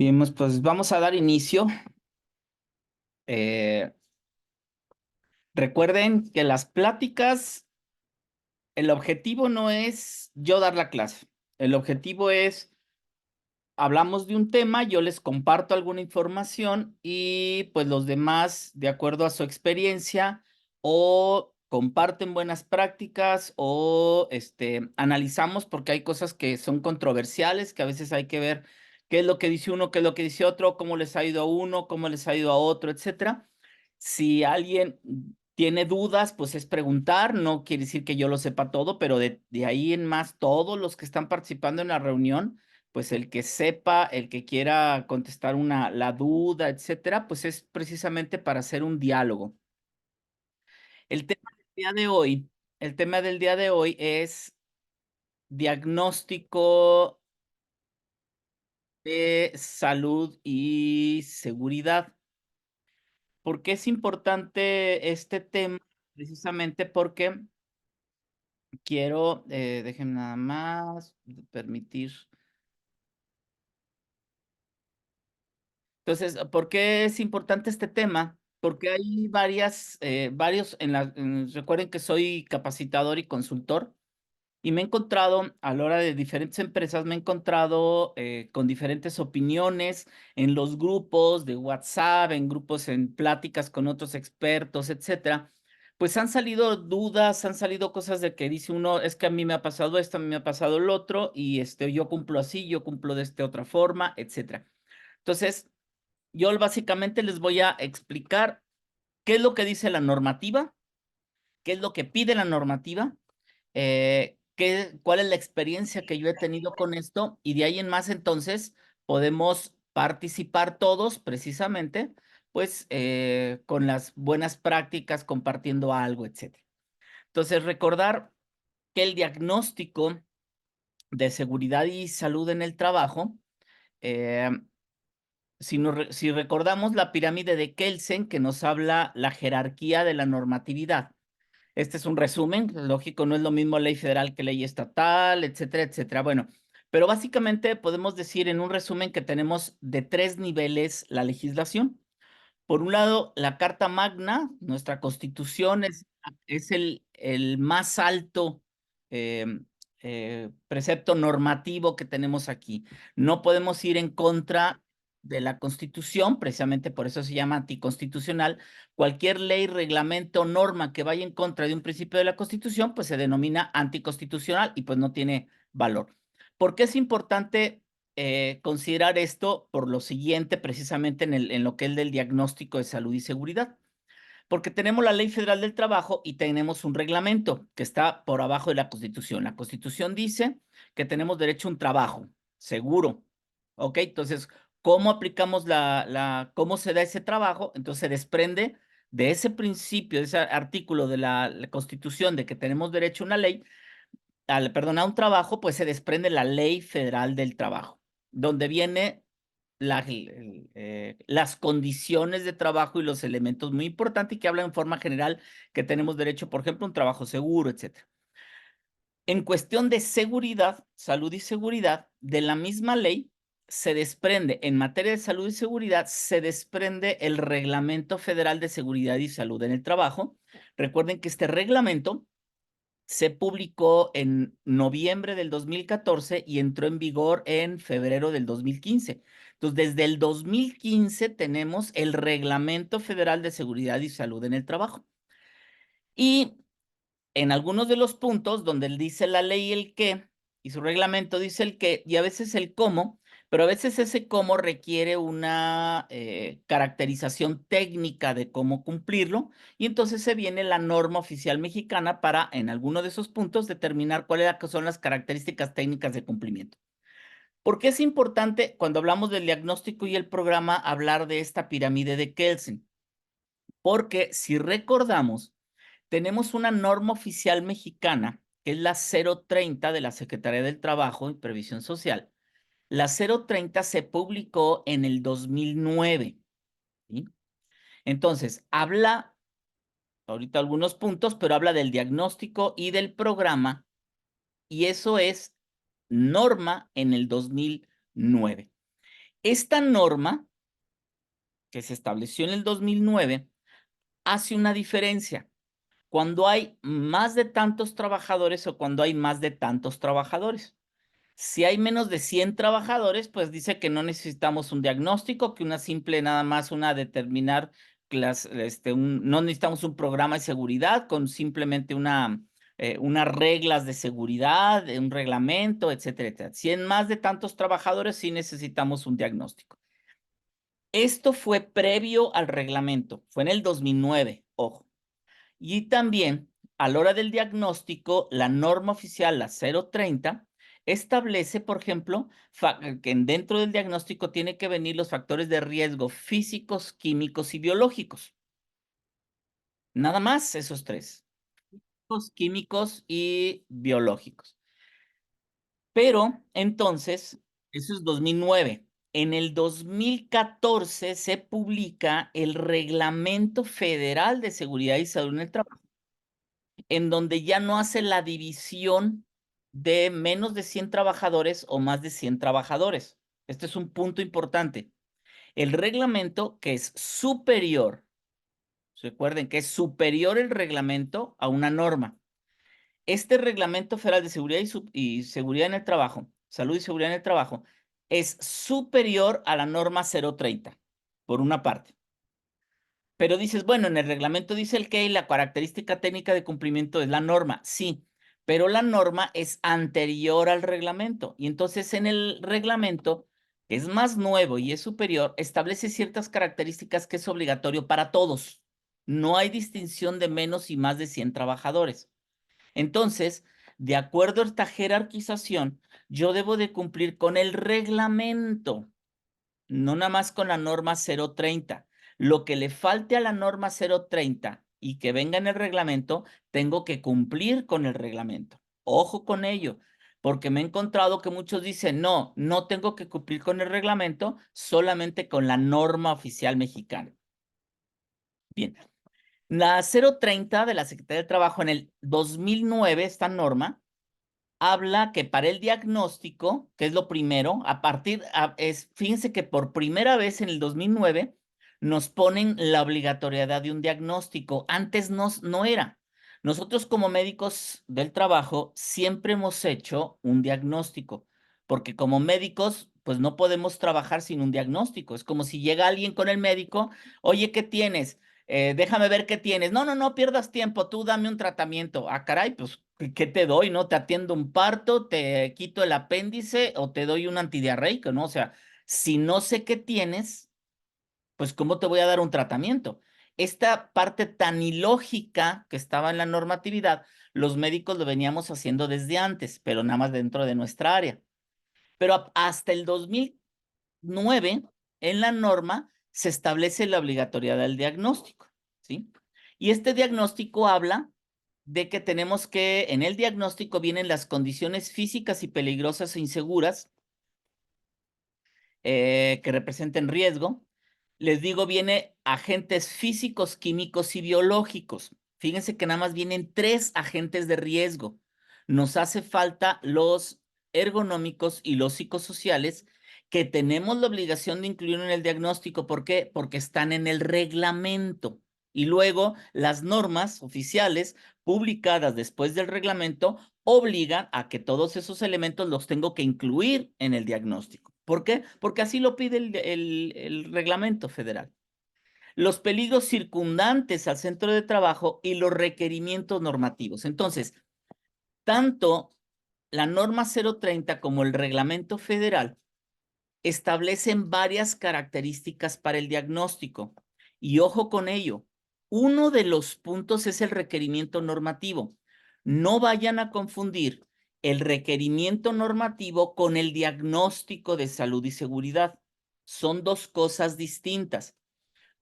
Bien, pues vamos a dar inicio. Eh, Recuerden que las pláticas, el objetivo no es yo dar la clase. El objetivo es, hablamos de un tema, yo les comparto alguna información y pues los demás, de acuerdo a su experiencia, o comparten buenas prácticas o analizamos porque hay cosas que son controversiales, que a veces hay que ver qué es lo que dice uno, qué es lo que dice otro, cómo les ha ido a uno, cómo les ha ido a otro, etcétera. Si alguien tiene dudas, pues es preguntar, no quiere decir que yo lo sepa todo, pero de ahí en más, todos los que están participando en la reunión, pues el que sepa, el que quiera contestar la duda, etcétera, pues es precisamente para hacer un diálogo. El tema del día de hoy, el tema del día de hoy es diagnóstico de salud y seguridad. ¿Por qué es importante este tema? Precisamente porque quiero, déjenme nada más permitir. Entonces, ¿por qué es importante este tema? Porque hay varios recuerden que soy capacitador y consultor, y me he encontrado a la hora de diferentes empresas, me he encontrado con diferentes opiniones en los grupos de WhatsApp, en grupos, en pláticas con otros expertos, etcétera. Pues han salido dudas, han salido cosas de que dice uno, es que a mí me ha pasado esto, a mí me ha pasado el otro, y yo cumplo así, yo cumplo de esta otra forma, etcétera. Entonces, yo básicamente les voy a explicar qué es lo que dice la normativa, qué es lo que pide la normativa, cuál es la experiencia que yo he tenido con esto, y de ahí en más entonces podemos participar todos precisamente, pues con las buenas prácticas, compartiendo algo, etcétera. Entonces, recordar que el diagnóstico de seguridad y salud en el trabajo, eh, si recordamos la pirámide de Kelsen, que nos habla la jerarquía de la normatividad. Este es un resumen, lógico, no es lo mismo ley federal que ley estatal, etcétera, etcétera. Bueno, pero básicamente podemos decir en un resumen que tenemos de 3 niveles la legislación. Por un lado, la Carta Magna, nuestra Constitución, es el más alto eh, precepto normativo que tenemos aquí. No podemos ir en contra de la Constitución, precisamente por eso se llama anticonstitucional. Cualquier ley, reglamento, norma que vaya en contra de un principio de la Constitución, pues se denomina anticonstitucional y pues no tiene valor. ¿Por qué es importante considerar esto? Por lo siguiente, precisamente en lo que es del diagnóstico de salud y seguridad. Porque tenemos la Ley Federal del Trabajo y tenemos un reglamento que está por abajo de la Constitución. La Constitución dice que tenemos derecho a un trabajo seguro. ¿Ok? Entonces, ¿cómo aplicamos cómo se da ese trabajo? Entonces, se desprende de ese principio, de ese artículo de la Constitución de que tenemos derecho a una ley, perdón, a un trabajo, pues se desprende la Ley Federal del Trabajo, donde viene las condiciones de trabajo y los elementos muy importantes que hablan en forma general que tenemos derecho, por ejemplo, a un trabajo seguro, etcétera. En cuestión de seguridad, salud y seguridad, de la misma ley se desprende, en materia de salud y seguridad, se desprende el Reglamento Federal de Seguridad y Salud en el Trabajo. Recuerden que este reglamento se publicó en noviembre del 2014 y entró en vigor en febrero del 2015. Entonces, desde el 2015 tenemos el Reglamento Federal de Seguridad y Salud en el Trabajo. Y en algunos de los puntos donde él dice la ley el qué y su reglamento dice el qué y a veces el cómo, pero a veces ese cómo requiere una caracterización técnica de cómo cumplirlo, y entonces se viene la norma oficial mexicana para en alguno de esos puntos determinar cuáles son las características técnicas de cumplimiento. ¿Por qué es importante cuando hablamos del diagnóstico y el programa hablar de esta pirámide de Kelsen? Porque si recordamos, tenemos una norma oficial mexicana, que es la 030 de la Secretaría del Trabajo y Previsión Social. La 030 se publicó en el 2009. ¿Sí? Entonces, habla, ahorita algunos puntos, pero habla del diagnóstico y del programa, y eso es norma en el 2009. Esta norma, que se estableció en el 2009, hace una diferencia. Cuando hay más de tantos trabajadores o cuando hay más de tantos trabajadores. Si hay menos de 100 trabajadores, pues dice que no necesitamos un diagnóstico, que una simple nada más una determinar no necesitamos un programa de seguridad con simplemente unas reglas de seguridad, un reglamento, etcétera, etcétera. Si en más de tantos trabajadores, sí necesitamos un diagnóstico. Esto fue previo al reglamento, fue en el 2009, ojo. Y también, a la hora del diagnóstico, la norma oficial, la 030, establece, por ejemplo, que dentro del diagnóstico tiene que venir los factores de riesgo físicos, químicos y biológicos. Nada más esos tres, físicos, químicos y biológicos. Pero entonces, eso es 2009. En el 2014 se publica el Reglamento Federal de Seguridad y Salud en el Trabajo, en donde ya no hace la división de menos de 100 trabajadores o más de 100 trabajadores. Este es un punto importante. El reglamento que es superior, recuerden que es superior el reglamento a una norma. Este Reglamento Federal de Seguridad y Seguridad en el Trabajo, Salud y Seguridad en el Trabajo, es superior a la norma 030, por una parte. Pero dices, bueno, en el reglamento dice el que la característica técnica de cumplimiento es la norma. Sí, pero la norma es anterior al reglamento. Y entonces en el reglamento, que es más nuevo y es superior, establece ciertas características que es obligatorio para todos. No hay distinción de menos y más de 100 trabajadores. Entonces, de acuerdo a esta jerarquización, yo debo de cumplir con el reglamento, no nada más con la norma 030. Lo que le falte a la norma 030 y que venga en el reglamento, tengo que cumplir con el reglamento. Ojo con ello, porque me he encontrado que muchos dicen, no, no tengo que cumplir con el reglamento, solamente con la norma oficial mexicana. Bien, la 030 de la Secretaría del Trabajo en el 2009, esta norma, habla que para el diagnóstico, que es lo primero, fíjense que por primera vez en el 2009 nos ponen la obligatoriedad de un diagnóstico. Antes no era. Nosotros como médicos del trabajo siempre hemos hecho un diagnóstico, porque como médicos, pues no podemos trabajar sin un diagnóstico. Es como si llega alguien con el médico, oye, ¿qué tienes? Déjame ver qué tienes. No, no, no pierdas tiempo, tú dame un tratamiento. Ah, caray, pues, ¿qué te doy? ¿No? Te atiendo un parto, te quito el apéndice o te doy un antidiarreico, ¿no? O sea, si no sé qué tienes, pues, ¿cómo te voy a dar un tratamiento? Esta parte tan ilógica que estaba en la normatividad, los médicos lo veníamos haciendo desde antes, pero nada más dentro de nuestra área. Pero hasta el 2009, en la norma, se establece la obligatoriedad del diagnóstico, ¿sí? Y este diagnóstico habla de que tenemos que, en el diagnóstico vienen las condiciones físicas y peligrosas e inseguras que representen riesgo. Les digo, viene agentes físicos, químicos y biológicos. Fíjense que nada más vienen 3 agentes de riesgo. Nos hace falta los ergonómicos y los psicosociales, que tenemos la obligación de incluir en el diagnóstico. ¿Por qué? Porque están en el reglamento. Y luego las normas oficiales publicadas después del reglamento obligan a que todos esos elementos los tengo que incluir en el diagnóstico. ¿Por qué? Porque así lo pide el reglamento federal. Los peligros circundantes al centro de trabajo y los requerimientos normativos. Entonces, tanto la norma 030 como el reglamento federal establecen varias características para el diagnóstico. Y ojo con ello, uno de los puntos es el requerimiento normativo. No vayan a confundir el requerimiento normativo con el diagnóstico de salud y seguridad. Son 2 cosas distintas.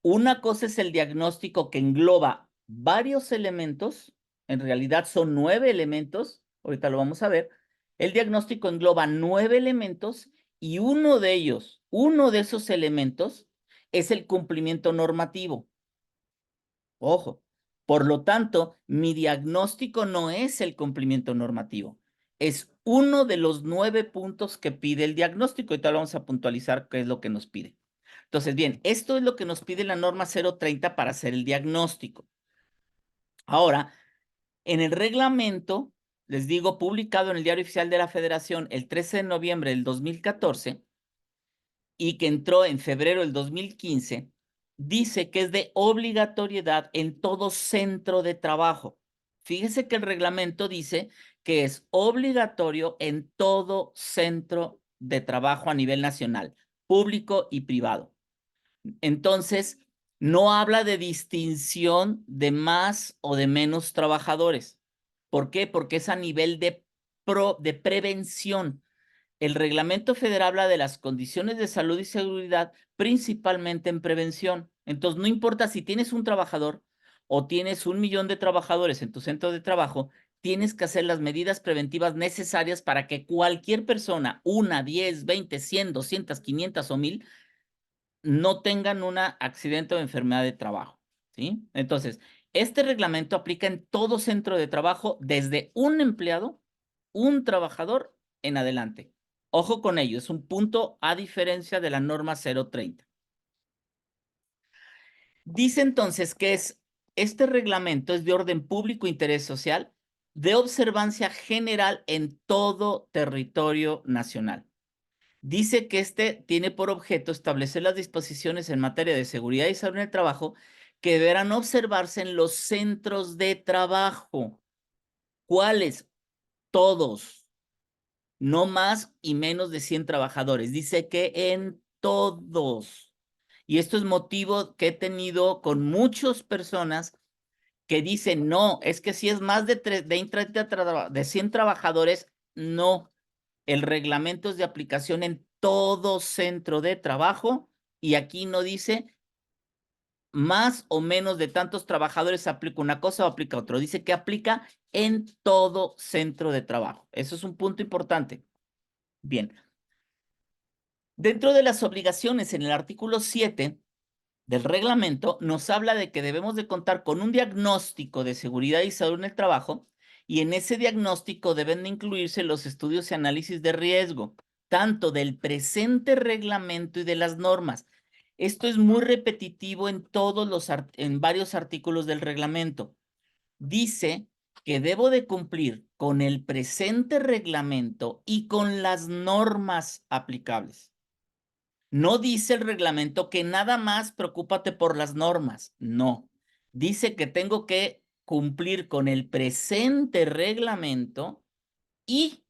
Una cosa es el diagnóstico que engloba varios elementos, en realidad son 9 elementos, ahorita lo vamos a ver. El diagnóstico engloba 9 elementos y uno de esos elementos es el cumplimiento normativo. Ojo, por lo tanto, mi diagnóstico no es el cumplimiento normativo. es uno de los 9 puntos que pide el diagnóstico. Ahorita vamos a puntualizar qué es lo que nos pide. Entonces, bien, esto es lo que nos pide la norma 030 para hacer el diagnóstico. Ahora, en el reglamento, les digo, publicado en el Diario Oficial de la Federación el 13 de noviembre del 2014 y que entró en febrero del 2015, dice que es de obligatoriedad en todo centro de trabajo. Fíjese que el reglamento dice que es obligatorio en todo centro de trabajo a nivel nacional, público y privado. Entonces, no habla de distinción de más o de menos trabajadores. ¿Por qué? Porque es a nivel de prevención. El reglamento federal habla de las condiciones de salud y seguridad, principalmente en prevención. Entonces, no importa si tienes un trabajador o tienes 1 millón de trabajadores en tu centro de trabajo, tienes que hacer las medidas preventivas necesarias para que cualquier persona, 1, 10, 20, 100, 200, 500 o 1000, no tengan un accidente o enfermedad de trabajo, ¿sí? Entonces, este reglamento aplica en todo centro de trabajo desde un empleado, un trabajador en adelante. Ojo con ello, es un punto a diferencia de la norma 030. Dice entonces que este reglamento es de orden público e interés social, de observancia general en todo territorio nacional. Dice que este tiene por objeto establecer las disposiciones en materia de seguridad y salud en el trabajo que deberán observarse en los centros de trabajo. ¿Cuáles? Todos. No más y menos de 100 trabajadores. Dice que en todos. Y esto es motivo que he tenido con muchas personas que dicen, no, es que si es más de 100 trabajadores, no. El reglamento es de aplicación en todo centro de trabajo y aquí no dice más o menos de tantos trabajadores aplica una cosa o aplica otro. Dice que aplica en todo centro de trabajo. Eso es un punto importante. Bien. Dentro de las obligaciones en el artículo 7 del reglamento nos habla de que debemos de contar con un diagnóstico de seguridad y salud en el trabajo y en ese diagnóstico deben de incluirse los estudios y análisis de riesgo, tanto del presente reglamento y de las normas. Esto es muy repetitivo en varios artículos del reglamento. Dice que debo de cumplir con el presente reglamento y con las normas aplicables. No dice el reglamento que nada más preocúpate por las normas. No. Dice que tengo que cumplir con el presente reglamento y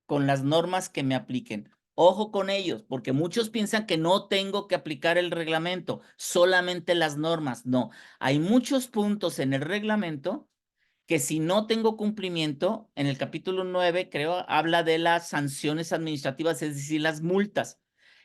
con las normas que me apliquen. Ojo con ellos, porque muchos piensan que no tengo que aplicar el reglamento, solamente las normas. No, hay muchos puntos en el reglamento que si no tengo cumplimiento, en el capítulo 9, creo, habla de las sanciones administrativas, es decir, las multas.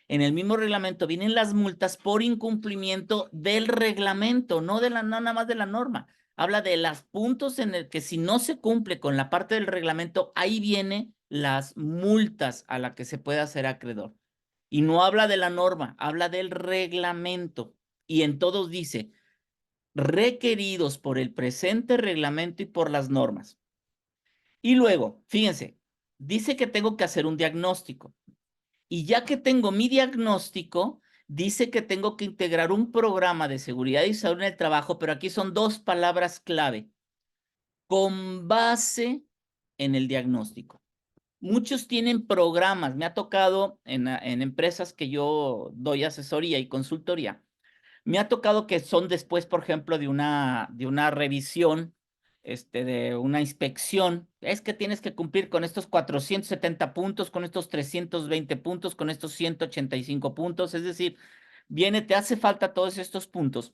En el mismo reglamento vienen las multas por incumplimiento del reglamento, no nada más de la norma. Habla de los puntos en el que si no se cumple con la parte del reglamento, ahí vienen las multas a la que se puede hacer acreedor. Y no habla de la norma, habla del reglamento. Y en todos dice, requeridos por el presente reglamento y por las normas. Y luego, fíjense, dice que tengo que hacer un diagnóstico. Y ya que tengo mi diagnóstico, dice que tengo que integrar un programa de seguridad y salud en el trabajo, pero aquí son 2 palabras clave. Con base en el diagnóstico. Muchos tienen programas. Me ha tocado en empresas que yo doy asesoría y consultoría. Me ha tocado que son después, por ejemplo, de una revisión, de una inspección. Es que tienes que cumplir con estos 470 puntos, con estos 320 puntos, con estos 185 puntos. Es decir, te hace falta todos estos puntos.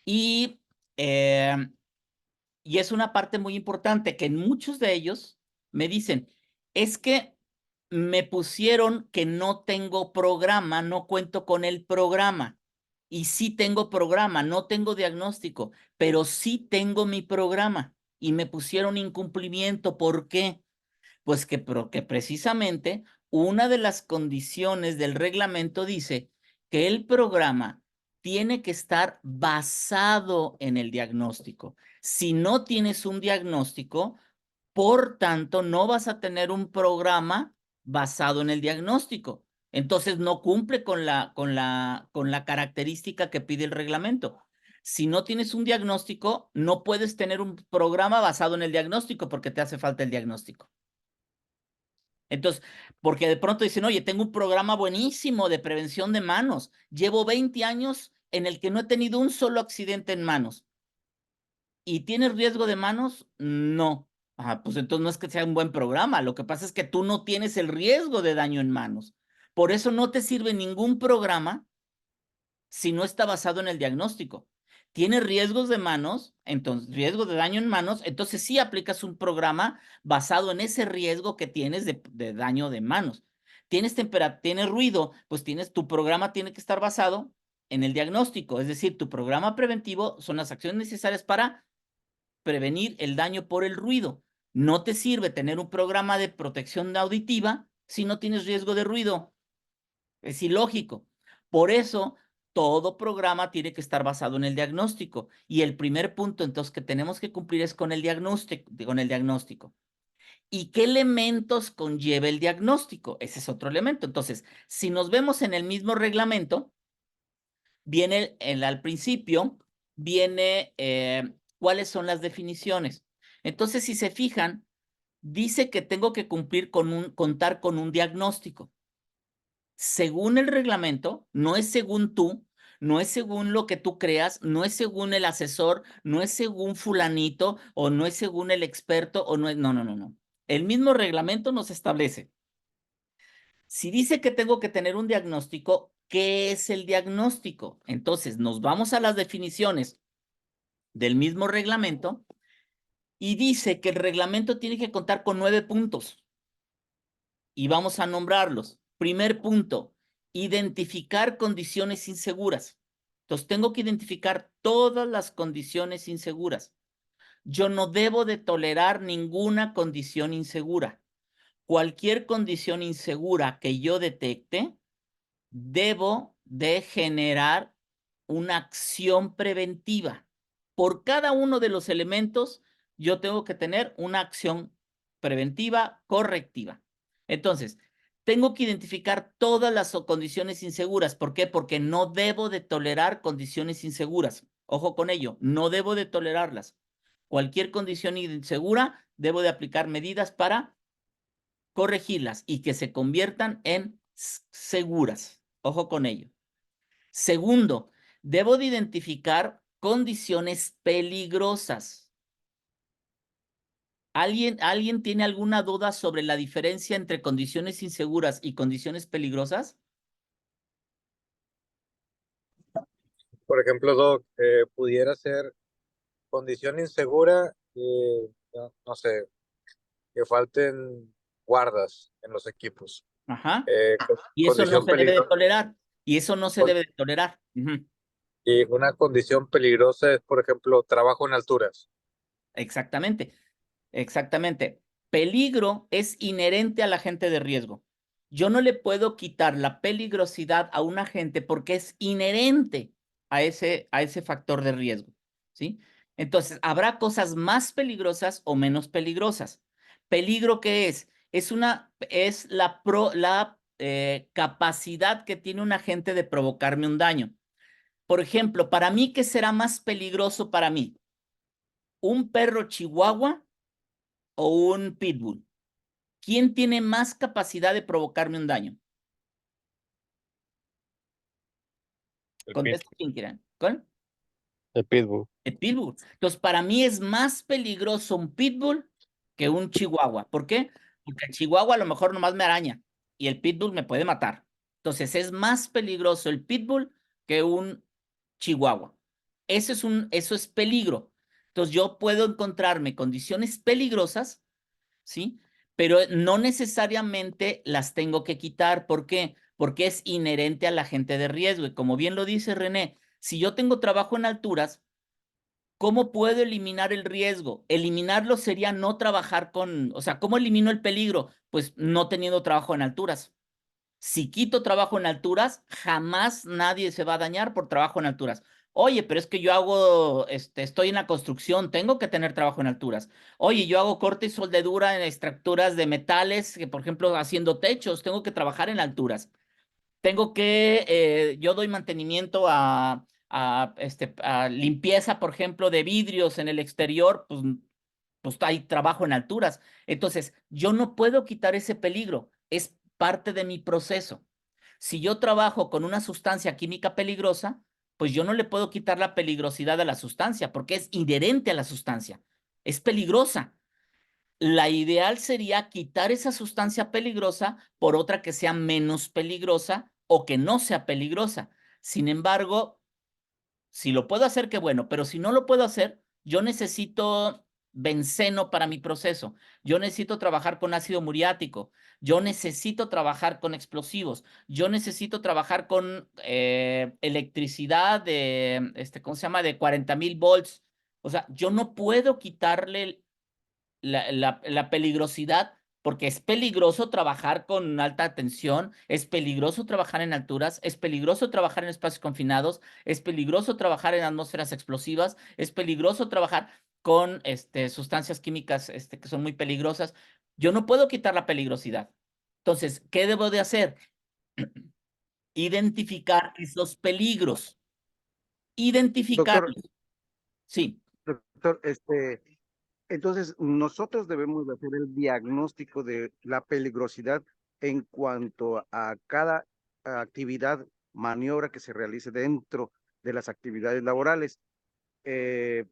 Y, y es una parte muy importante que en muchos de ellos me dicen, es que me pusieron que no tengo programa, no cuento con el programa. Y sí tengo programa, no tengo diagnóstico, pero sí tengo mi programa. Y me pusieron incumplimiento. ¿Por qué? Pues que precisamente una de las condiciones del reglamento dice que el programa tiene que estar basado en el diagnóstico. Si no tienes un diagnóstico, Por tanto, no vas a tener un programa basado en el diagnóstico. Entonces, no cumple con la característica que pide el reglamento. Si no tienes un diagnóstico, no puedes tener un programa basado en el diagnóstico porque te hace falta el diagnóstico. Entonces, porque de pronto dicen, oye, tengo un programa buenísimo de prevención de manos. Llevo 20 años en el que no he tenido un solo accidente en manos. ¿Y tienes riesgo de manos? No. Pues entonces no es que sea un buen programa. Lo que pasa es que tú no tienes el riesgo de daño en manos. Por eso no te sirve ningún programa si no está basado en el diagnóstico. Tienes riesgos de manos, entonces riesgo de daño en manos, entonces sí aplicas un programa basado en ese riesgo que tienes de daño de manos. Tienes ruido, pues tu programa tiene que estar basado en el diagnóstico, es decir, tu programa preventivo son las acciones necesarias para prevenir el daño por el ruido. No te sirve tener un programa de protección auditiva si no tienes riesgo de ruido. Es ilógico. Por eso, todo programa tiene que estar basado en el diagnóstico. Y el primer punto, entonces, que tenemos que cumplir es con el diagnóstico. ¿Y qué elementos conlleva el diagnóstico? Ese es otro elemento. Entonces, si nos vemos en el mismo reglamento, viene al principio, viene cuáles son las definiciones. Entonces, si se fijan, dice que tengo que contar con un diagnóstico. Según el reglamento, no es según tú, no es según lo que tú creas, no es según el asesor, no es según fulanito o no es según el experto o no es, no, no, no, no. El mismo reglamento nos establece. Si dice que tengo que tener un diagnóstico, ¿qué es el diagnóstico? Entonces, nos vamos a las definiciones del mismo reglamento y dice que el reglamento tiene que contar con 9 puntos y vamos a nombrarlos. Primer punto, identificar condiciones inseguras. Entonces, tengo que identificar todas las condiciones inseguras. Yo no debo de tolerar ninguna condición insegura. Cualquier condición insegura que yo detecte, debo de generar una acción preventiva. Por cada uno de los elementos, yo tengo que tener una acción preventiva correctiva. Entonces, tengo que identificar todas las condiciones inseguras. ¿Por qué? Porque no debo de tolerar condiciones inseguras. Ojo con ello, no debo de tolerarlas. Cualquier condición insegura, debo de aplicar medidas para corregirlas y que se conviertan en seguras. Ojo con ello. Segundo, debo de identificar condiciones peligrosas. ¿Alguien tiene alguna duda sobre la diferencia entre condiciones inseguras y condiciones peligrosas? Por ejemplo, Doc, pudiera ser condición insegura, no sé, que falten guardas en los equipos. Ajá. Y eso no Condición se debe de peligrosa. tolerar. Y eso no se debe de tolerar. Y una condición peligrosa es, por ejemplo, trabajo en alturas. Exactamente. Exactamente. Peligro es inherente al agente de riesgo. Yo no le puedo quitar la peligrosidad a un agente porque es inherente a ese factor de riesgo, ¿sí? Entonces, habrá cosas más peligrosas o menos peligrosas. ¿Peligro qué es? Es la capacidad que tiene un agente de provocarme un daño. Por ejemplo, para mí, ¿qué será más peligroso para mí? ¿Un perro chihuahua o un pitbull? ¿Quién tiene más capacidad de provocarme un daño? El Contesta pitbull. quien quiera. ¿Cuál? El pitbull. El pitbull. Entonces, para mí es más peligroso un pitbull que un chihuahua. ¿Por qué? Porque el chihuahua a lo mejor nomás me araña y el pitbull me puede matar. Entonces, es más peligroso el pitbull que un chihuahua. Eso es peligro. Entonces, yo puedo encontrarme condiciones peligrosas, ¿sí? Pero no necesariamente las tengo que quitar. ¿Por qué? Porque es inherente al agente de riesgo. Y como bien lo dice René, si yo tengo trabajo en alturas, ¿cómo puedo eliminar el riesgo? Eliminarlo sería no trabajar o sea, ¿cómo elimino el peligro? Pues no teniendo trabajo en alturas. Si quito trabajo en alturas, jamás nadie se va a dañar por trabajo en alturas. Oye, pero es que yo hago, estoy en la construcción, tengo que tener trabajo en alturas. Oye, yo hago corte y soldadura en estructuras de metales, que por ejemplo haciendo techos, tengo que trabajar en alturas. Tengo que, yo doy mantenimiento a limpieza, por ejemplo, de vidrios en el exterior, pues hay trabajo en alturas. Entonces, yo no puedo quitar ese peligro, es parte de mi proceso. Si yo trabajo con una sustancia química peligrosa, pues yo no le puedo quitar la peligrosidad a la sustancia, porque es inherente a la sustancia, es peligrosa. La ideal sería quitar esa sustancia peligrosa por otra que sea menos peligrosa o que no sea peligrosa. Sin embargo, si lo puedo hacer, qué bueno, pero si no lo puedo hacer, yo necesito benceno para mi proceso, yo necesito trabajar con ácido muriático, yo necesito trabajar con explosivos, yo necesito trabajar con electricidad de, ¿cómo se llama? De 40,000 volts. O sea, yo no puedo quitarle la peligrosidad, porque es peligroso trabajar con alta tensión, es peligroso trabajar en alturas, es peligroso trabajar en espacios confinados, es peligroso trabajar en atmósferas explosivas, es peligroso trabajar con sustancias químicas que son muy peligrosas. Yo no puedo quitar la peligrosidad. Entonces, ¿qué debo de hacer? Identificar esos peligros, Doctor, identificarlos. Sí, doctor, entonces nosotros debemos de hacer el diagnóstico de la peligrosidad en cuanto a cada actividad, maniobra que se realice dentro de las actividades laborales. Eh,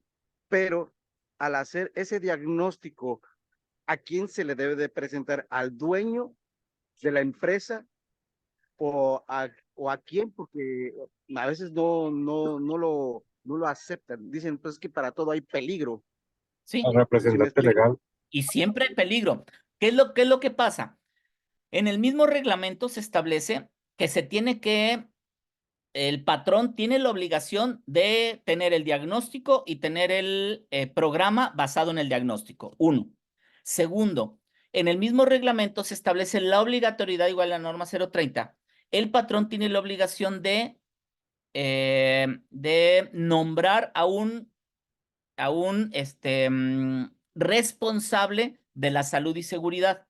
pero al hacer ese diagnóstico, ¿a quién se le debe de presentar? ¿Al dueño de la empresa o a quién? Porque a veces no lo aceptan. Dicen, pues es que para todo hay peligro. sí. Al ¿Sí me representante explico? legal. Y siempre hay peligro. ¿Qué es lo que pasa? En el mismo reglamento se establece que el patrón tiene la obligación de tener el diagnóstico y tener el programa basado en el diagnóstico. Uno. Segundo, en el mismo reglamento se establece la obligatoriedad, igual a la norma 030. El patrón tiene la obligación de nombrar a un responsable de la salud y seguridad.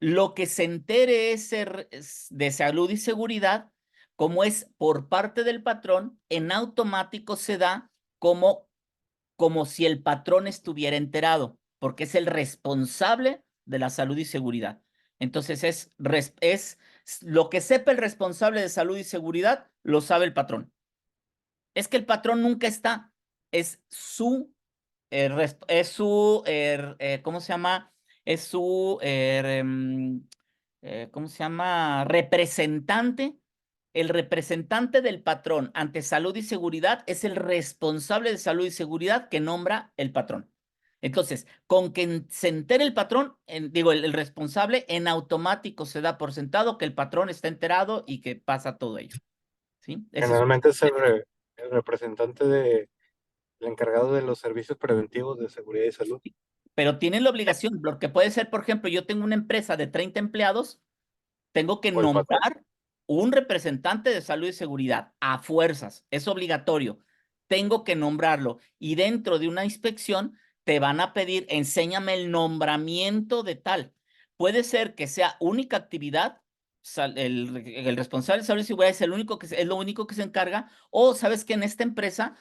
Lo que se entere de salud y seguridad, como es por parte del patrón, en automático se da como si el patrón estuviera enterado, porque es el responsable de la salud y seguridad. Entonces es lo que sepa el responsable de salud y seguridad, lo sabe el patrón. Es que el patrón nunca está, es ¿cómo se llama? Es ¿cómo se llama? Representante. El representante del patrón ante salud y seguridad es el responsable de salud y seguridad que nombra el patrón. Entonces, con que se entere el patrón, digo, el responsable, en automático se da por sentado que el patrón está enterado y que pasa todo ello. ¿Sí? Ese es Generalmente es el representante el encargado de los servicios preventivos de seguridad y salud. Pero tienen la obligación, lo que puede ser, por ejemplo, yo tengo una empresa de 30 empleados, tengo que O el patrón. nombrar un representante de salud y seguridad a fuerzas, es obligatorio. Tengo que nombrarlo y dentro de una inspección te van a pedir, enséñame el nombramiento de tal. Puede ser que sea única actividad, el responsable de salud y seguridad es lo único que se encarga, o sabes que en esta empresa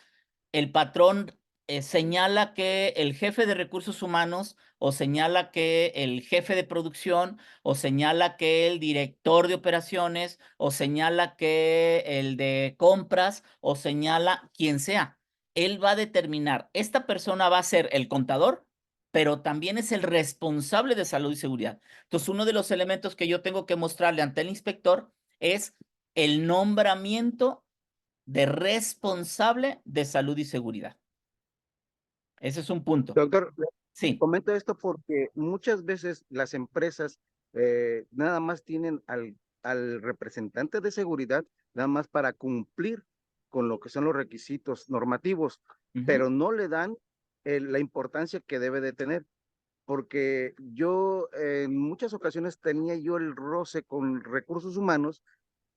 el patrón señala que el jefe de recursos humanos o señala que el jefe de producción o señala que el director de operaciones o señala que el de compras o señala quien sea. Él va a determinar, esta persona va a ser el contador, pero también es el responsable de salud y seguridad. Entonces, uno de los elementos que yo tengo que mostrarle ante el inspector es el nombramiento de responsable de salud y seguridad. Ese es un punto. Doctor, Sí, comento esto porque muchas veces las empresas nada más tienen al representante de seguridad, nada más para cumplir con lo que son los requisitos normativos, ujú, pero no le dan la importancia que debe de tener. Porque yo en muchas ocasiones tenía yo el roce con recursos humanos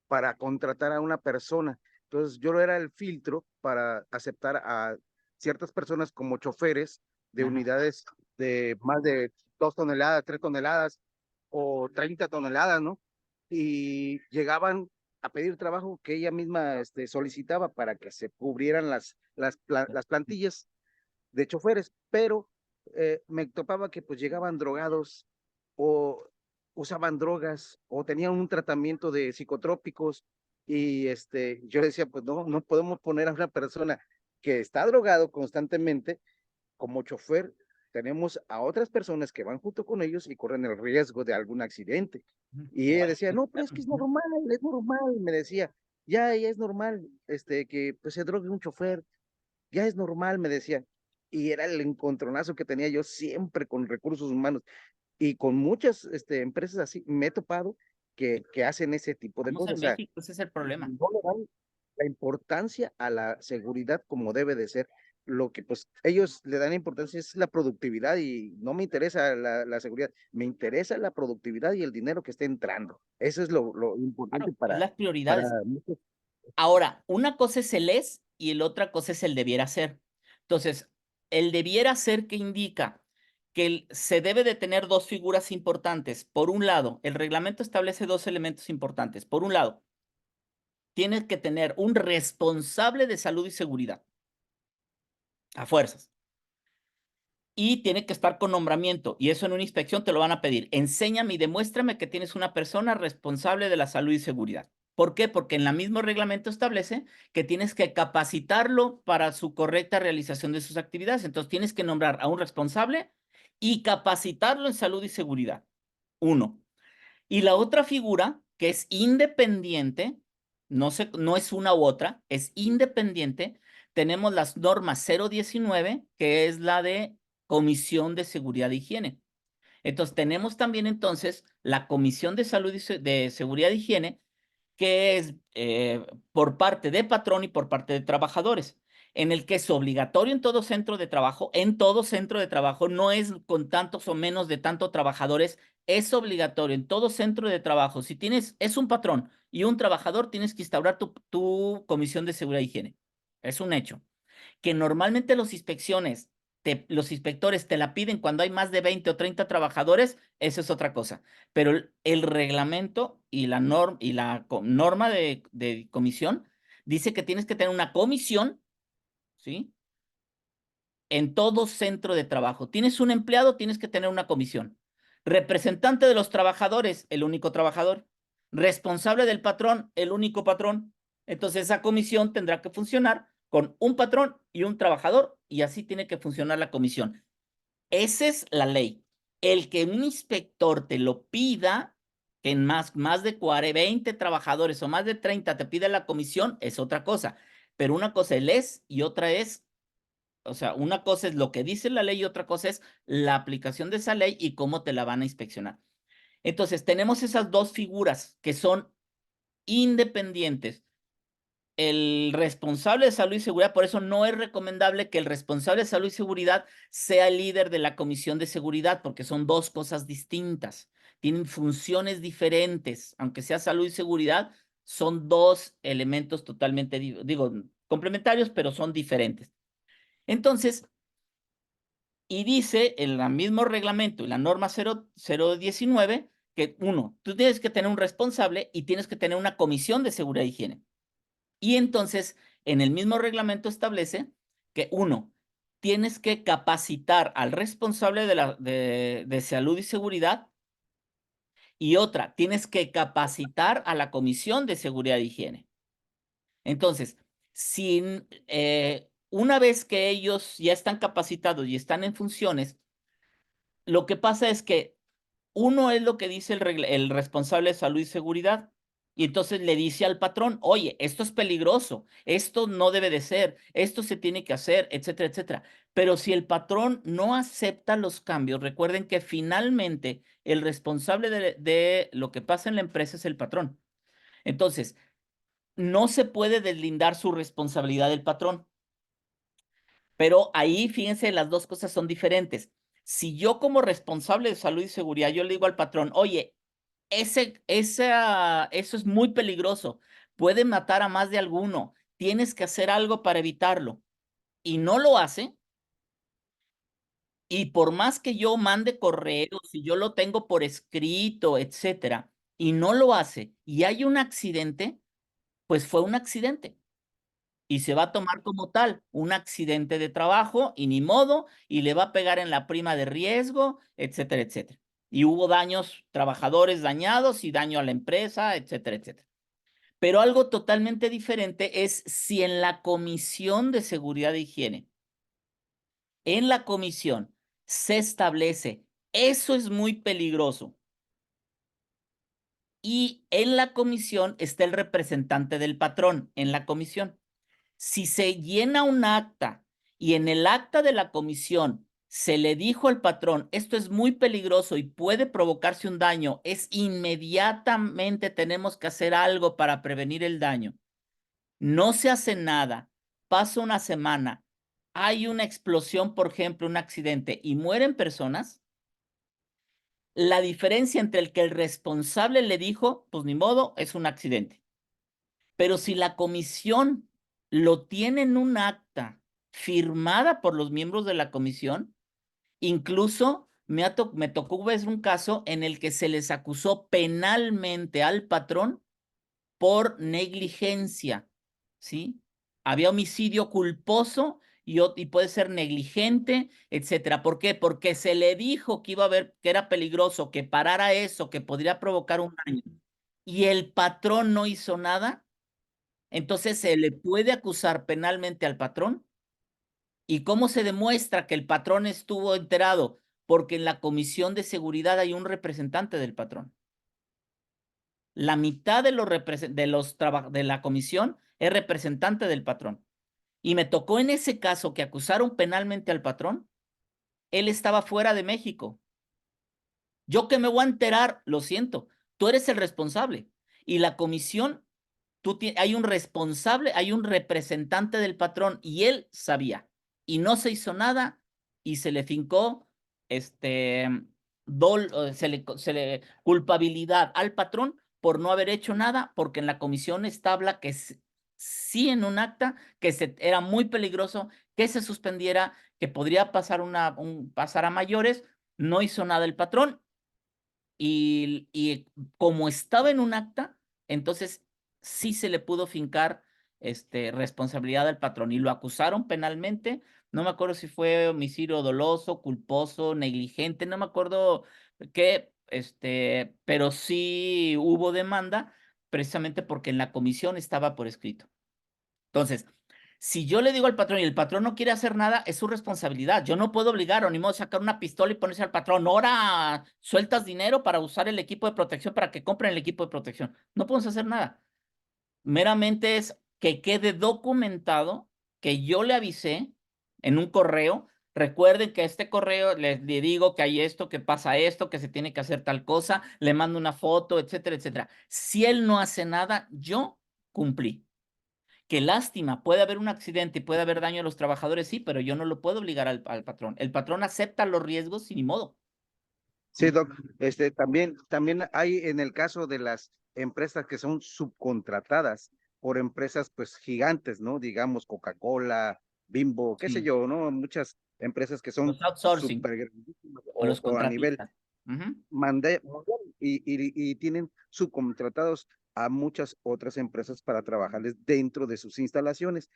para contratar a una persona Entonces yo era el filtro para aceptar a ciertas personas como choferes de Ajá. unidades de más de 2 toneladas, 3 toneladas o 30 toneladas, ¿no? Y llegaban a pedir trabajo que ella misma solicitaba para que se cubrieran las plantillas de choferes, pero me topaba que pues llegaban drogados o usaban drogas o tenían un tratamiento de psicotrópicos y yo decía, pues no podemos poner a una persona que está drogado constantemente como chofer. Tenemos a otras personas que van junto con ellos y corren el riesgo de algún accidente. Y ella decía, no, pero es que es normal, me decía, ya es normal, que pues se drogue un chofer, ya es normal, me decía. Y era el encontronazo que tenía yo siempre con recursos humanos y con muchas empresas así, me he topado que hacen ese tipo de Estamos cosas. en O sea, México, ese es el problema. no le dan la importancia a la seguridad como debe de ser. Lo que pues ellos le dan importancia es la productividad y no me interesa la seguridad, me interesa la productividad y el dinero que esté entrando. Eso es lo importante Claro, es las para prioridades. muchos. Ahora, una cosa es el es y el otra cosa es el debiera ser. Entonces, el debiera ser que indica que se debe de tener dos figuras importantes. Por un lado, el reglamento establece dos elementos importantes. Por un lado, tienes que tener un responsable de salud y seguridad, a fuerzas. Y tiene que estar con nombramiento. Y eso en una inspección te lo van a pedir. Enséñame y demuéstrame que tienes una persona responsable de la salud y seguridad. ¿Por qué? Porque en el mismo reglamento establece que tienes que capacitarlo para su correcta realización de sus actividades. Entonces tienes que nombrar a un responsable y capacitarlo en salud y seguridad. Uno. Y la otra figura, que es independiente, no es una u otra, es independiente, tenemos las normas 019, que es la de Comisión de Seguridad e Higiene. Entonces, tenemos también entonces la Comisión de Salud y de Seguridad e Higiene, que es por parte de patrón y por parte de trabajadores, en el que es obligatorio en todo centro de trabajo, no es con tantos o menos de tantos trabajadores, es obligatorio en todo centro de trabajo. Si tienes, es un patrón y un trabajador, tienes que instaurar tu comisión de seguridad e higiene. Es un hecho. Que normalmente los inspectores te la piden cuando hay más de 20 o 30 trabajadores, eso es otra cosa. Pero el reglamento y la norma de comisión dice que tienes que tener una comisión, ¿sí? En todo centro de trabajo. Tienes un empleado, tienes que tener una comisión. Representante de los trabajadores, el único trabajador. Responsable del patrón, el único patrón. Entonces esa comisión tendrá que funcionar con un patrón y un trabajador y así tiene que funcionar la comisión. Esa es la ley. El que un inspector te lo pida, que en más de 20 trabajadores o más de 30 te pide la comisión, es otra cosa. Pero una cosa es y otra es, o sea, una cosa es lo que dice la ley y otra cosa es la aplicación de esa ley y cómo te la van a inspeccionar. Entonces, tenemos esas dos figuras que son independientes. El responsable de salud y seguridad, por eso no es recomendable que el responsable de salud y seguridad sea el líder de la comisión de seguridad, porque son dos cosas distintas, tienen funciones diferentes, aunque sea salud y seguridad, son dos elementos totalmente, digo, complementarios, pero son diferentes. Entonces, y dice en el mismo reglamento y la norma 019 que uno, tú tienes que tener un responsable y tienes que tener una comisión de seguridad e higiene. Y entonces, en el mismo reglamento establece que uno, tienes que capacitar al responsable de salud y seguridad y otra, tienes que capacitar a la comisión de seguridad e higiene. Entonces, una vez que ellos ya están capacitados y están en funciones, lo que pasa es que uno es lo que dice el responsable de salud y seguridad. Y entonces le dice al patrón, oye, esto es peligroso, esto no debe de ser, esto se tiene que hacer, etcétera, etcétera. Pero si el patrón no acepta los cambios, recuerden que finalmente el responsable de lo que pasa en la empresa es el patrón. Entonces, no se puede deslindar su responsabilidad del patrón. Pero ahí, fíjense, las dos cosas son diferentes. Si yo como responsable de salud y seguridad, yo le digo al patrón, oye, eso es muy peligroso, puede matar a más de alguno, tienes que hacer algo para evitarlo. Y no lo hace, y por más que yo mande correos, y yo lo tengo por escrito, etcétera, y no lo hace, y hay un accidente, pues fue un accidente. Y se va a tomar como tal, un accidente de trabajo, y ni modo, y le va a pegar en la prima de riesgo, etcétera, etcétera. Y hubo daños, trabajadores dañados y daño a la empresa, etcétera, etcétera. Pero algo totalmente diferente es si en la Comisión de Seguridad e Higiene, en la comisión, se establece, eso es muy peligroso. Y en la comisión está el representante del patrón, en la comisión. Si se llena un acta y en el acta de la comisión se le dijo al patrón, esto es muy peligroso y puede provocarse un daño, es inmediatamente tenemos que hacer algo para prevenir el daño. No se hace nada, pasa una semana, hay una explosión, por ejemplo, un accidente y mueren personas. La diferencia entre el que el responsable le dijo, pues ni modo, es un accidente. Pero si la comisión lo tiene en un acta firmada por los miembros de la comisión, incluso me tocó ver un caso en el que se les acusó penalmente al patrón por negligencia, ¿sí? Había homicidio culposo y puede ser negligente, etcétera. ¿Por qué? Porque se le dijo que iba a haber, que era peligroso, que parara eso, que podría provocar un daño, y el patrón no hizo nada. Entonces se le puede acusar penalmente al patrón. ¿Y cómo se demuestra que el patrón estuvo enterado? Porque en la comisión de seguridad hay un representante del patrón. La mitad de de la comisión es representante del patrón. Y me tocó en ese caso que acusaron penalmente al patrón. Él estaba fuera de México. Yo que me voy a enterar, lo siento, tú eres el responsable. Y la comisión, hay un responsable, hay un representante del patrón y él sabía. Y no se hizo nada y se le fincó se le culpabilidad al patrón por no haber hecho nada, porque en la comisión establa que sí en un acta que era muy peligroso que se suspendiera, que podría pasar pasar a mayores. No hizo nada el patrón y como estaba en un acta, entonces sí se le pudo fincar responsabilidad al patrón y lo acusaron penalmente. No me acuerdo si fue homicidio doloso, culposo, negligente, no me acuerdo qué, pero sí hubo demanda precisamente porque en la comisión estaba por escrito. Entonces, si yo le digo al patrón y el patrón no quiere hacer nada, es su responsabilidad. Yo no puedo obligar o ni modo sacar una pistola y ponerse al patrón. Ahora sueltas dinero para usar el equipo de protección para que compren el equipo de protección. No podemos hacer nada. Meramente es que quede documentado que yo le avisé en un correo. Recuerden que a este correo le digo que hay esto, que pasa esto, que se tiene que hacer tal cosa, le mando una foto, etcétera, etcétera. Si él no hace nada, yo cumplí. Qué lástima, puede haber un accidente y puede haber daño a los trabajadores, sí, pero yo no lo puedo obligar al patrón. El patrón acepta los riesgos y ni modo. Sí, Doc, también hay en el caso de las empresas que son subcontratadas por empresas pues gigantes, ¿no? Digamos Coca-Cola, Bimbo, qué sé Sí, yo, ¿no? Muchas empresas que son los outsourcing súper grandísimas o los o a nivel contratistas. Ujú. mundial y tienen subcontratados a muchas otras empresas para trabajarles dentro de sus instalaciones.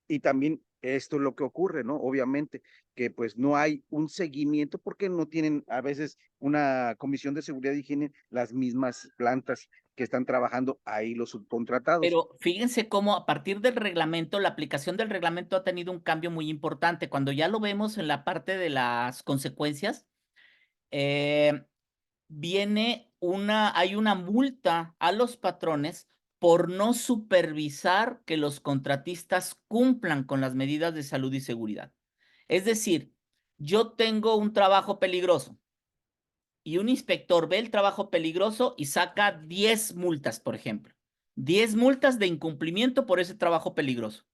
Y también esto es lo que ocurre, ¿no? Obviamente que pues no hay un seguimiento porque no tienen a veces una comisión de seguridad y higiene las mismas plantas que están trabajando ahí los subcontratados. Pero fíjense cómo a partir del reglamento, la aplicación del reglamento ha tenido un cambio muy importante. Cuando ya lo vemos en la parte de las consecuencias, eh, hay una multa a los patrones por no supervisar que los contratistas cumplan con las medidas de salud y seguridad. Es decir, yo tengo un trabajo peligroso y un inspector ve el trabajo peligroso y saca 10 multas, por ejemplo. 10 multas de incumplimiento por ese trabajo peligroso.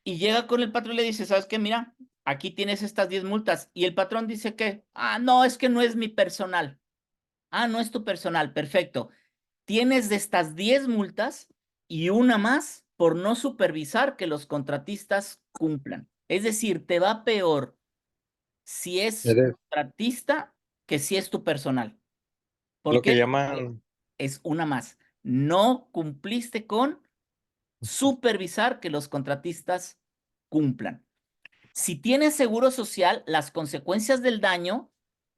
Y llega con el patrón y le dice, ¿sabes qué? Mira, aquí tienes estas 10 multas. Y el patrón dice que, no, es que no es mi personal. No es tu personal, perfecto. Tienes de estas 10 multas, y una más por no supervisar que los contratistas cumplan. Es decir, te va peor si es Eres contratista que si es tu personal. ¿Por lo que qué? llaman, Es una más. No cumpliste con supervisar que los contratistas cumplan. Si tienes seguro social, las consecuencias del daño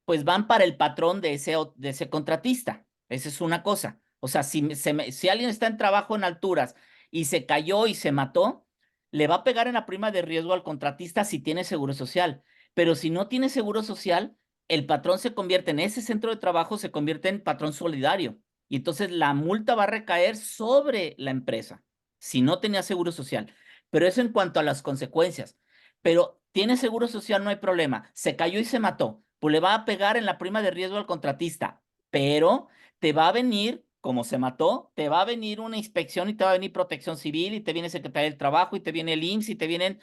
pues van para el patrón de ese contratista. Esa es una cosa. O sea, si alguien está en trabajo en alturas y se cayó y se mató, le va a pegar en la prima de riesgo al contratista si tiene seguro social. Pero si no tiene seguro social, el patrón se convierte en ese centro de trabajo, se convierte en patrón solidario. Y entonces la multa va a recaer sobre la empresa si no tenía seguro social. Pero eso en cuanto a las consecuencias. Pero tiene seguro social, no hay problema. Se cayó y se mató. Pues le va a pegar en la prima de riesgo al contratista. Pero te va a venir, como se mató, te va a venir una inspección y te va a venir Protección Civil y te viene Secretaría del Trabajo y te viene el IMSS y te vienen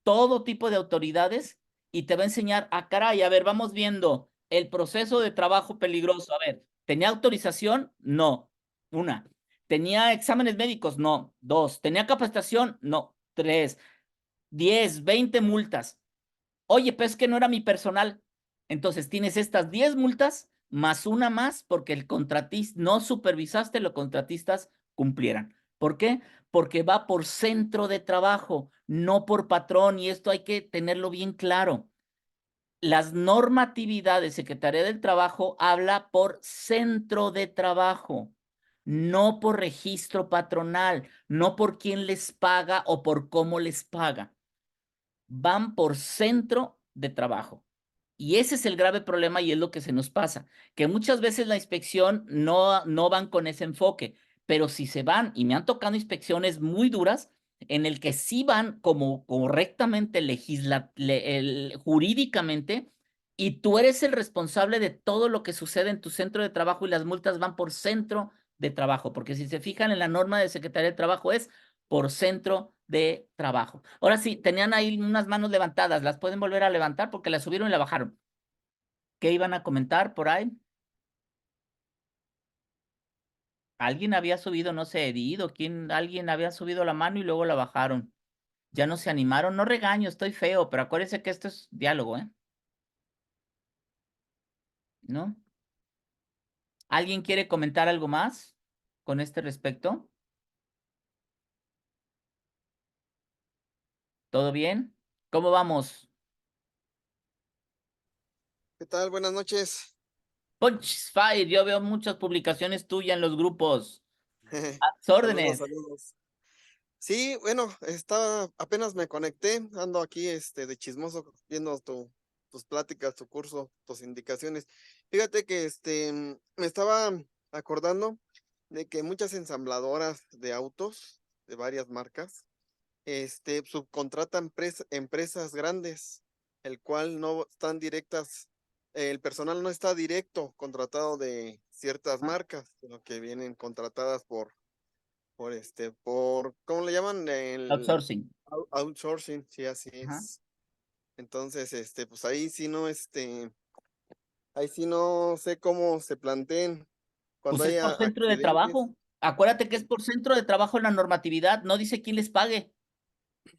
todo tipo de autoridades y te va a enseñar, caray, a ver, vamos viendo el proceso de trabajo peligroso. A ver, ¿tenía autorización? No. Una. ¿Tenía exámenes médicos? No. Dos. ¿Tenía capacitación? No. Tres. 10, 20 multas. Oye, pues es que no era mi personal. Entonces tienes estas 10 multas más una más porque el contratista no supervisaste, los contratistas cumplieran. ¿Por qué? Porque va por centro de trabajo, no por patrón, y esto hay que tenerlo bien claro. Las normatividades de Secretaría del Trabajo habla por centro de trabajo, no por registro patronal, no por quién les paga o por cómo les paga. Van por centro de trabajo. Y ese es el grave problema y es lo que se nos pasa, que muchas veces la inspección no van con ese enfoque, pero si se van, y me han tocado inspecciones muy duras, en el que sí van como correctamente jurídicamente, y tú eres el responsable de todo lo que sucede en tu centro de trabajo y las multas van por centro de trabajo, porque si se fijan en la norma de Secretaría de Trabajo es por centro de trabajo. Ahora sí, tenían ahí unas manos levantadas, las pueden volver a levantar porque las subieron y la bajaron. ¿Qué iban a comentar por ahí? Alguien había subido, no sé, Edith o quién, alguien había subido la mano y luego la bajaron. Ya no se animaron, no regaño, estoy feo, pero acuérdense que esto es diálogo, ¿eh? ¿No? ¿Alguien quiere comentar algo más con este respecto? ¿Todo bien? ¿Cómo vamos? ¿Qué tal? Buenas noches. Punch Fire, yo veo muchas publicaciones tuyas en los grupos. A tus Saludos, órdenes. saludos. Sí, bueno, apenas me conecté, ando aquí de chismoso viendo tus pláticas, tu curso, tus indicaciones. Fíjate que me estaba acordando de que muchas ensambladoras de autos de varias marcas subcontratan empresas grandes, el cual no están directas, el personal no está directo contratado de ciertas Ah, marcas, sino que vienen contratadas por, ¿cómo le llaman? El outsourcing. outsourcing, sí, así Ajá. es. Entonces, pues ahí sí no sé cómo se planteen cuando Pues es haya por centro de accidentes. trabajo. Acuérdate que es por centro de trabajo en la normatividad, no dice quién les pague.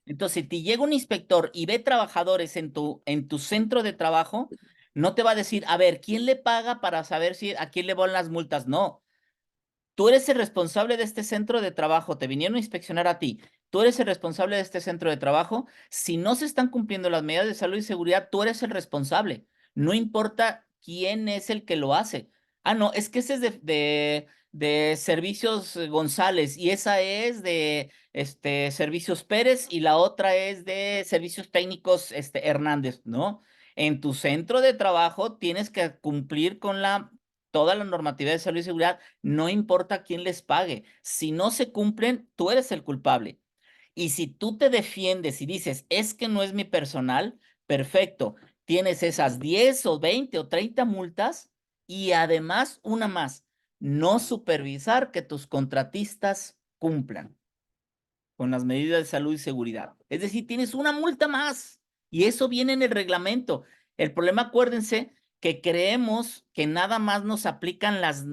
Entonces, si te llega un inspector y ve trabajadores en tu centro de trabajo, no te va a decir, a ver, ¿quién le paga para saber si a quién le van las multas? No. Tú eres el responsable de este centro de trabajo, te vinieron a inspeccionar a ti. Tú eres el responsable de este centro de trabajo. Si no se están cumpliendo las medidas de salud y seguridad, tú eres el responsable. No importa quién es el que lo hace. Ah, no, es que ese es de Servicios González y esa es de Servicios Pérez y la otra es de Servicios Técnicos Hernández, ¿no? En tu centro de trabajo tienes que cumplir con toda la normatividad de salud y seguridad, no importa quién les pague. Si no se cumplen, tú eres el culpable. Y si tú te defiendes y dices, es que no es mi personal, perfecto. Tienes esas 10 o 20 o 30 multas y además una más, no supervisar que tus contratistas cumplan con las medidas de salud y seguridad. Es decir, tienes una multa más y eso viene en el reglamento. El problema, acuérdense, que creemos que nada más nos aplican las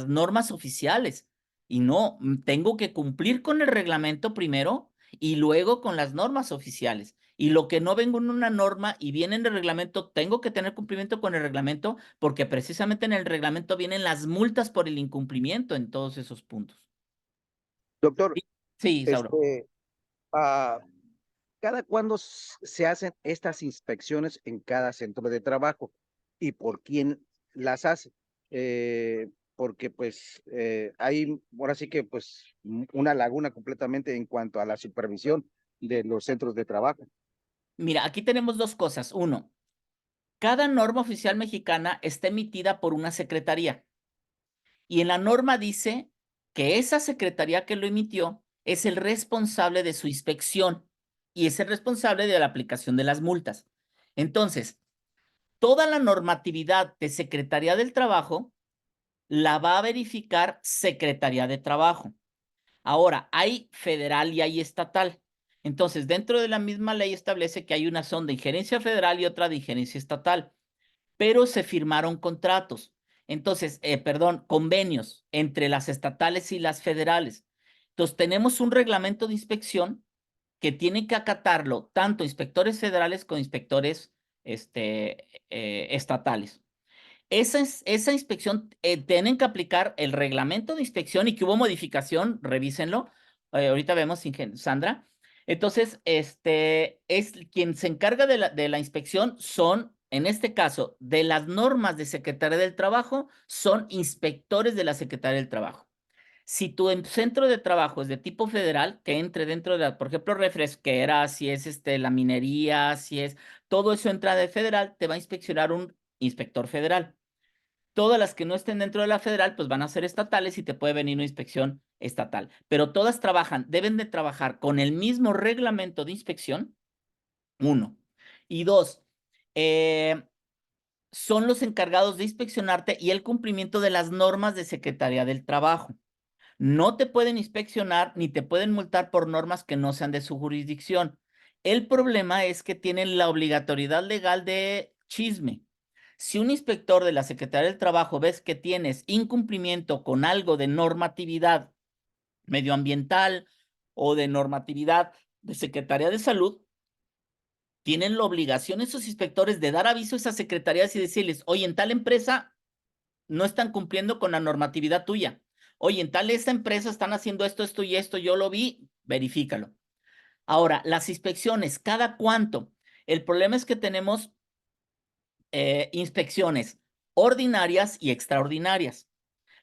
normas oficiales. Y no, tengo que cumplir con el reglamento primero y luego con las normas oficiales. Y lo que no vengo en una norma y viene en el reglamento, tengo que tener cumplimiento con el reglamento porque precisamente en el reglamento vienen las multas por el incumplimiento en todos esos puntos. Doctor, Sí, Sauro. ah, ¿cada cuándo se hacen estas inspecciones en cada centro de trabajo y por quién las hace? Porque pues hay ahora sí que pues una laguna completamente en cuanto a la supervisión de los centros de trabajo. Mira, aquí tenemos dos cosas. Uno, cada norma oficial mexicana está emitida por una secretaría y en la norma dice que esa secretaría que lo emitió es el responsable de su inspección y es el responsable de la aplicación de las multas. Entonces, toda la normatividad de Secretaría del Trabajo la va a verificar Secretaría de Trabajo. Ahora, hay federal y hay estatal. Entonces, dentro de la misma ley establece que hay una zona de injerencia federal y otra de injerencia estatal, pero se firmaron contratos. Entonces, convenios entre las estatales y las federales. Entonces, tenemos un reglamento de inspección que tienen que acatarlo tanto inspectores federales como inspectores estatales. Esa inspección tienen que aplicar el reglamento de inspección y que hubo modificación, revísenlo. Ahorita vemos, Sandra. Entonces, es quien se encarga de la inspección son, en este caso, de las normas de Secretaría del Trabajo, son inspectores de la Secretaría del Trabajo. Si tu centro de trabajo es de tipo federal, que entre dentro de, por ejemplo, refresquera, si es la minería, si es, todo eso entra de federal, te va a inspeccionar un inspector federal. Todas las que no estén dentro de la federal, pues van a ser estatales y te puede venir una inspección estatal. Pero todas deben de trabajar con el mismo reglamento de inspección, uno. Y dos, son los encargados de inspeccionarte y el cumplimiento de las normas de Secretaría del Trabajo. No te pueden inspeccionar ni te pueden multar por normas que no sean de su jurisdicción. El problema es que tienen la obligatoriedad legal de chisme. Si un inspector de la Secretaría del Trabajo ves que tienes incumplimiento con algo de normatividad medioambiental o de normatividad de Secretaría de Salud, tienen la obligación esos inspectores de dar aviso a esas secretarías y decirles, oye, en tal empresa no están cumpliendo con la normatividad tuya. Oye, en tal esta empresa están haciendo esto, esto y esto, yo lo vi, verifícalo. Ahora, las inspecciones, ¿cada cuánto? El problema es que tenemos inspecciones ordinarias y extraordinarias.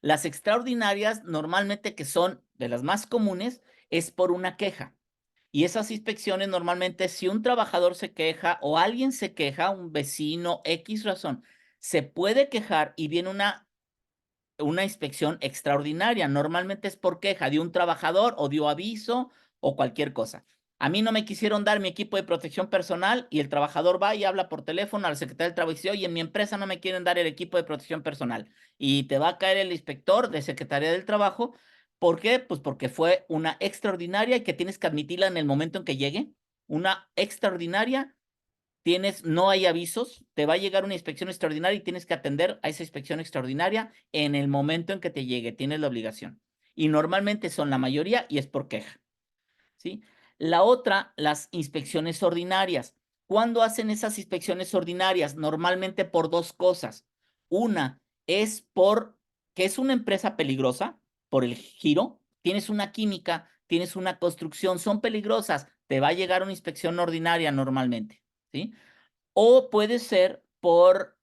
Las extraordinarias, normalmente que son de las más comunes, es por una queja. Y esas inspecciones normalmente si un trabajador se queja o alguien se queja, un vecino, X razón, se puede quejar y viene una inspección extraordinaria. Normalmente es por queja de un trabajador o dio aviso o cualquier cosa. A mí no me quisieron dar mi equipo de protección personal y el trabajador va y habla por teléfono al secretario del Trabajo y dice, oye, en mi empresa no me quieren dar el equipo de protección personal. Y te va a caer el inspector de Secretaría del Trabajo. ¿Por qué? Pues porque fue una extraordinaria y que tienes que admitirla en el momento en que llegue. Una extraordinaria no hay avisos, te va a llegar una inspección extraordinaria y tienes que atender a esa inspección extraordinaria en el momento en que te llegue, tienes la obligación. Y normalmente son la mayoría y es por queja, ¿sí? La otra, las inspecciones ordinarias. ¿Cuándo hacen esas inspecciones ordinarias? Normalmente por dos cosas. Una es que es una empresa peligrosa, por el giro, tienes una química, tienes una construcción, son peligrosas, te va a llegar una inspección ordinaria normalmente, ¿sí? O puede ser por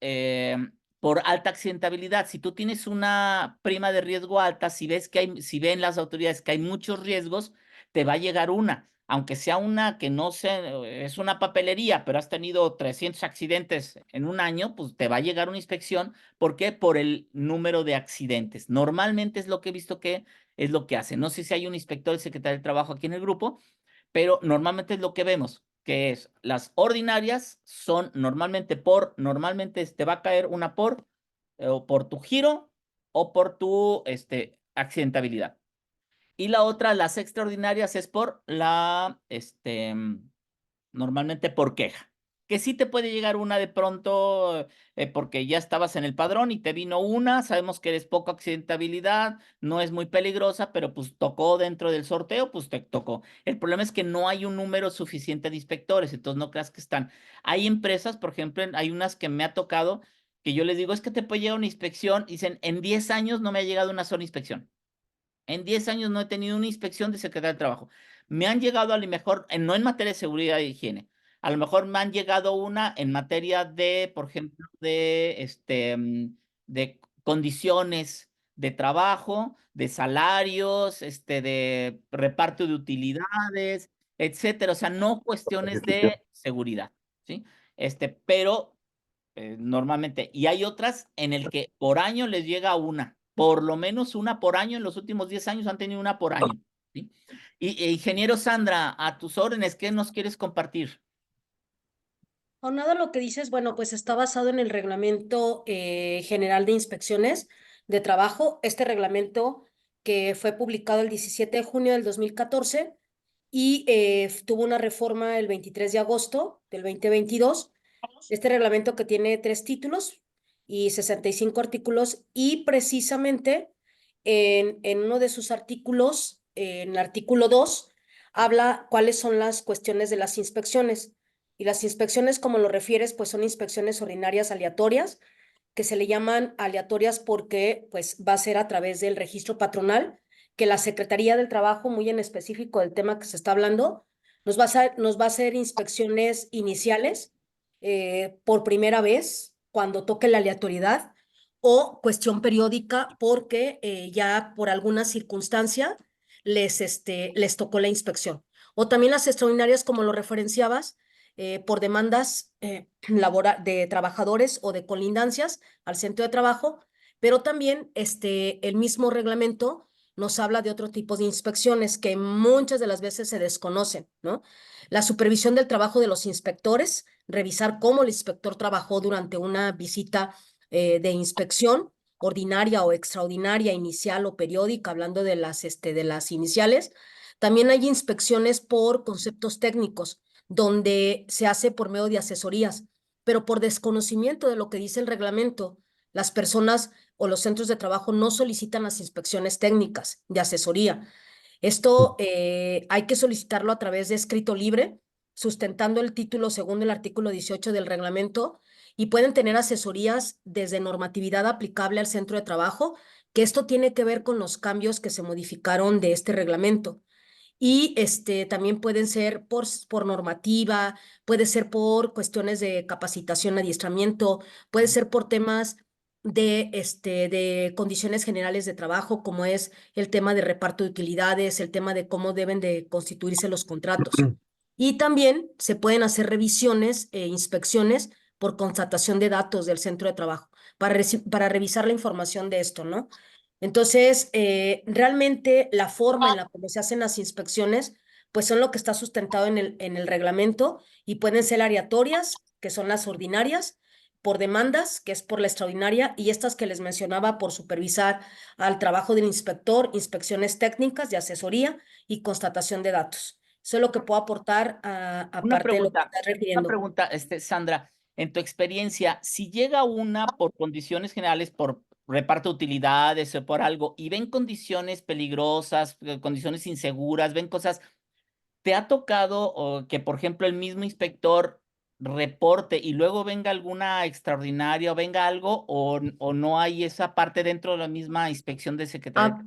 alta accidentabilidad. Si tú tienes una prima de riesgo alta, si ven las autoridades que hay muchos riesgos, te va a llegar una, aunque sea una que no sea, es una papelería, pero has tenido 300 accidentes en un año, pues te va a llegar una inspección. ¿Por qué? Por el número de accidentes. Normalmente es lo que he visto que es lo que hacen. No sé si hay un inspector del Secretario del Trabajo aquí en el grupo, pero normalmente es lo que vemos, que es las ordinarias son normalmente te va a caer una o por tu giro o por tu accidentabilidad. Y la otra, las extraordinarias, es por normalmente por queja. que sí te puede llegar una de pronto, porque ya estabas en el padrón y te vino una, sabemos que eres poco accidentabilidad, no es muy peligrosa, pero pues tocó dentro del sorteo, pues te tocó. El problema es que no hay un número suficiente de inspectores, entonces no creas que están. Hay empresas, por ejemplo, hay unas que me ha tocado, que yo les digo, es que te puede llegar una inspección, y dicen, en 10 años no me ha llegado una sola inspección. En 10 años no he tenido una inspección de Secretaría del Trabajo. Me han llegado a lo mejor, no en materia de seguridad e higiene, a lo mejor me han llegado una en materia de, por ejemplo, de condiciones de trabajo, de salarios, de reparto de utilidades, etcétera. O sea, no cuestiones de seguridad, ¿sí? Pero normalmente. Y hay otras en el que por año les llega una, por lo menos una por año. En los últimos 10 años han tenido una por año, ¿sí? Ingeniero Sandra, a tus órdenes, ¿qué nos quieres compartir? Aunado a lo que dices, bueno, pues está basado en el Reglamento General de Inspecciones de Trabajo. Este reglamento que fue publicado el 17 de junio del 2014 y tuvo una reforma el 23 de agosto del 2022. Este reglamento que tiene 3 títulos y 65 artículos, y precisamente en uno de sus artículos, en el artículo 2, habla cuáles son las cuestiones de las inspecciones. Y las inspecciones, como lo refieres, pues son inspecciones ordinarias aleatorias, que se le llaman aleatorias porque pues va a ser a través del registro patronal, que la Secretaría del Trabajo, muy en específico del tema que se está hablando, nos va a hacer inspecciones iniciales por primera vez cuando toque la aleatoriedad, o cuestión periódica porque ya por alguna circunstancia les tocó la inspección. O también las extraordinarias, como lo referenciabas, por demandas de trabajadores o de colindancias al centro de trabajo, pero también el mismo reglamento nos habla de otro tipo de inspecciones que muchas de las veces se desconocen, ¿no? La supervisión del trabajo de los inspectores, revisar cómo el inspector trabajó durante una visita de inspección ordinaria o extraordinaria, inicial o periódica, hablando de las iniciales. También hay inspecciones por conceptos técnicos, donde se hace por medio de asesorías, pero por desconocimiento de lo que dice el reglamento, las personas o los centros de trabajo no solicitan las inspecciones técnicas de asesoría. Esto hay que solicitarlo a través de escrito libre, sustentando el título según el artículo 18 del reglamento, y pueden tener asesorías desde normatividad aplicable al centro de trabajo, que esto tiene que ver con los cambios que se modificaron de este reglamento. Y también pueden ser por normativa, puede ser por cuestiones de capacitación, adiestramiento, puede ser por temas de condiciones generales de trabajo, como es el tema de reparto de utilidades, el tema de cómo deben de constituirse los contratos. Y también se pueden hacer revisiones e inspecciones por constatación de datos del centro de trabajo, para revisar la información de esto, ¿no? Entonces, realmente la forma en la que se hacen las inspecciones, pues son lo que está sustentado en el reglamento, y pueden ser aleatorias, que son las ordinarias, por demandas, que es por la extraordinaria, y estas que les mencionaba por supervisar al trabajo del inspector, inspecciones técnicas de asesoría y constatación de datos. Eso es lo que puedo aportar aparte de lo que estás refiriendo. Una pregunta, Sandra, en tu experiencia, si llega una por condiciones generales, por reparto de utilidades o por algo, y ven condiciones peligrosas, condiciones inseguras, ven cosas, ¿te ha tocado que, por ejemplo, el mismo inspector reporte y luego venga alguna extraordinaria o venga algo, o no hay esa parte dentro de la misma inspección de secretaría?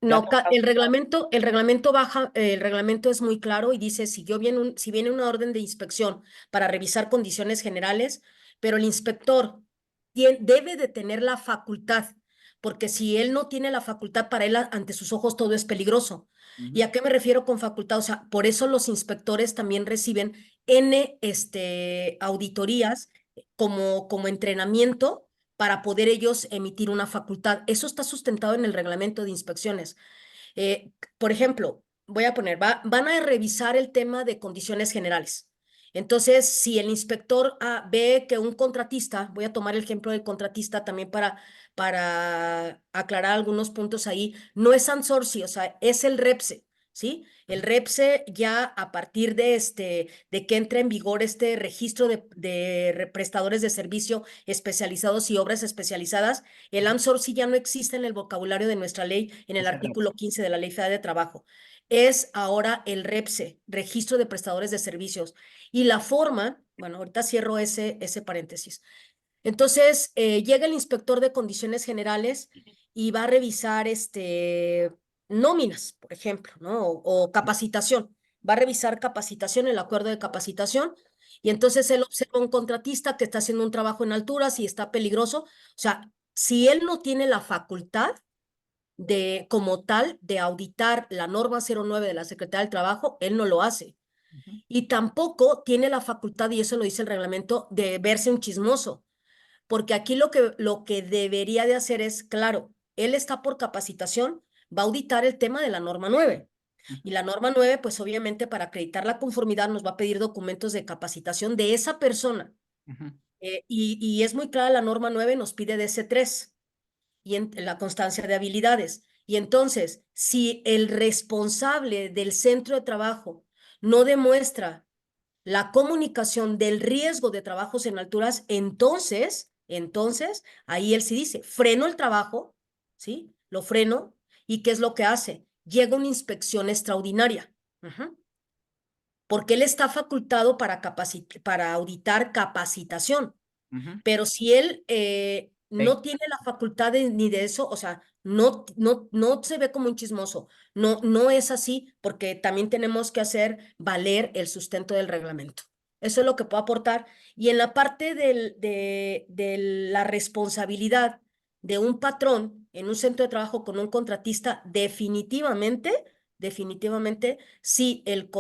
No, el reglamento es muy claro y dice, si viene una orden de inspección para revisar condiciones generales, pero el inspector debe de tener la facultad, porque si él no tiene la facultad, para él ante sus ojos todo es peligroso. ¿Y a qué me refiero con facultad? O sea, por eso los inspectores también reciben auditorías como entrenamiento, para poder ellos emitir una facultad. Eso está sustentado en el reglamento de inspecciones. Por ejemplo, voy a poner, van a revisar el tema de condiciones generales. Entonces, si el inspector ve que un contratista, voy a tomar el ejemplo del contratista también para aclarar algunos puntos ahí, no es Ansorci, o sea, es el REPSE, ¿sí? El REPSE ya a partir de que entre en vigor este registro de prestadores de servicio especializados y obras especializadas, el outsourcing ya no existe en el vocabulario de nuestra ley, en el Es el artículo 15 de la Ley Federal de Trabajo. Es ahora el REPSE, Registro de Prestadores de Servicios. Y la forma, bueno, ahorita cierro ese paréntesis. Entonces, llega el inspector de condiciones generales y va a revisar nóminas, por ejemplo, ¿no? O capacitación. Va a revisar capacitación, el acuerdo de capacitación, y entonces él observa un contratista que está haciendo un trabajo en alturas y está peligroso. O sea, si él no tiene la facultad de, como tal, de auditar la norma 09 de la Secretaría del Trabajo, él no lo hace. Y tampoco tiene la facultad, y eso lo dice el reglamento, de verse un chismoso. Porque aquí lo que debería de hacer es, claro, él está por capacitación, va a auditar el tema de la norma 9. Y la norma 9, pues obviamente para acreditar la conformidad nos va a pedir documentos de capacitación de esa persona. Y es muy clara la norma 9, nos pide DC3 y en la constancia de habilidades. Y entonces, si el responsable del centro de trabajo no demuestra la comunicación del riesgo de trabajos en alturas, entonces, ahí él sí dice, freno el trabajo, ¿sí? Lo freno, ¿y qué es lo que hace? Llega una inspección extraordinaria, porque él está facultado para auditar capacitación, pero si él no tiene la facultad ni de eso, o sea, no se ve como un chismoso, no es así, porque también tenemos que hacer valer el sustento del reglamento. Eso es lo que puedo aportar. Y en la parte de la responsabilidad de un patrón en un centro de trabajo con un contratista, definitivamente, sí, el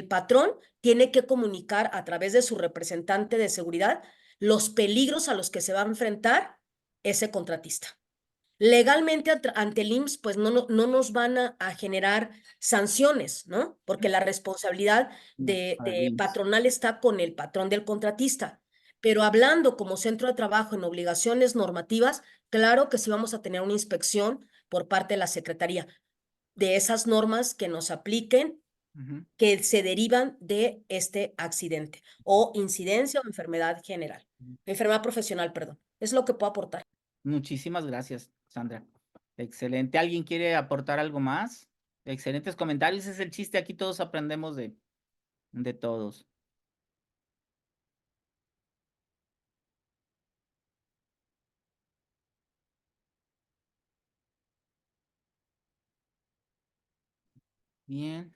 patrón tiene que comunicar a través de su representante de seguridad los peligros a los que se va a enfrentar ese contratista. Legalmente ante el IMSS, pues no nos van a generar sanciones, ¿no? Porque la responsabilidad de patronal está con el patrón del contratista. Pero hablando como centro de trabajo en obligaciones normativas, claro que sí vamos a tener una inspección por parte de la Secretaría de esas normas que nos apliquen, que se derivan de este accidente o incidencia o enfermedad general, enfermedad profesional, perdón. Es lo que puedo aportar. Muchísimas gracias, Sandra. Excelente. ¿Alguien quiere aportar algo más? Excelentes comentarios. Ese es el chiste. Aquí todos aprendemos de todos. Bien.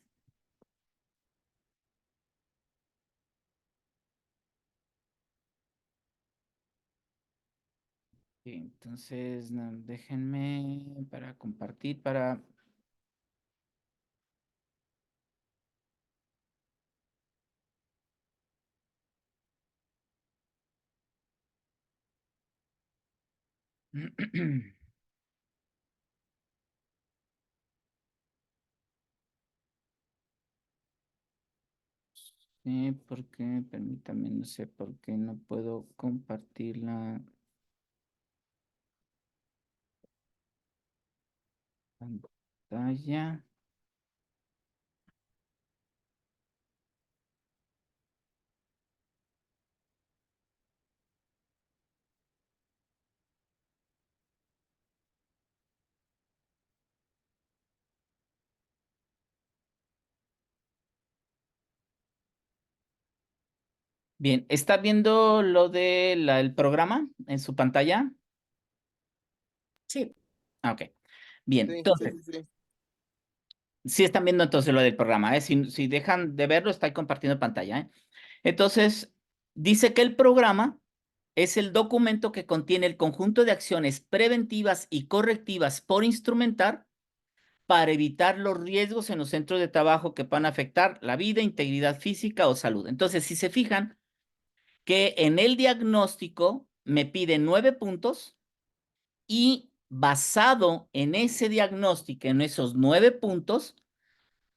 Entonces, déjenme para compartir, para... Sí, porque, permítame, no sé por qué no puedo compartir la pantalla. Bien, ¿está viendo lo de el programa en su pantalla? Sí. Ah, ok. Bien, Sí, entonces, sí están viendo entonces lo del programa, ¿eh? Si dejan de verlo, estoy compartiendo pantalla, ¿eh? Entonces, dice que el programa es el documento que contiene el conjunto de acciones preventivas y correctivas por instrumentar para evitar los riesgos en los centros de trabajo que puedan afectar la vida, integridad física o salud. Entonces, si se fijan que en el diagnóstico me pide 9 puntos y basado en ese diagnóstico, en esos 9 puntos,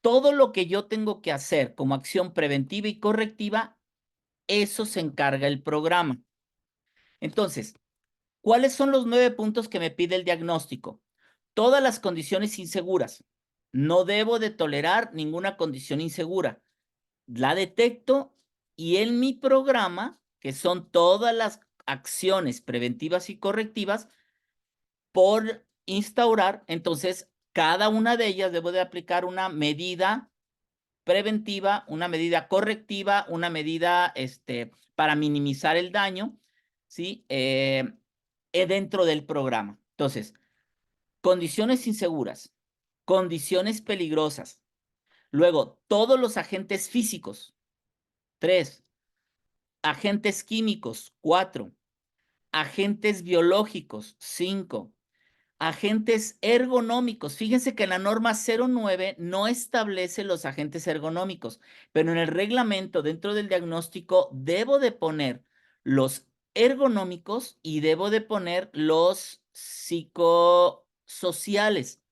todo lo que yo tengo que hacer como acción preventiva y correctiva, eso se encarga el programa. Entonces, ¿cuáles son los 9 puntos que me pide el diagnóstico? Todas las condiciones inseguras, No debo de tolerar ninguna condición insegura. La detecto y en mi programa, que son todas las acciones preventivas y correctivas por instaurar, entonces cada una de ellas debo de aplicar una medida preventiva, una medida correctiva, una medida para minimizar el daño, ¿sí? Dentro del programa. Entonces, condiciones inseguras, condiciones peligrosas. Luego, todos los agentes físicos. 3. Agentes químicos. 4. Agentes biológicos. 5. Agentes ergonómicos. Fíjense que la norma 09 no establece los agentes ergonómicos, pero en el reglamento, dentro del diagnóstico, debo de poner los ergonómicos y debo de poner los psicosociales.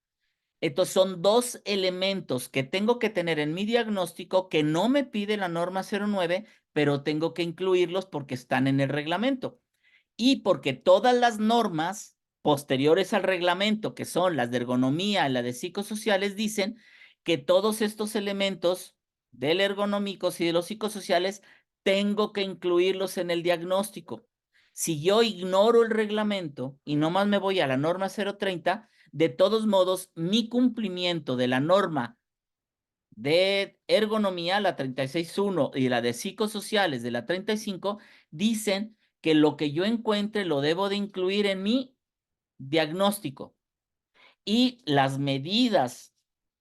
Estos son dos elementos que tengo que tener en mi diagnóstico que no me pide la norma 09, pero tengo que incluirlos porque están en el reglamento. Y porque todas las normas posteriores al reglamento, que son las de ergonomía y las de psicosociales, dicen que todos estos elementos del ergonómicos y de los psicosociales tengo que incluirlos en el diagnóstico. Si yo ignoro el reglamento y nomás me voy a la norma 030, de todos modos, mi cumplimiento de la norma de ergonomía, la 36.1, y la de psicosociales de la 35, dicen que lo que yo encuentre lo debo de incluir en mi diagnóstico. Y las medidas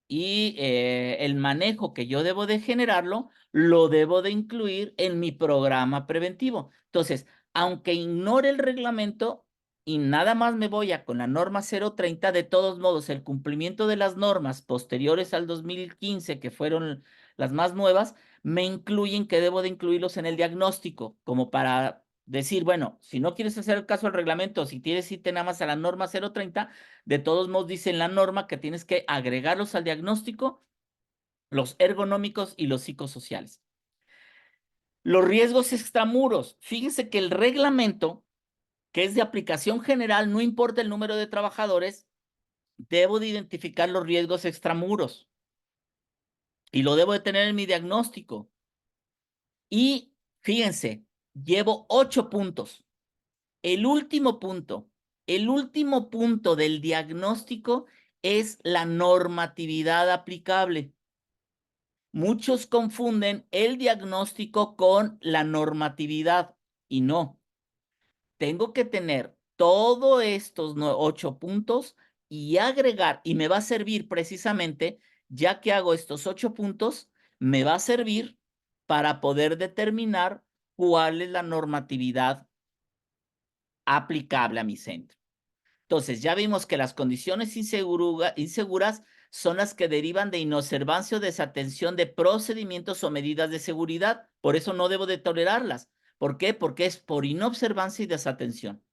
y el manejo que yo debo de generarlo, lo debo de incluir en mi programa preventivo. Entonces, aunque ignore el reglamento y nada más me voy a con la norma 030, de todos modos, el cumplimiento de las normas posteriores al 2015, que fueron las más nuevas, me incluyen que debo de incluirlos en el diagnóstico, como para decir, bueno, si no quieres hacer el caso al reglamento, si quieres irte nada más a la norma 030, de todos modos dice en la norma que tienes que agregarlos al diagnóstico, los ergonómicos y los psicosociales. Los riesgos extramuros. Fíjense que el reglamento, que es de aplicación general, no importa el número de trabajadores, debo de identificar los riesgos extramuros y lo debo de tener en mi diagnóstico. Y fíjense, llevo 8 puntos. El último punto del diagnóstico es la normatividad aplicable. Muchos confunden el diagnóstico con la normatividad y no. Tengo que tener todos estos 8 puntos y agregar, y me va a servir precisamente, ya que hago estos 8 puntos, me va a servir para poder determinar cuál es la normatividad aplicable a mi centro. Entonces, ya vimos que las condiciones inseguras son las que derivan de inobservancia o desatención de procedimientos o medidas de seguridad. Por eso no debo de tolerarlas. ¿Por qué? Porque es por inobservancia y desatención.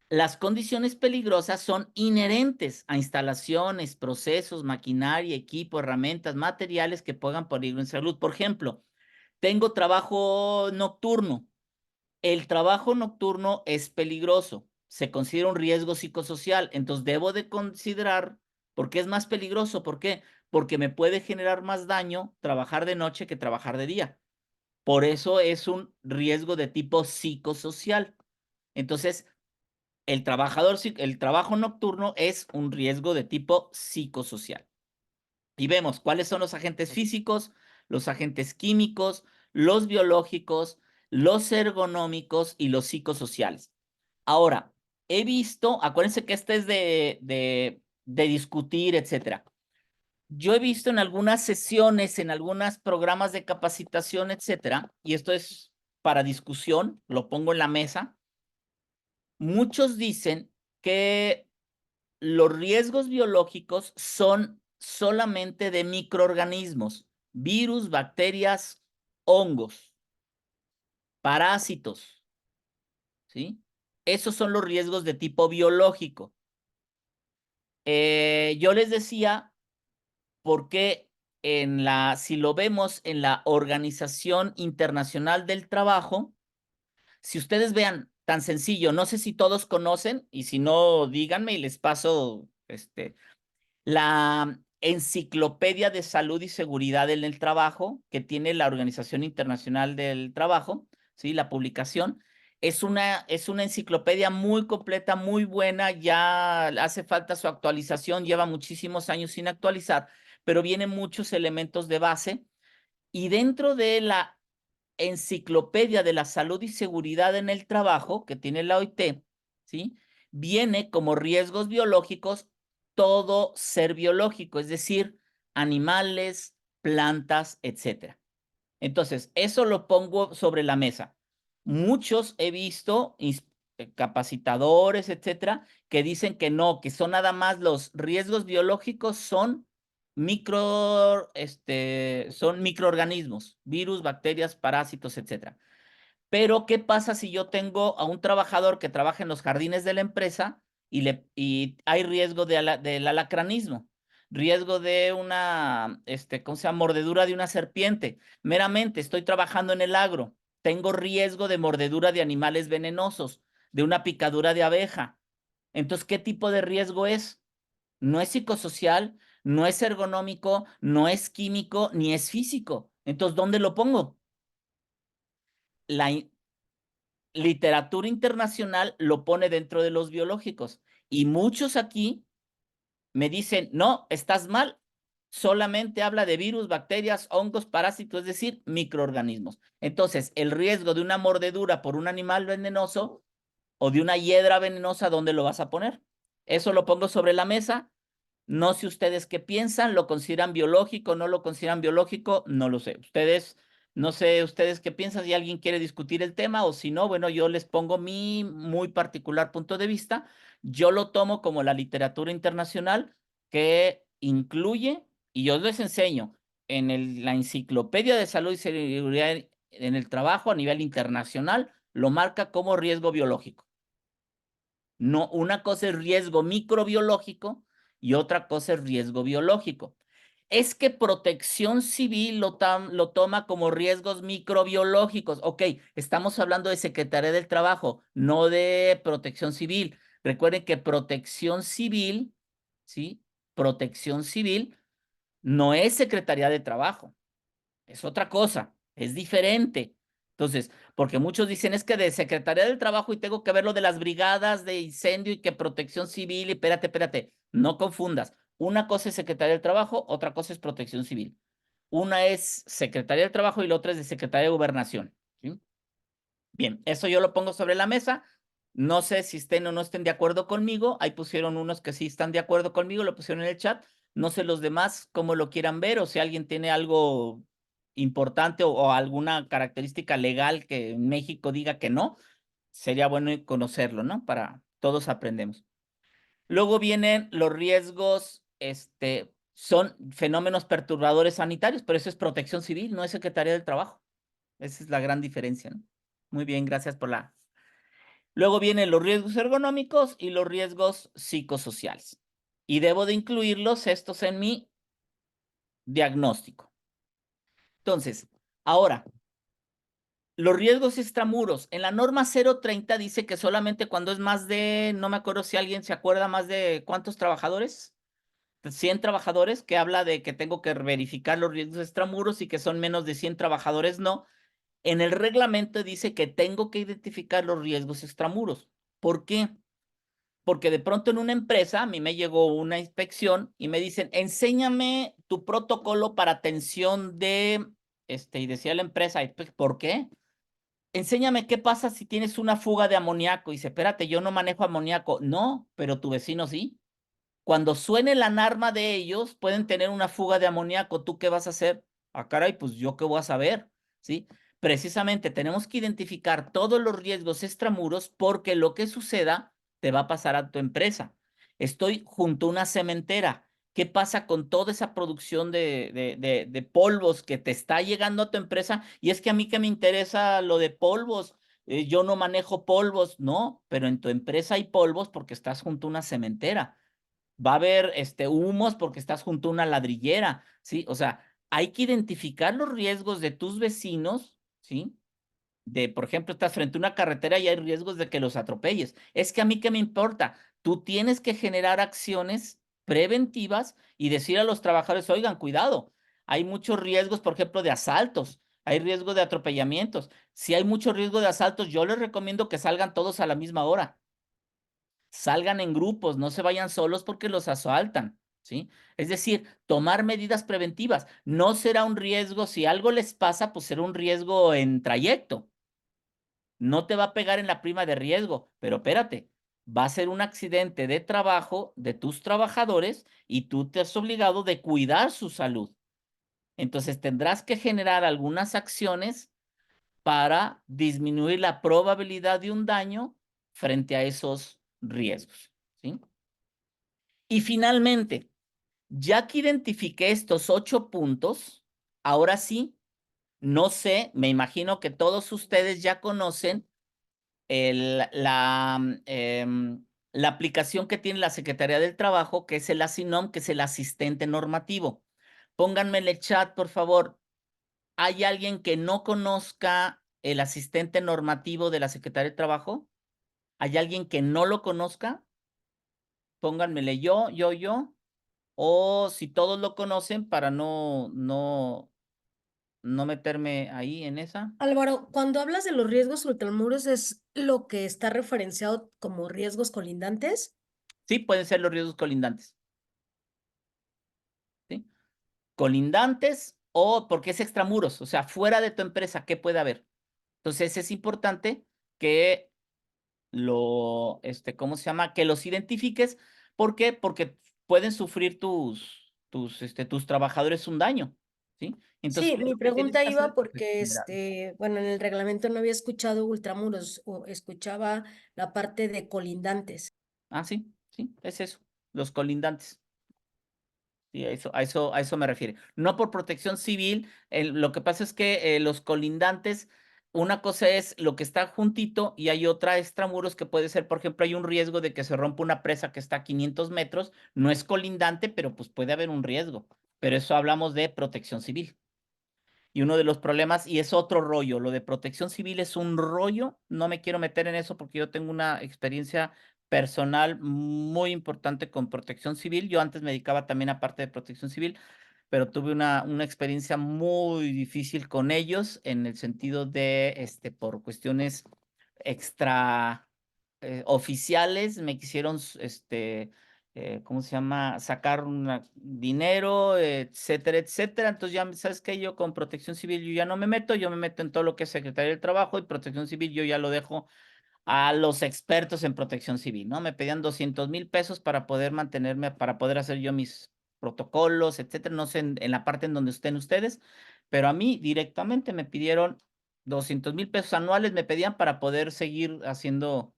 Las condiciones peligrosas son inherentes a instalaciones, procesos, maquinaria, equipo, herramientas, materiales que pongan peligro en salud. Por ejemplo, tengo trabajo nocturno. El trabajo nocturno es peligroso, se considera un riesgo psicosocial, entonces debo de considerar, ¿por qué es más peligroso? ¿Por qué? Porque me puede generar más daño trabajar de noche que trabajar de día. Por eso es un riesgo de tipo psicosocial. Entonces, el trabajo nocturno es un riesgo de tipo psicosocial. Y vemos cuáles son los agentes físicos, los agentes químicos, los biológicos, los ergonómicos y los psicosociales. Ahora, he visto, acuérdense que este es de discutir, etcétera. Yo he visto en algunas sesiones, en algunos programas de capacitación, etcétera, y esto es para discusión, lo pongo en la mesa. Muchos dicen que los riesgos biológicos son solamente de microorganismos, virus, bacterias, hongos, parásitos, ¿sí? Esos son los riesgos de tipo biológico. Yo les decía, porque si lo vemos en la Organización Internacional del Trabajo, si ustedes vean, tan sencillo, no sé si todos conocen, y si no, díganme y les paso la Enciclopedia de Salud y Seguridad en el Trabajo, que tiene la Organización Internacional del Trabajo, ¿sí? La publicación. Es una enciclopedia muy completa, muy buena, ya hace falta su actualización, lleva muchísimos años sin actualizar, pero vienen muchos elementos de base. Y dentro de la Enciclopedia de la Salud y Seguridad en el Trabajo, que tiene la OIT, ¿sí? Viene como riesgos biológicos todo ser biológico, es decir, animales, plantas, etcétera. Entonces, eso lo pongo sobre la mesa. Muchos he visto capacitadores, etcétera, que dicen que no, que son nada más los riesgos biológicos, son microorganismos, virus, bacterias, parásitos, etcétera. Pero, ¿qué pasa si yo tengo a un trabajador que trabaja en los jardines de la empresa y hay riesgo del alacranismo, riesgo de una, ¿cómo se llama? Mordedura de una serpiente? Meramente estoy trabajando en el agro, tengo riesgo de mordedura de animales venenosos, de una picadura de abeja. Entonces, ¿qué tipo de riesgo es? No es psicosocial, no es ergonómico, no es químico, ni es físico. Entonces, ¿dónde lo pongo? La literatura internacional lo pone dentro de los biológicos y muchos aquí me dicen, no, estás mal, solamente habla de virus, bacterias, hongos, parásitos, es decir, microorganismos. Entonces, el riesgo de una mordedura por un animal venenoso o de una hiedra venenosa, ¿dónde lo vas a poner? Eso lo pongo sobre la mesa. No sé ustedes qué piensan, ¿lo consideran biológico, no lo consideran biológico? No lo sé. No sé ustedes qué piensan, si alguien quiere discutir el tema o si no, bueno, yo les pongo mi muy particular punto de vista. Yo lo tomo como la literatura internacional que incluye, y yo les enseño, la Enciclopedia de Salud y Seguridad en el Trabajo a nivel internacional, lo marca como riesgo biológico. No, una cosa es riesgo microbiológico y otra cosa es riesgo biológico. Es que Protección Civil lo toma como riesgos microbiológicos. Ok, estamos hablando de Secretaría del Trabajo, no de Protección Civil. Recuerden que Protección Civil, ¿sí? Protección Civil no es Secretaría de Trabajo, es otra cosa, es diferente. Entonces, porque muchos dicen es que de Secretaría del Trabajo y tengo que ver lo de las brigadas de incendio y que Protección Civil y espérate, no confundas. Una cosa es Secretaría del Trabajo, otra cosa es Protección Civil. Una es Secretaría del Trabajo y la otra es de Secretaría de Gobernación. ¿Sí? Bien, eso yo lo pongo sobre la mesa. No sé si estén o no estén de acuerdo conmigo. Ahí pusieron unos que sí están de acuerdo conmigo, lo pusieron en el chat. No sé los demás cómo lo quieran ver o si alguien tiene algo importante o alguna característica legal que en México diga que no. Sería bueno conocerlo, ¿no? Para todos aprendemos. Luego vienen los riesgos, son fenómenos perturbadores sanitarios, pero eso es Protección Civil, no es Secretaría del Trabajo. Esa es la gran diferencia, ¿no? Muy bien, gracias por la... Luego vienen los riesgos ergonómicos y los riesgos psicosociales. Y debo de incluirlos estos en mi diagnóstico. Entonces, ahora, los riesgos extramuros. En la norma 030 dice que solamente cuando es más de, no me acuerdo si alguien se acuerda, más de ¿cuántos trabajadores? 100 trabajadores, que habla de que tengo que verificar los riesgos extramuros y que son menos de 100 trabajadores, no. En el reglamento dice que tengo que identificar los riesgos extramuros. ¿Por qué? Porque de pronto en una empresa a mí me llegó una inspección y me dicen, enséñame tu protocolo para atención de, y decía la empresa, ¿por qué? Enséñame qué pasa si tienes una fuga de amoníaco. Y dice, espérate, yo no manejo amoníaco. No, pero tu vecino sí. Cuando suene la alarma de ellos, pueden tener una fuga de amoníaco. ¿Tú qué vas a hacer? Ah, caray, pues yo qué voy a saber, ¿sí? Precisamente tenemos que identificar todos los riesgos extramuros porque lo que suceda te va a pasar a tu empresa. Estoy junto a una cementera. ¿Qué pasa con toda esa producción de polvos que te está llegando a tu empresa? Y es que a mí que me interesa lo de polvos. Yo no manejo polvos, no, pero en tu empresa hay polvos porque estás junto a una cementera. Va a haber humos porque estás junto a una ladrillera, ¿sí? O sea, hay que identificar los riesgos de tus vecinos, ¿sí? Por ejemplo, estás frente a una carretera y hay riesgos de que los atropelles. Es que a mí qué me importa. Tú tienes que generar acciones preventivas y decir a los trabajadores, oigan, cuidado, hay muchos riesgos, por ejemplo, de asaltos, hay riesgo de atropellamientos. Si hay mucho riesgo de asaltos, yo les recomiendo que salgan todos a la misma hora. Salgan en grupos, no se vayan solos porque los asaltan, ¿sí? Es decir, tomar medidas preventivas. No será un riesgo, si algo les pasa, pues será un riesgo en trayecto. No te va a pegar en la prima de riesgo, pero espérate, va a ser un accidente de trabajo de tus trabajadores y tú te has obligado de cuidar su salud. Entonces tendrás que generar algunas acciones para disminuir la probabilidad de un daño frente a esos riesgos, ¿sí? Y finalmente, ya que identifiqué estos 8 puntos, ahora sí, no sé, me imagino que todos ustedes ya conocen la aplicación que tiene la Secretaría del Trabajo, que es el ASINOM, que es el asistente normativo. Pónganme en el chat, por favor. ¿Hay alguien que no conozca el asistente normativo de la Secretaría del Trabajo? ¿Hay alguien que no lo conozca? Pónganmele yo. O si todos lo conocen, para no meterme ahí en esa. Álvaro, cuando hablas de los riesgos ultramuros, ¿es lo que está referenciado como riesgos colindantes? Sí, pueden ser los riesgos colindantes. ¿Sí? Colindantes o porque es extramuros, o sea, fuera de tu empresa, ¿qué puede haber? Entonces es importante que ¿cómo se llama? Que los identifiques. ¿Por qué? Porque pueden sufrir tus trabajadores un daño, ¿sí? Entonces, Sí, ¿qué es mi lo que tienes pregunta que iba hacer? Pues, porque, bueno, en el reglamento no había escuchado ultramuros, o escuchaba la parte de colindantes. sí, es eso, los colindantes. Sí, a eso me refiere. No por protección civil, lo que pasa es que los colindantes, una cosa es lo que está juntito y hay otra extramuros que puede ser, por ejemplo, hay un riesgo de que se rompa una presa que está a 500 metros, no es colindante, pero pues puede haber un riesgo. Pero eso hablamos de protección civil. Y uno de los problemas, y es otro rollo, lo de protección civil es un rollo, no me quiero meter en eso porque yo tengo una experiencia personal muy importante con protección civil. Yo antes me dedicaba también a parte de protección civil, pero tuve una experiencia muy difícil con ellos en el sentido de, por cuestiones extra oficiales, me quisieron, ¿cómo se llama? Sacar dinero, etcétera, etcétera. Entonces ya, ¿sabes qué? Yo con protección civil yo ya no me meto, yo me meto en todo lo que es Secretaría del Trabajo y protección civil yo ya lo dejo a los expertos en protección civil, ¿no? Me pedían 200,000 pesos para poder mantenerme, para poder hacer yo mis protocolos, etcétera. No sé en la parte en donde estén ustedes, pero a mí directamente me pidieron 200,000 pesos anuales, me pedían para poder seguir haciendo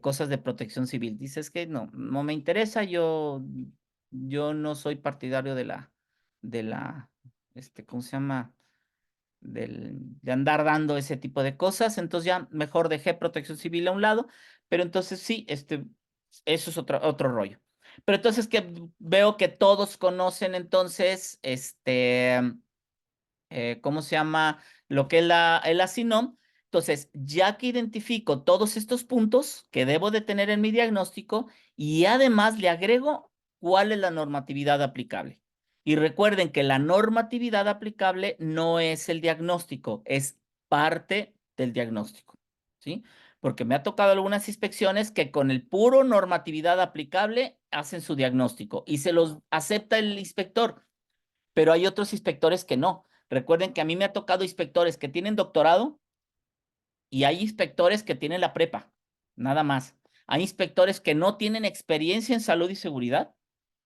cosas de protección civil. Dices que no me interesa, yo no soy partidario de la, ¿cómo se llama? De andar dando ese tipo de cosas, entonces ya mejor dejé protección civil a un lado, pero entonces sí, eso es otro rollo. Pero entonces que veo que todos conocen entonces, ¿cómo se llama? Lo que es el ASINOM. Entonces, ya que identifico todos estos puntos que debo de tener en mi diagnóstico y además le agrego cuál es la normatividad aplicable. Y recuerden que la normatividad aplicable no es el diagnóstico, es parte del diagnóstico, ¿sí? Porque me ha tocado algunas inspecciones que con el puro normatividad aplicable hacen su diagnóstico y se los acepta el inspector, pero hay otros inspectores que no. Recuerden que a mí me ha tocado inspectores que tienen doctorado y hay inspectores que tienen la prepa, nada más. Hay inspectores que no tienen experiencia en salud y seguridad,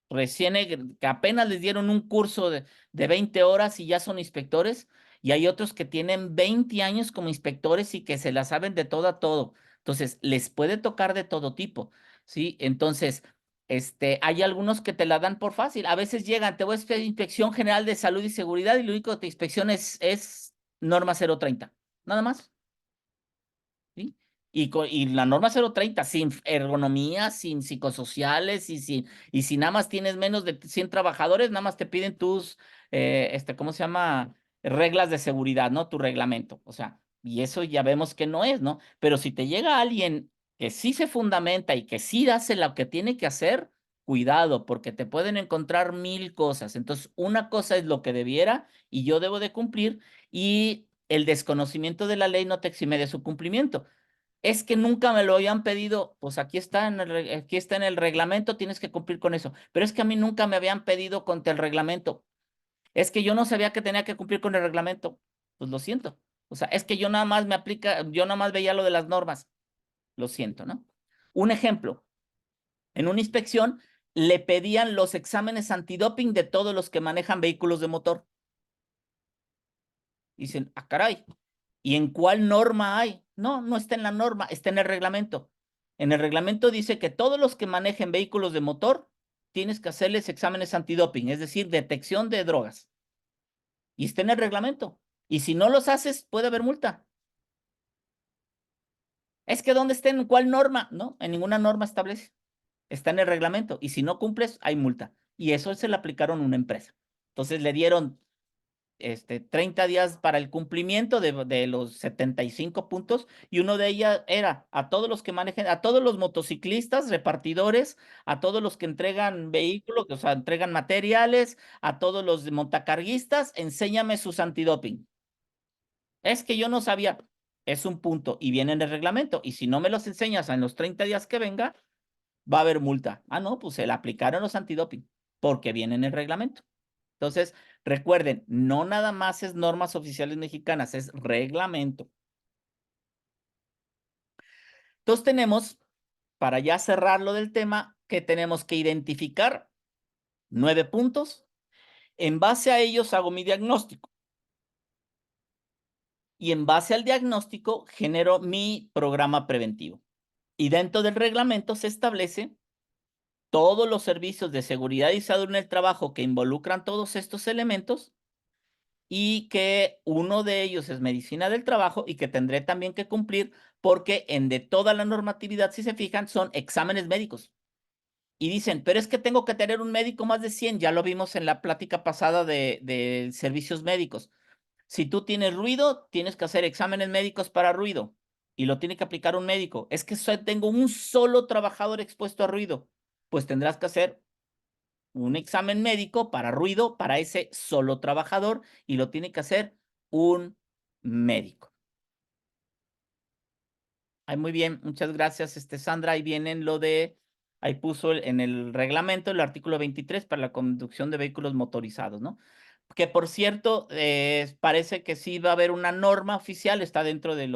que apenas les dieron un curso de 20 horas y ya son inspectores, y hay otros que tienen 20 años como inspectores y que se la saben de todo a todo. Entonces, les puede tocar de todo tipo, ¿sí? Entonces, hay algunos que te la dan por fácil. A veces llegan, te voy a hacer inspección general de salud y seguridad y lo único que te inspección es norma 030, nada más. ¿Sí? Y la norma 030, sin ergonomía, sin psicosociales y si nada más tienes menos de 100 trabajadores, nada más te piden tus, ¿cómo se llama? Reglas de seguridad, ¿no? Tu reglamento. O sea, y eso ya vemos que no es, ¿no? Pero si te llega alguien que sí se fundamenta y que sí hace lo que tiene que hacer, cuidado, porque te pueden encontrar 1000 cosas. Entonces, una cosa es lo que debiera y yo debo de cumplir, y el desconocimiento de la ley no te exime de su cumplimiento. Es que nunca me lo habían pedido, pues aquí está aquí está en el reglamento, tienes que cumplir con eso. Pero es que a mí nunca me habían pedido contra el reglamento. Es que yo no sabía que tenía que cumplir con el reglamento. Pues lo siento. O sea, es que yo nada más yo nada más veía lo de las normas. Lo siento, ¿no? Un ejemplo. En una inspección le pedían los exámenes antidoping de todos los que manejan vehículos de motor. Dicen, ah, caray, ¿y en cuál norma hay? No, no está en la norma, está en el reglamento. En el reglamento dice que todos los que manejen vehículos de motor tienes que hacerles exámenes antidoping, es decir, detección de drogas. Y está en el reglamento. Y si no los haces, puede haber multa. Es que ¿dónde está? ¿En cuál norma? No, en ninguna norma establece. Está en el reglamento. Y si no cumples, hay multa. Y eso se le aplicaron a una empresa. Entonces le dieron 30 días para el cumplimiento de los 75 puntos, y uno de ellas era a todos los que manejen, a todos los motociclistas, repartidores, a todos los que entregan vehículos, o sea, entregan materiales, a todos los montacarguistas, enséñame sus antidoping. Es que yo no sabía, es un punto y viene en el reglamento, y si no me los enseñas en los 30 días que venga, va a haber multa. Ah, no, pues se le aplicaron los antidoping porque viene en el reglamento. Entonces, recuerden, no nada más es normas oficiales mexicanas, es reglamento. Entonces tenemos, para ya cerrar lo del tema, que tenemos que identificar 9 puntos. En base a ellos hago mi diagnóstico. Y en base al diagnóstico genero mi programa preventivo. Y dentro del reglamento se establece todos los servicios de seguridad y salud en el trabajo que involucran todos estos elementos, y que uno de ellos es medicina del trabajo y que tendré también que cumplir porque en de toda la normatividad, si se fijan, son exámenes médicos. Y dicen, pero es que tengo que tener un médico más de 100, ya lo vimos en la plática pasada de servicios médicos. Si tú tienes ruido, tienes que hacer exámenes médicos para ruido y lo tiene que aplicar un médico. Es que tengo un solo trabajador expuesto a ruido, pues tendrás que hacer un examen médico para ruido para ese solo trabajador y lo tiene que hacer un médico. Ay, muy bien, muchas gracias, Sandra. Ahí vienen ahí puso en el reglamento el artículo 23 para la conducción de vehículos motorizados, ¿no? Que por cierto, parece que sí va a haber una norma oficial, está dentro de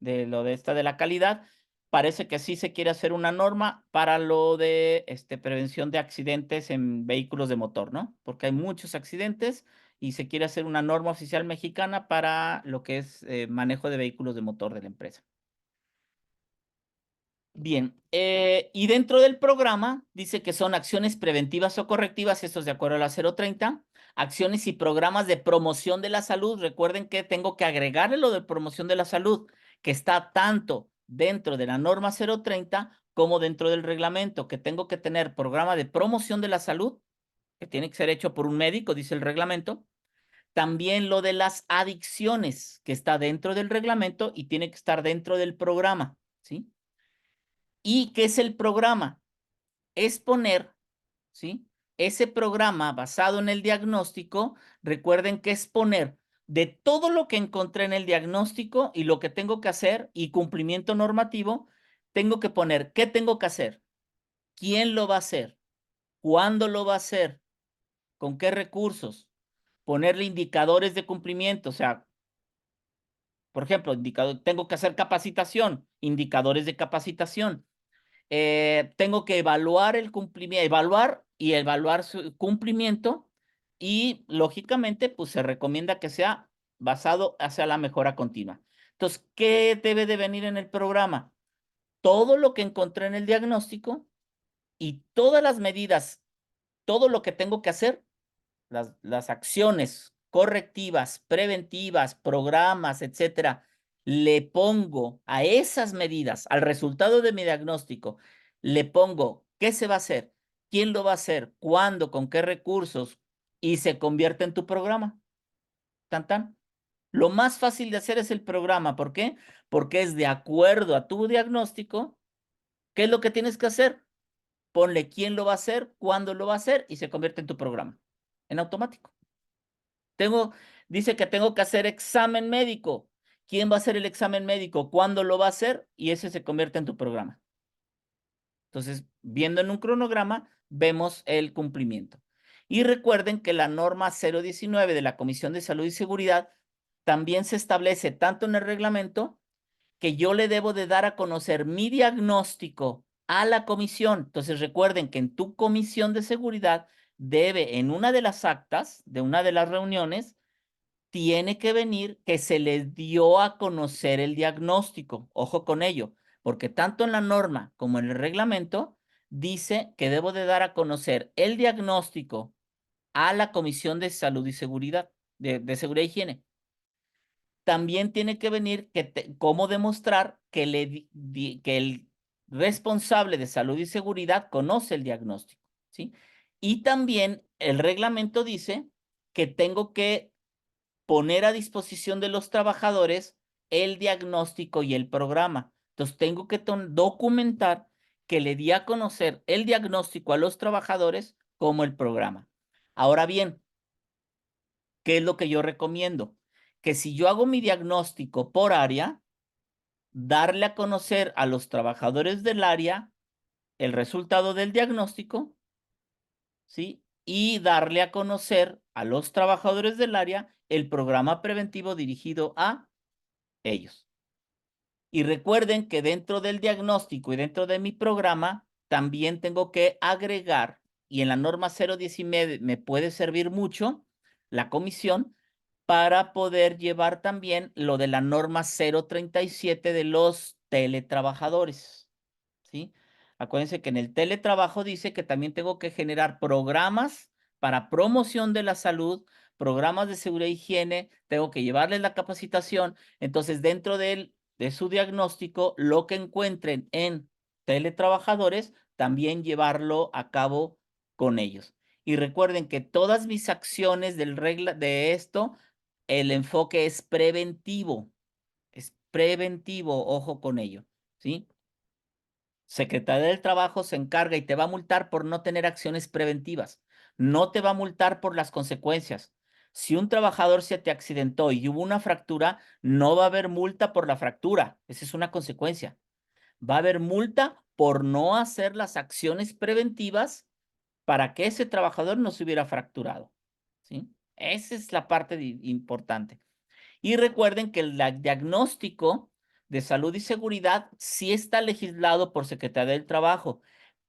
de la calidad. Parece que sí se quiere hacer una norma para lo de prevención de accidentes en vehículos de motor, ¿no? Porque hay muchos accidentes y se quiere hacer una norma oficial mexicana para lo que es manejo de vehículos de motor de la empresa. Bien, y dentro del programa dice que son acciones preventivas o correctivas, esto es de acuerdo a la 030, acciones y programas de promoción de la salud. Recuerden que tengo que agregarle lo de promoción de la salud, que está tanto dentro de la norma 030 como dentro del reglamento, que tengo que tener programa de promoción de la salud, que tiene que ser hecho por un médico, dice el reglamento. También lo de las adicciones, que está dentro del reglamento y tiene que estar dentro del programa, ¿sí? ¿Y qué es el programa? Es poner, ¿sí? Ese programa basado en el diagnóstico, recuerden que es poner de todo lo que encontré en el diagnóstico y lo que tengo que hacer y cumplimiento normativo, tengo que poner qué tengo que hacer, quién lo va a hacer, cuándo lo va a hacer, con qué recursos, ponerle indicadores de cumplimiento, o sea, por ejemplo, tengo que hacer capacitación, indicadores de capacitación. Tengo que evaluar el cumplimiento, evaluar su cumplimiento, y lógicamente pues se recomienda que sea basado hacia la mejora continua. Entonces, ¿qué debe de venir en el programa? Todo lo que encontré en el diagnóstico y todas las medidas, todo lo que tengo que hacer, las acciones correctivas, preventivas, programas, etcétera, le pongo a esas medidas, al resultado de mi diagnóstico, le pongo qué se va a hacer, quién lo va a hacer, cuándo, con qué recursos, y se convierte en tu programa. Tan, tan. Lo más fácil de hacer es el programa. ¿Por qué? Porque es de acuerdo a tu diagnóstico. ¿Qué es lo que tienes que hacer? ponle quién lo va a hacer, cuándo lo va a hacer y se convierte en tu programa, en automático. Dice que tengo que hacer examen médico. ¿Quién va a hacer el examen médico? ¿Cuándo lo va a hacer? Y ese se convierte en tu programa. Entonces, viendo en un cronograma, vemos el cumplimiento. Y recuerden que la norma 019 de la Comisión de Salud y Seguridad también se establece tanto en el reglamento que yo le debo de dar a conocer mi diagnóstico a la comisión. Entonces, recuerden que en tu comisión de seguridad debe, en una de las actas de una de las reuniones, tiene que venir que se les dio a conocer el diagnóstico. Ojo con ello, porque tanto en la norma como en el reglamento dice que debo de dar a conocer el diagnóstico a la Comisión de Salud y Seguridad, de Seguridad e Higiene. También tiene que venir cómo demostrar que el responsable de salud y seguridad conoce el diagnóstico, ¿sí? Y también el reglamento dice que tengo que poner a disposición de los trabajadores el diagnóstico y el programa. Entonces, tengo que documentar que le di a conocer el diagnóstico a los trabajadores como el programa. Ahora bien, ¿qué es lo que yo recomiendo? Que si yo hago mi diagnóstico por área, darle a conocer a los trabajadores del área el resultado del diagnóstico, ¿sí? Y darle a conocer a los trabajadores del área el programa preventivo dirigido a ellos. Y recuerden que dentro del diagnóstico y dentro de mi programa, también tengo que agregar, y en la norma 019 me puede servir mucho, la comisión, para poder llevar también lo de la norma 037 de los teletrabajadores, ¿sí? Acuérdense que en el teletrabajo dice que también tengo que generar programas para promoción de la salud, programas de seguridad e higiene, tengo que llevarles la capacitación. Entonces, dentro de su diagnóstico, lo que encuentren en teletrabajadores, también llevarlo a cabo con ellos. Y recuerden que todas mis acciones de esto, el enfoque es preventivo, ojo con ello, ¿sí? Secretaría del Trabajo se encarga y te va a multar por no tener acciones preventivas. No te va a multar por las consecuencias. Si un trabajador se te accidentó y hubo una fractura, no va a haber multa por la fractura. Esa es una consecuencia. Va a haber multa por no hacer las acciones preventivas para que ese trabajador no se hubiera fracturado, ¿sí? Esa es la parte importante. Y recuerden que el diagnóstico de salud y seguridad sí está legislado por Secretaría del Trabajo,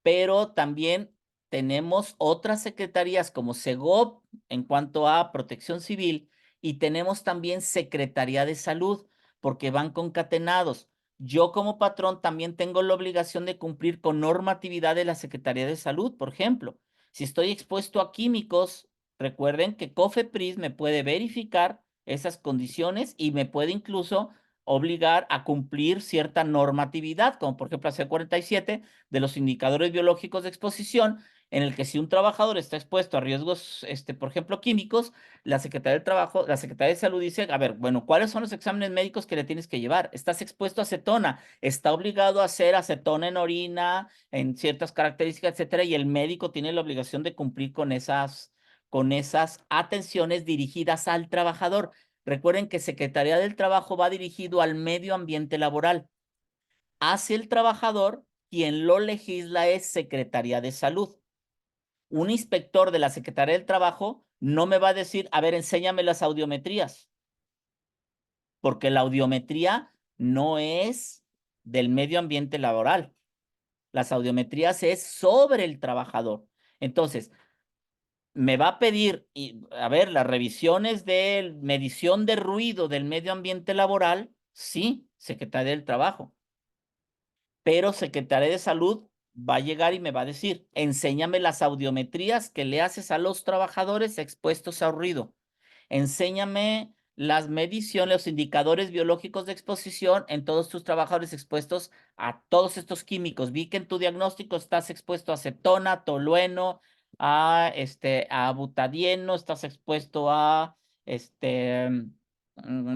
pero también tenemos otras secretarías como SEGOP en cuanto a protección civil y tenemos también Secretaría de Salud porque van concatenados. Yo como patrón también tengo la obligación de cumplir con normatividad de la Secretaría de Salud, por ejemplo. Si estoy expuesto a químicos, recuerden que COFEPRIS me puede verificar esas condiciones y me puede incluso obligar a cumplir cierta normatividad, como por ejemplo la C47 de los indicadores biológicos de exposición, en el que si un trabajador está expuesto a riesgos, por ejemplo, químicos, la Secretaría del Trabajo, la Secretaría de Salud dice, a ver, bueno, ¿cuáles son los exámenes médicos que le tienes que llevar? Estás expuesto a acetona, está obligado a hacer acetona en orina, en ciertas características, etcétera, y el médico tiene la obligación de cumplir con esas atenciones dirigidas al trabajador. Recuerden que Secretaría del Trabajo va dirigido al medio ambiente laboral. Hacia el trabajador, quien lo legisla es Secretaría de Salud. Un inspector de la Secretaría del Trabajo no me va a decir, a ver, enséñame las audiometrías, porque la audiometría no es del medio ambiente laboral. Las audiometrías es sobre el trabajador. Entonces, me va a pedir, a ver, las revisiones de medición de ruido del medio ambiente laboral, sí, Secretaría del Trabajo. Pero Secretaría de Salud va a llegar y me va a decir, enséñame las audiometrías que le haces a los trabajadores expuestos a ruido. Enséñame las mediciones, los indicadores biológicos de exposición en todos tus trabajadores expuestos a todos estos químicos. Vi que en tu diagnóstico estás expuesto a acetona, tolueno, a butadieno, estás expuesto a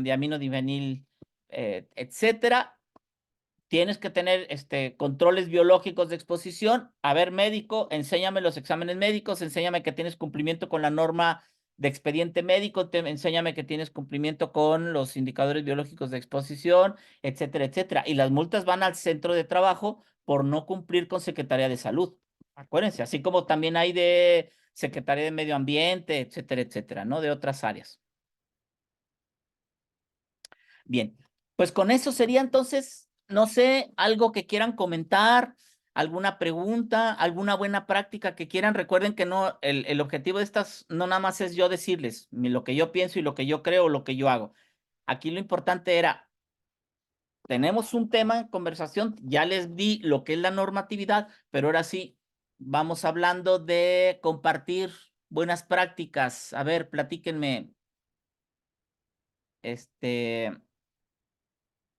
diamino divenil, etcétera. tienes que tener controles biológicos de exposición. A ver, médico, enséñame los exámenes médicos, enséñame que tienes cumplimiento con la norma de expediente médico, enséñame que tienes cumplimiento con los indicadores biológicos de exposición, etcétera, etcétera. Y las multas van al centro de trabajo por no cumplir con Secretaría de Salud. Acuérdense, así como también hay de Secretaría de Medio Ambiente, etcétera, etcétera, ¿no? De otras áreas. Bien, pues con eso sería entonces, no sé, algo que quieran comentar, alguna pregunta, alguna buena práctica que quieran. Recuerden que no, el objetivo de estas no nada más es yo decirles lo que yo pienso y lo que yo creo o lo que yo hago. Aquí lo importante era, tenemos un tema en conversación, ya les di lo que es la normatividad, pero ahora sí, vamos hablando de compartir buenas prácticas. A ver, platíquenme,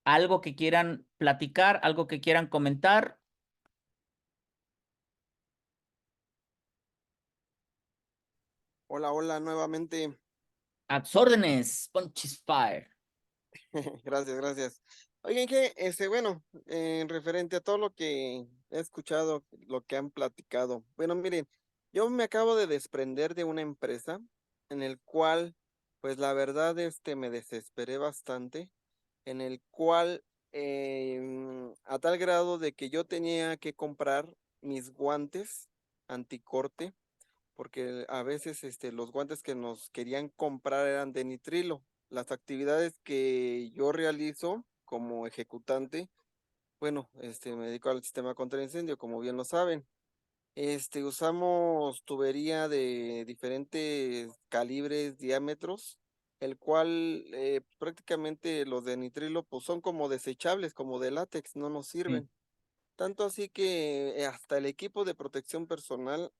algo que quieran platicar, algo que quieran comentar. Hola, hola, nuevamente. A tus órdenes, Punches Fire. Gracias, gracias. Oigan, que, bueno, en referente a todo lo que he escuchado, lo que han platicado. Bueno, miren, yo me acabo de desprender de una empresa en el cual, pues la verdad, me desesperé bastante, en el cual, a tal grado de que yo tenía que comprar mis guantes anticorte, porque a veces, los guantes que nos querían comprar eran de nitrilo. Las actividades que yo realizo como ejecutante, bueno, me dedico al sistema contra incendio, como bien lo saben. Usamos tubería de diferentes calibres, diámetros, el cual prácticamente los de nitrilo pues son como desechables, como de látex, no nos Sí. sirven. Tanto así que hasta el equipo de protección personal,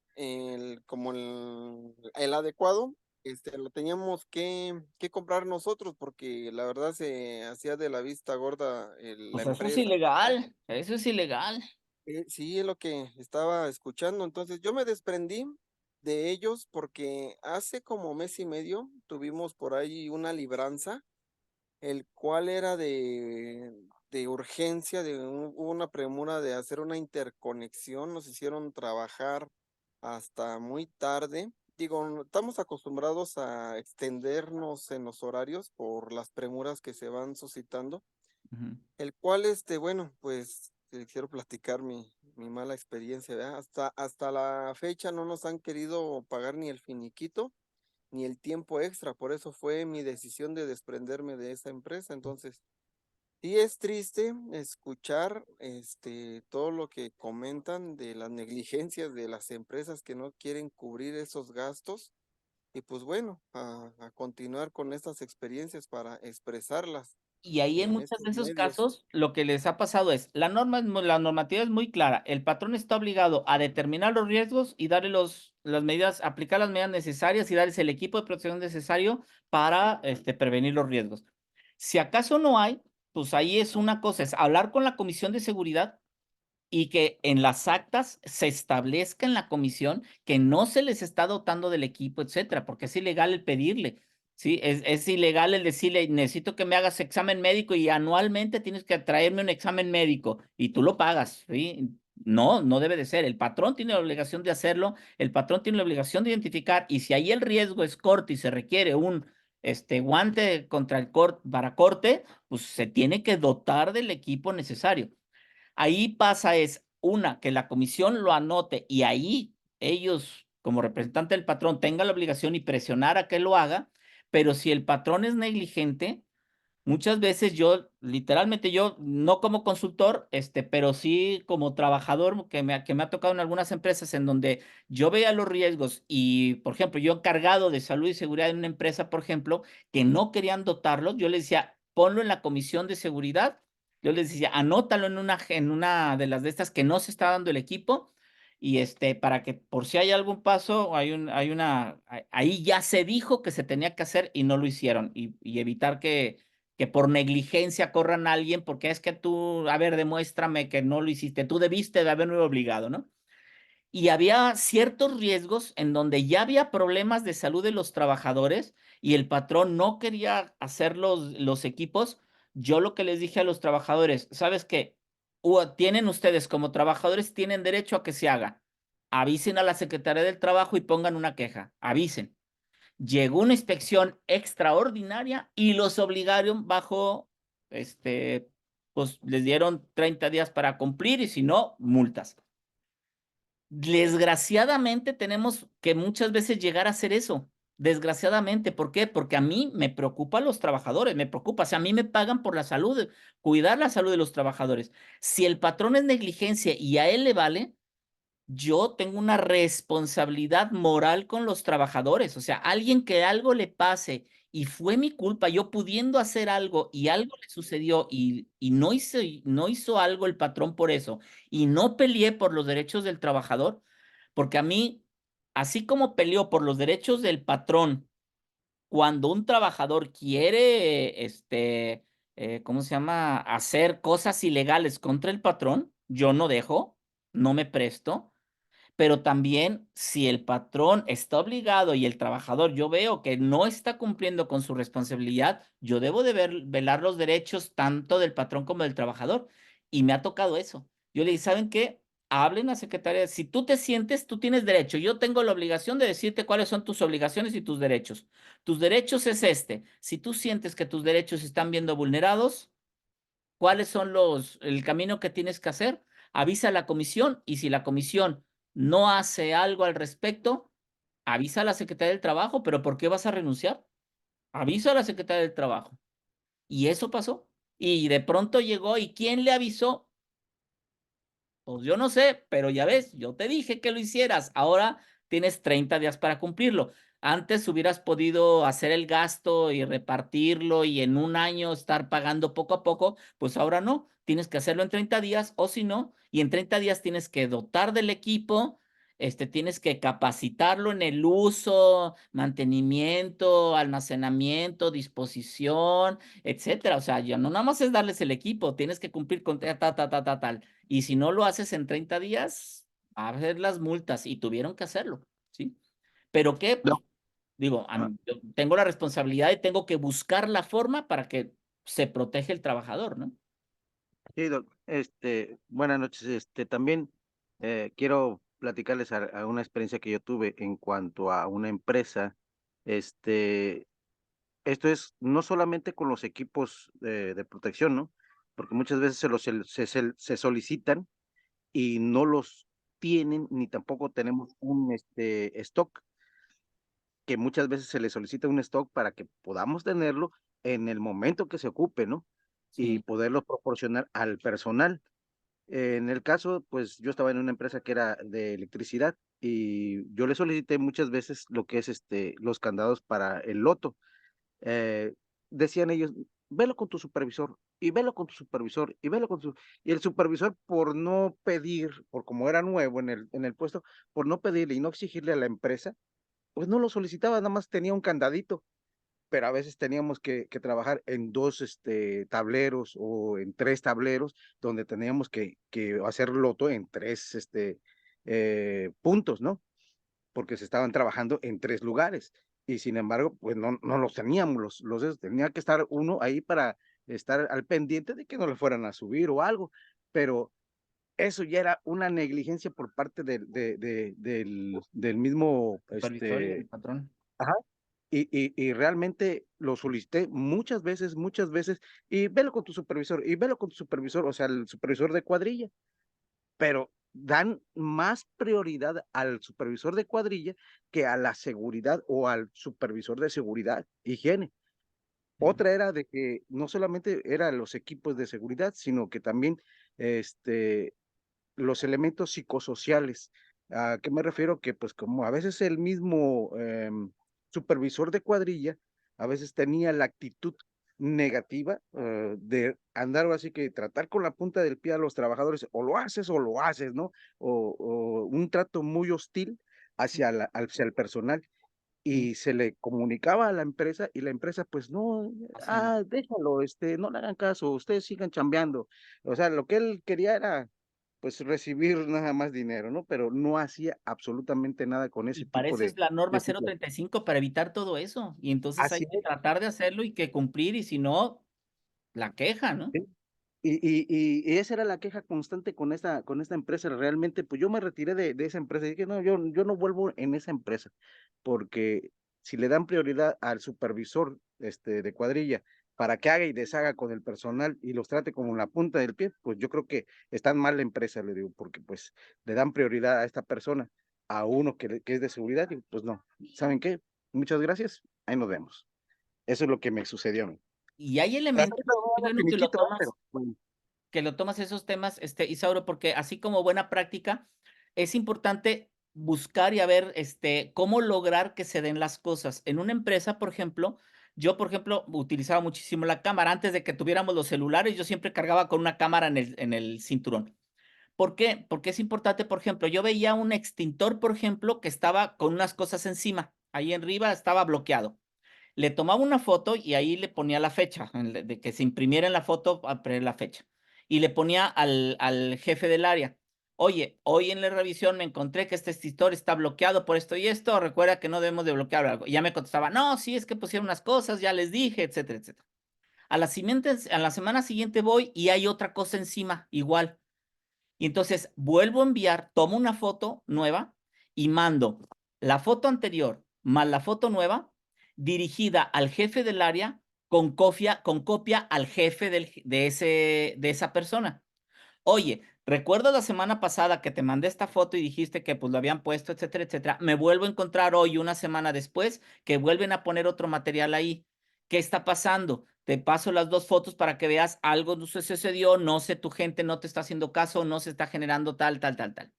como el adecuado, lo teníamos que comprar nosotros porque la verdad se hacía de la vista gorda la Pues eso es empresa. ilegal, eso es ilegal. Sí, es lo que estaba escuchando. Entonces yo me desprendí de ellos porque hace como mes y medio tuvimos por ahí una libranza, el cual era de urgencia, hubo una premura de hacer una interconexión, nos hicieron trabajar hasta muy tarde. Digo, estamos acostumbrados a extendernos en los horarios por las premuras que se van suscitando, Ujú. el cual, bueno, pues quiero platicar mi mala experiencia, ¿verdad? Hasta la fecha no nos han querido pagar ni el finiquito ni el tiempo extra, por eso fue mi decisión de desprenderme de esa empresa. Entonces, sí es triste escuchar todo lo que comentan de las negligencias de las empresas que no quieren cubrir esos gastos. Y pues bueno, a continuar con estas experiencias para expresarlas Y ahí en en muchos estos de esos medios. casos, lo que les ha pasado es, la normativa es muy clara. El patrón está obligado a determinar los riesgos y darle las medidas, aplicar las medidas necesarias y darles el equipo de protección necesario para prevenir los riesgos. Si acaso no hay, pues ahí es una cosa, es hablar con la Comisión de Seguridad y que en las actas se establezca en la comisión que no se les está dotando del equipo, etcétera, porque es ilegal el pedirle, ¿sí? Es ilegal el decirle, necesito que me hagas examen médico y anualmente tienes que traerme un examen médico y tú lo pagas, ¿sí? No, no debe de ser. El patrón tiene la obligación de hacerlo, el patrón tiene la obligación de identificar y si ahí el riesgo es corte y se requiere un guante contra el corte, para corte, pues se tiene que dotar del equipo necesario. Ahí pasa es, una, que la comisión lo anote y ahí ellos, como representante del patrón, tengan la obligación y presionar a que lo haga, pero si el patrón es negligente, muchas veces yo, literalmente yo, no como consultor, pero sí como trabajador que me ha tocado en algunas empresas en donde yo veía los riesgos y, por ejemplo, yo encargado de salud y seguridad en una empresa, por ejemplo, que no querían dotarlos, yo les decía, ponlo en la comisión de seguridad, yo les decía, anótalo en una de las de estas que no se está dando el equipo y para que por si hay algún paso, ahí ya se dijo que se tenía que hacer y no lo hicieron y evitar que por negligencia corran a alguien porque es que tú, a ver, demuéstrame que no lo hiciste, tú debiste de haberme obligado, ¿no? Y había ciertos riesgos en donde ya había problemas de salud de los trabajadores y el patrón no quería hacer los equipos. Yo lo que les dije a los trabajadores, ¿sabes qué? tienen ustedes como trabajadores, tienen derecho a que se haga. Avisen a la Secretaría del Trabajo y pongan una queja. Avisen. Llegó una inspección extraordinaria y los obligaron bajo, pues les dieron 30 días para cumplir y si no, multas. Desgraciadamente tenemos que muchas veces llegar a hacer eso. Desgraciadamente, ¿por qué? Porque a mí me preocupan los trabajadores, me preocupa, o sea, a mí me pagan por la salud, cuidar la salud de los trabajadores. Si el patrón es negligencia y a él le vale, yo tengo una responsabilidad moral con los trabajadores, o sea, alguien que algo le pase y fue mi culpa, yo pudiendo hacer algo y algo le sucedió y no hizo algo el patrón por eso y no peleé por los derechos del trabajador, porque a mí, así como peleó por los derechos del patrón, cuando un trabajador quiere, ¿cómo se llama? Hacer cosas ilegales contra el patrón, yo no dejo, no me presto. Pero también si el patrón está obligado y el trabajador yo veo que no está cumpliendo con su responsabilidad, yo debo de velar los derechos tanto del patrón como del trabajador. Y me ha tocado eso. Yo le dije, ¿saben qué? Hablen a secretaria. Si tú te sientes, tú tienes derecho. Yo tengo la obligación de decirte cuáles son tus obligaciones y tus derechos. Tus derechos es este. Si tú sientes que tus derechos están viendo vulnerados, ¿cuáles son el camino que tienes que hacer? Avisa a la comisión y si la comisión no hace algo al respecto, avisa a la Secretaría del Trabajo, pero ¿por qué vas a renunciar? Avisa a la Secretaría del Trabajo. Y eso pasó. Y de pronto llegó, ¿y quién le avisó? Pues yo no sé, pero ya ves, yo te dije que lo hicieras. Ahora tienes 30 días para cumplirlo. Antes hubieras podido hacer el gasto y repartirlo y en un año estar pagando poco a poco, pues ahora no. Tienes que hacerlo en 30 días o si no, y en 30 días tienes que dotar del equipo, tienes que capacitarlo en el uso, mantenimiento, almacenamiento, disposición, etcétera. O sea, ya no nada más es darles el equipo, tienes que cumplir con tal. Y si no lo haces en 30 días, va a haber las multas y tuvieron que hacerlo, ¿sí? ¿Pero qué? Pues, No. digo, Ah, yo tengo la responsabilidad y tengo que buscar la forma para que se proteja el trabajador, ¿no? sí, buenas noches. También quiero platicarles a una experiencia que yo tuve en cuanto a una empresa. Este, Esto es no solamente con los equipos de protección, ¿no? Porque muchas veces se solicitan y no los tienen, ni tampoco tenemos un stock, que muchas veces se le solicita un stock para que podamos tenerlo en el momento que se ocupe, ¿no? Y Sí, poderlo proporcionar al personal. En el caso, pues yo estaba en una empresa que era de electricidad y yo le solicité muchas veces lo que es los candados para el loto. eh, Decían ellos, velo con tu supervisor, y velo con tu supervisor, y velo con su... Y el supervisor, por no pedir, por como era nuevo en el puesto, por no pedirle y no exigirle a la empresa, pues no lo solicitaba, nada más tenía un candadito, pero a veces teníamos que trabajar en dos tableros o en tres tableros, donde teníamos que hacer loto en tres puntos, ¿no? Porque se estaban trabajando en tres lugares y sin embargo, pues no los teníamos, tenía que estar uno ahí para estar al pendiente de que no le fueran a subir o algo, pero eso ya era una negligencia por parte del mismo, supervisor y el patrón. ajá, y realmente lo solicité muchas veces, y velo con tu supervisor, y velo con tu supervisor, o sea, el supervisor de cuadrilla, pero dan más prioridad al supervisor de cuadrilla que a la seguridad o al supervisor de seguridad, higiene. Sí. Otra era de que no solamente eran los equipos de seguridad, sino que también este, los elementos psicosociales. ¿A qué me refiero? Que pues como a veces el mismo supervisor de cuadrilla, a veces tenía la actitud negativa de andar así que tratar con la punta del pie a los trabajadores, o lo haces, ¿no? O un trato muy hostil hacia el personal. Sí, Y se le comunicaba a la empresa y la empresa pues no, así. déjalo, no le hagan caso, ustedes sigan chambeando. O sea, lo que él quería era pues recibir nada más dinero, ¿no? Pero no hacía absolutamente nada con Y ese para tipo eso es la norma de situación. 035 para evitar todo eso. Y entonces hay Así que es, tratar de hacerlo y que cumplir, y si no, la queja, ¿no? ¿sí? Y esa era la queja constante con esta empresa. Realmente, pues yo me retiré de esa empresa. Y dije, no, yo no vuelvo en esa empresa, porque si le dan prioridad al supervisor de cuadrilla para que haga y deshaga con el personal y los trate como la punta del pie, pues yo creo que está mal la empresa, le digo, porque pues le dan prioridad a esta persona, a uno que es de seguridad, y pues no. ¿Saben qué? Muchas gracias, ahí nos vemos. Eso es lo que me sucedió a mí. Y hay Traté elementos, de no qué dar bueno finiquito, ¿verdad? Pero bueno. que lo tomas esos temas, Isauro, porque así como buena práctica, es importante buscar y a ver, cómo lograr que se den las cosas. En una empresa, por ejemplo, yo, por ejemplo, utilizaba muchísimo la cámara. Antes de que tuviéramos los celulares, yo siempre cargaba con una cámara en el cinturón. ¿Por qué? Porque es importante, por ejemplo, yo veía un extintor, por ejemplo, que estaba con unas cosas encima. Ahí arriba estaba bloqueado. Le tomaba una foto y ahí le ponía la fecha, de que se imprimiera en la foto, a poner la fecha. Y le ponía al jefe del área. Oye, hoy en la revisión me encontré que este extintor está bloqueado por esto y esto. Recuerda que no debemos de bloquear algo. Y ya me contestaba, no, sí, es que pusieron unas cosas, ya les dije, etcétera, etcétera. A la semana siguiente voy y hay otra cosa encima, igual. Y entonces vuelvo a enviar, tomo una foto nueva y mando la foto anterior más la foto nueva dirigida al jefe del área con copia al jefe de esa persona. Oye, recuerdo la semana pasada que te mandé esta foto y dijiste que pues lo habían puesto, etcétera, etcétera. Me vuelvo a encontrar hoy, una semana después, que vuelven a poner otro material ahí. ¿Qué está pasando? Te paso las dos fotos para que veas algo no se sucedió, no sé, tu gente no te está haciendo caso, no se está generando tal, tal, tal, tal.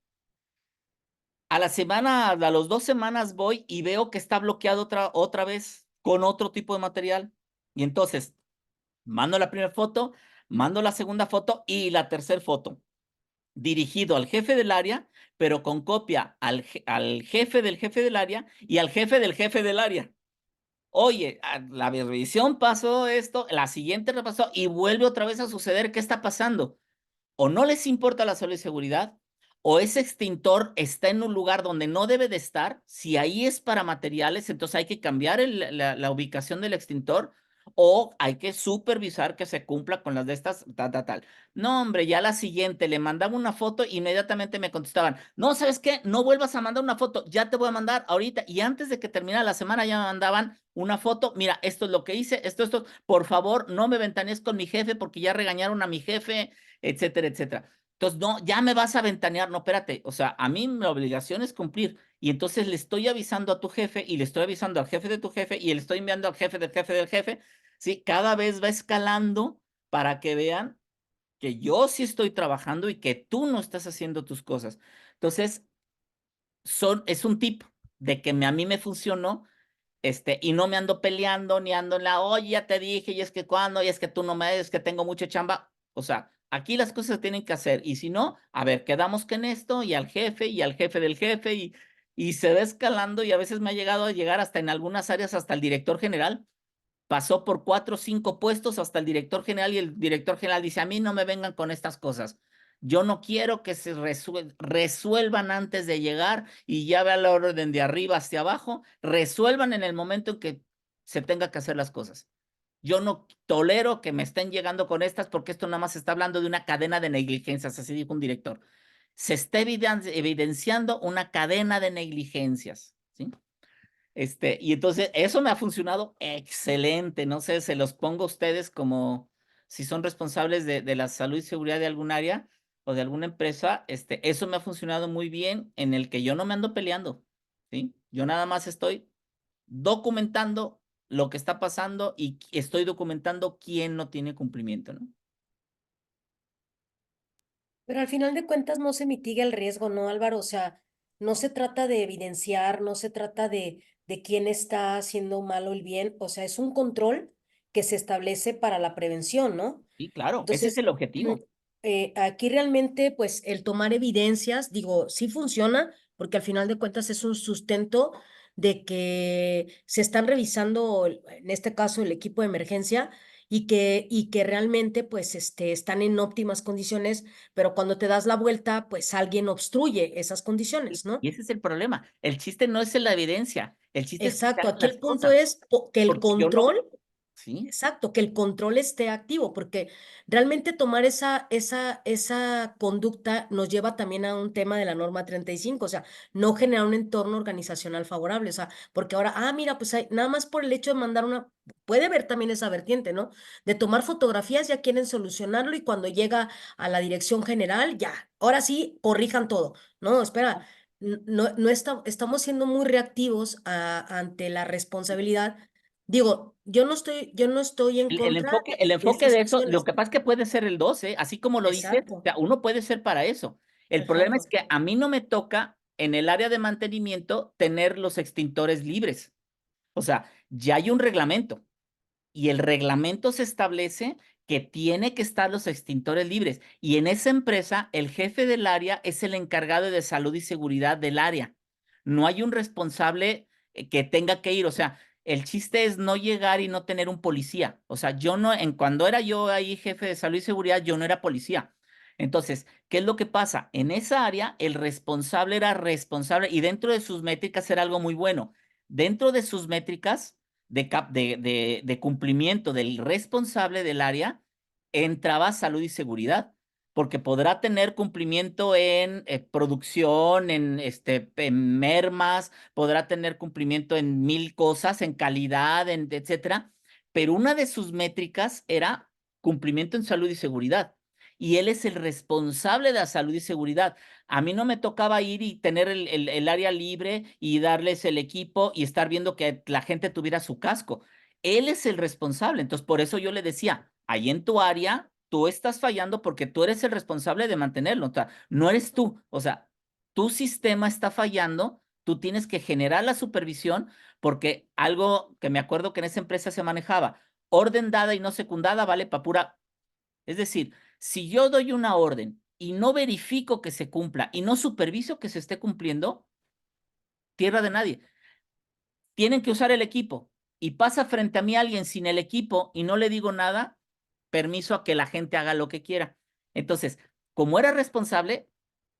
A las 2 semanas voy y veo que está bloqueado otra vez con otro tipo de material. Y entonces, mando la primera foto, mando la segunda foto y la tercera foto dirigido al jefe del área, pero con copia al jefe del área y al jefe del jefe del área. Oye, la revisión pasó esto, la siguiente repasó y vuelve otra vez a suceder. ¿Qué está pasando? O no les importa la salud y seguridad, o ese extintor está en un lugar donde no debe de estar. Si ahí es para materiales, entonces hay que cambiar la ubicación del extintor o hay que supervisar que se cumpla con las de estas, tal. No, hombre, ya la siguiente le mandaba una foto, inmediatamente me contestaban, no, ¿sabes qué? No vuelvas a mandar una foto, ya te voy a mandar ahorita. Y antes de que terminara la semana ya me mandaban una foto, mira, esto es lo que hice, esto, por favor, no me ventanees con mi jefe porque ya regañaron a mi jefe, etcétera, etcétera. Entonces, no, ya me vas a ventanear, no, espérate, o sea, a mí mi obligación es cumplir. Y entonces le estoy avisando a tu jefe y le estoy avisando al jefe de tu jefe y le estoy enviando al jefe del jefe del jefe. Sí, cada vez va escalando para que vean que yo sí estoy trabajando y que tú no estás haciendo tus cosas. Entonces, es un tip de que a mí me funcionó, y no me ando peleando, ni ando en oye, ya te dije, y es que cuando, y es que tú no me, es que tengo mucha chamba. O sea, aquí las cosas se tienen que hacer, y si no, a ver, quedamos que en esto, y al jefe, y al jefe del jefe, y se va escalando, y a veces me ha llegado a llegar hasta en algunas áreas, hasta el director general. Pasó por 4 o 5 puestos hasta el director general y el director general dice, a mí no me vengan con estas cosas. Yo no quiero que se resuelvan antes de llegar y ya vea la orden de arriba hacia abajo, resuelvan en el momento en que se tenga que hacer las cosas. Yo no tolero que me estén llegando con estas porque esto nada más está hablando de una cadena de negligencias, así dijo un director. Se está evidenciando una cadena de negligencias, ¿sí? Y entonces eso me ha funcionado excelente. No sé, se los pongo a ustedes como si son responsables de la salud y seguridad de algún área o de alguna empresa. Eso me ha funcionado muy bien en el que yo no me ando peleando, ¿sí? Yo nada más estoy documentando lo que está pasando y estoy documentando quién no tiene cumplimiento, ¿no? Pero al final de cuentas no se mitiga el riesgo, ¿no, Álvaro? O sea, no se trata de evidenciar, no se trata de quién está haciendo mal o el bien, o sea, es un control que se establece para la prevención, ¿no? Sí, claro, ese es Entonces, el objetivo. aquí realmente, pues, el tomar evidencias, digo, sí funciona, porque al final de cuentas es un sustento de que se están revisando, en este caso, el equipo de emergencia, y que realmente, pues, están en óptimas condiciones, pero cuando te das la vuelta, pues, alguien obstruye esas condiciones, ¿no? Y ese es el problema. El chiste no es en la evidencia, el chiste es que se Exacto, hagan aquí las el punto cosas. es que el Porque yo no, control ¿sí? Exacto, que el control esté activo, porque realmente tomar esa conducta nos lleva también a un tema de la norma 35, o sea, no generar un entorno organizacional favorable, o sea, porque ahora, mira, pues nada más por el hecho de mandar puede haber también esa vertiente, ¿no? De tomar fotografías, ya quieren solucionarlo y cuando llega a la dirección general, ya, ahora sí, corrijan todo. No, espera, no estamos siendo muy reactivos ante la responsabilidad. Digo, yo no estoy en El contra enfoque de estas de eso, lo acciones. que pasa es que puede ser el 12, así como lo dices, o Exacto, sea, uno puede ser para eso. El problema es exacto. que a mí no me toca en el área de mantenimiento tener los extintores libres. O sea, ya hay un reglamento y el reglamento se establece que tiene que estar los extintores libres. Y en esa empresa, el jefe del área es el encargado de salud y seguridad del área. No hay un responsable que tenga que ir. O sea, el chiste es no llegar y no tener un policía. O sea, yo no, cuando era yo ahí jefe de salud y seguridad, yo no era policía. Entonces, ¿qué es lo que pasa? En esa área, el responsable era responsable y dentro de sus métricas era algo muy bueno. Dentro de sus métricas de cumplimiento del responsable del área, entraba salud y seguridad, porque podrá tener cumplimiento en producción, en mermas, podrá tener cumplimiento en 1000 cosas, en calidad, etcétera, pero una de sus métricas era cumplimiento en salud y seguridad. Y él es el responsable de la salud y seguridad. A mí no me tocaba ir y tener el área libre y darles el equipo y estar viendo que la gente tuviera su casco. Él es el responsable. Entonces, por eso yo le decía, ahí en tu área, tú estás fallando porque tú eres el responsable de mantenerlo. O sea, no eres tú. O sea, tu sistema está fallando, tú tienes que generar la supervisión porque algo que me acuerdo que en esa empresa se manejaba, orden dada y no secundada vale para pura. Es decir, si yo doy una orden y no verifico que se cumpla y no superviso que se esté cumpliendo, tierra de nadie. Tienen que usar el equipo y pasa frente a mí alguien sin el equipo y no le digo nada, permiso a que la gente haga lo que quiera. Entonces, como era responsable,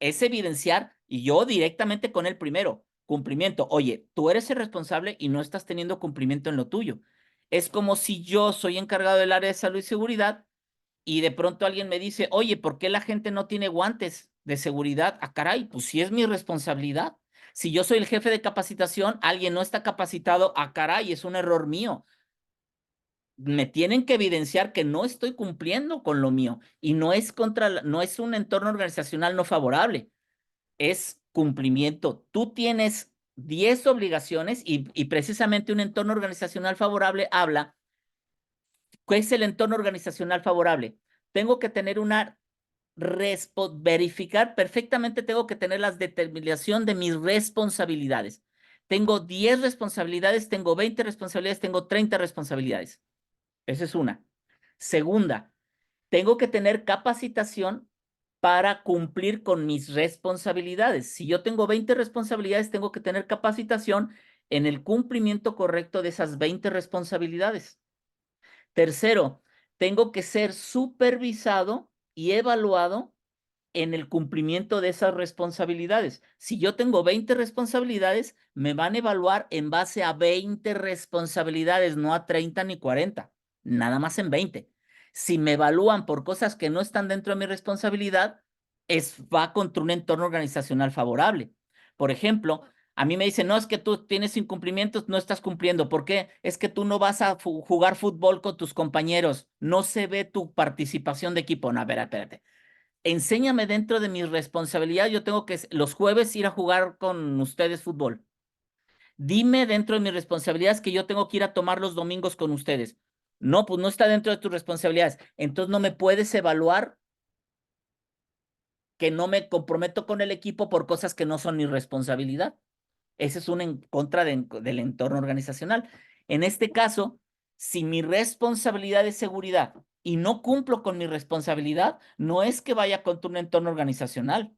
es evidenciar y yo directamente con el primero, cumplimiento. Oye, tú eres el responsable y no estás teniendo cumplimiento en lo tuyo. Es como si yo soy encargado del área de salud y seguridad y de pronto alguien me dice, oye, ¿por qué la gente no tiene guantes de seguridad? Ah, caray, pues sí es mi responsabilidad. Si yo soy el jefe de capacitación, alguien no está capacitado, ah, caray, es un error mío. Me tienen que evidenciar que no estoy cumpliendo con lo mío y no es no es un entorno organizacional no favorable, es cumplimiento. Tú tienes 10 obligaciones y precisamente un entorno organizacional favorable habla. ¿Qué es el entorno organizacional favorable? Tengo que tener una verificar perfectamente, tengo que tener la determinación de mis responsabilidades. Tengo 10 responsabilidades, tengo 20 responsabilidades, tengo 30 responsabilidades. Esa es una. Segunda, tengo que tener capacitación para cumplir con mis responsabilidades. Si yo tengo 20 responsabilidades, tengo que tener capacitación en el cumplimiento correcto de esas 20 responsabilidades. Tercero, tengo que ser supervisado y evaluado en el cumplimiento de esas responsabilidades. Si yo tengo 20 responsabilidades, me van a evaluar en base a 20 responsabilidades, no a 30 ni 40, nada más en 20. Si me evalúan por cosas que no están dentro de mi responsabilidad, va contra un entorno organizacional favorable. Por ejemplo, a mí me dicen, no, es que tú tienes incumplimientos, no estás cumpliendo. ¿Por qué? Es que tú no vas a jugar fútbol con tus compañeros, no se ve tu participación de equipo. No, a ver, espérate. Enséñame dentro de mi responsabilidad, yo tengo que los jueves ir a jugar con ustedes fútbol. Dime dentro de mis responsabilidades que yo tengo que ir a tomar los domingos con ustedes. No, pues no está dentro de tus responsabilidades. Entonces no me puedes evaluar que no me comprometo con el equipo por cosas que no son mi responsabilidad. Ese es un en contra del entorno organizacional. En este caso, si mi responsabilidad es seguridad y no cumplo con mi responsabilidad, no es que vaya contra un entorno organizacional.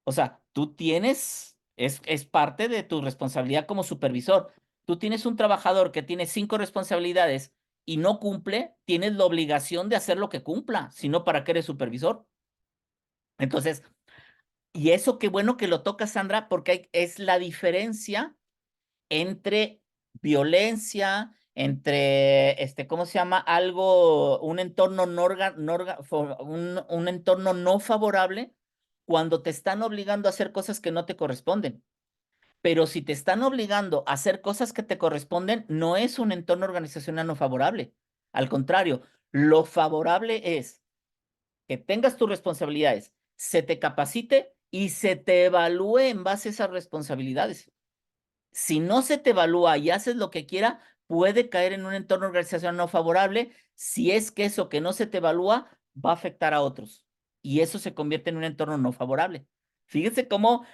O sea, tú tienes, es parte de tu responsabilidad como supervisor. Tú tienes un trabajador que tiene 5 responsabilidades y no cumple, tienes la obligación de hacer lo que cumpla, si no, ¿para qué eres supervisor? Entonces, y eso qué bueno que lo toca, Sandra, porque es la diferencia entre violencia, ¿cómo se llama? Algo, un entorno un entorno no favorable cuando te están obligando a hacer cosas que no te corresponden. Pero si te están obligando a hacer cosas que te corresponden, no es un entorno organizacional no favorable. Al contrario, lo favorable es que tengas tus responsabilidades, se te capacite y se te evalúe en base a esas responsabilidades. Si no se te evalúa y haces lo que quiera, puede caer en un entorno organizacional no favorable si es que eso que no se te evalúa va a afectar a otros. Y eso se convierte en un entorno no favorable. Fíjense cómo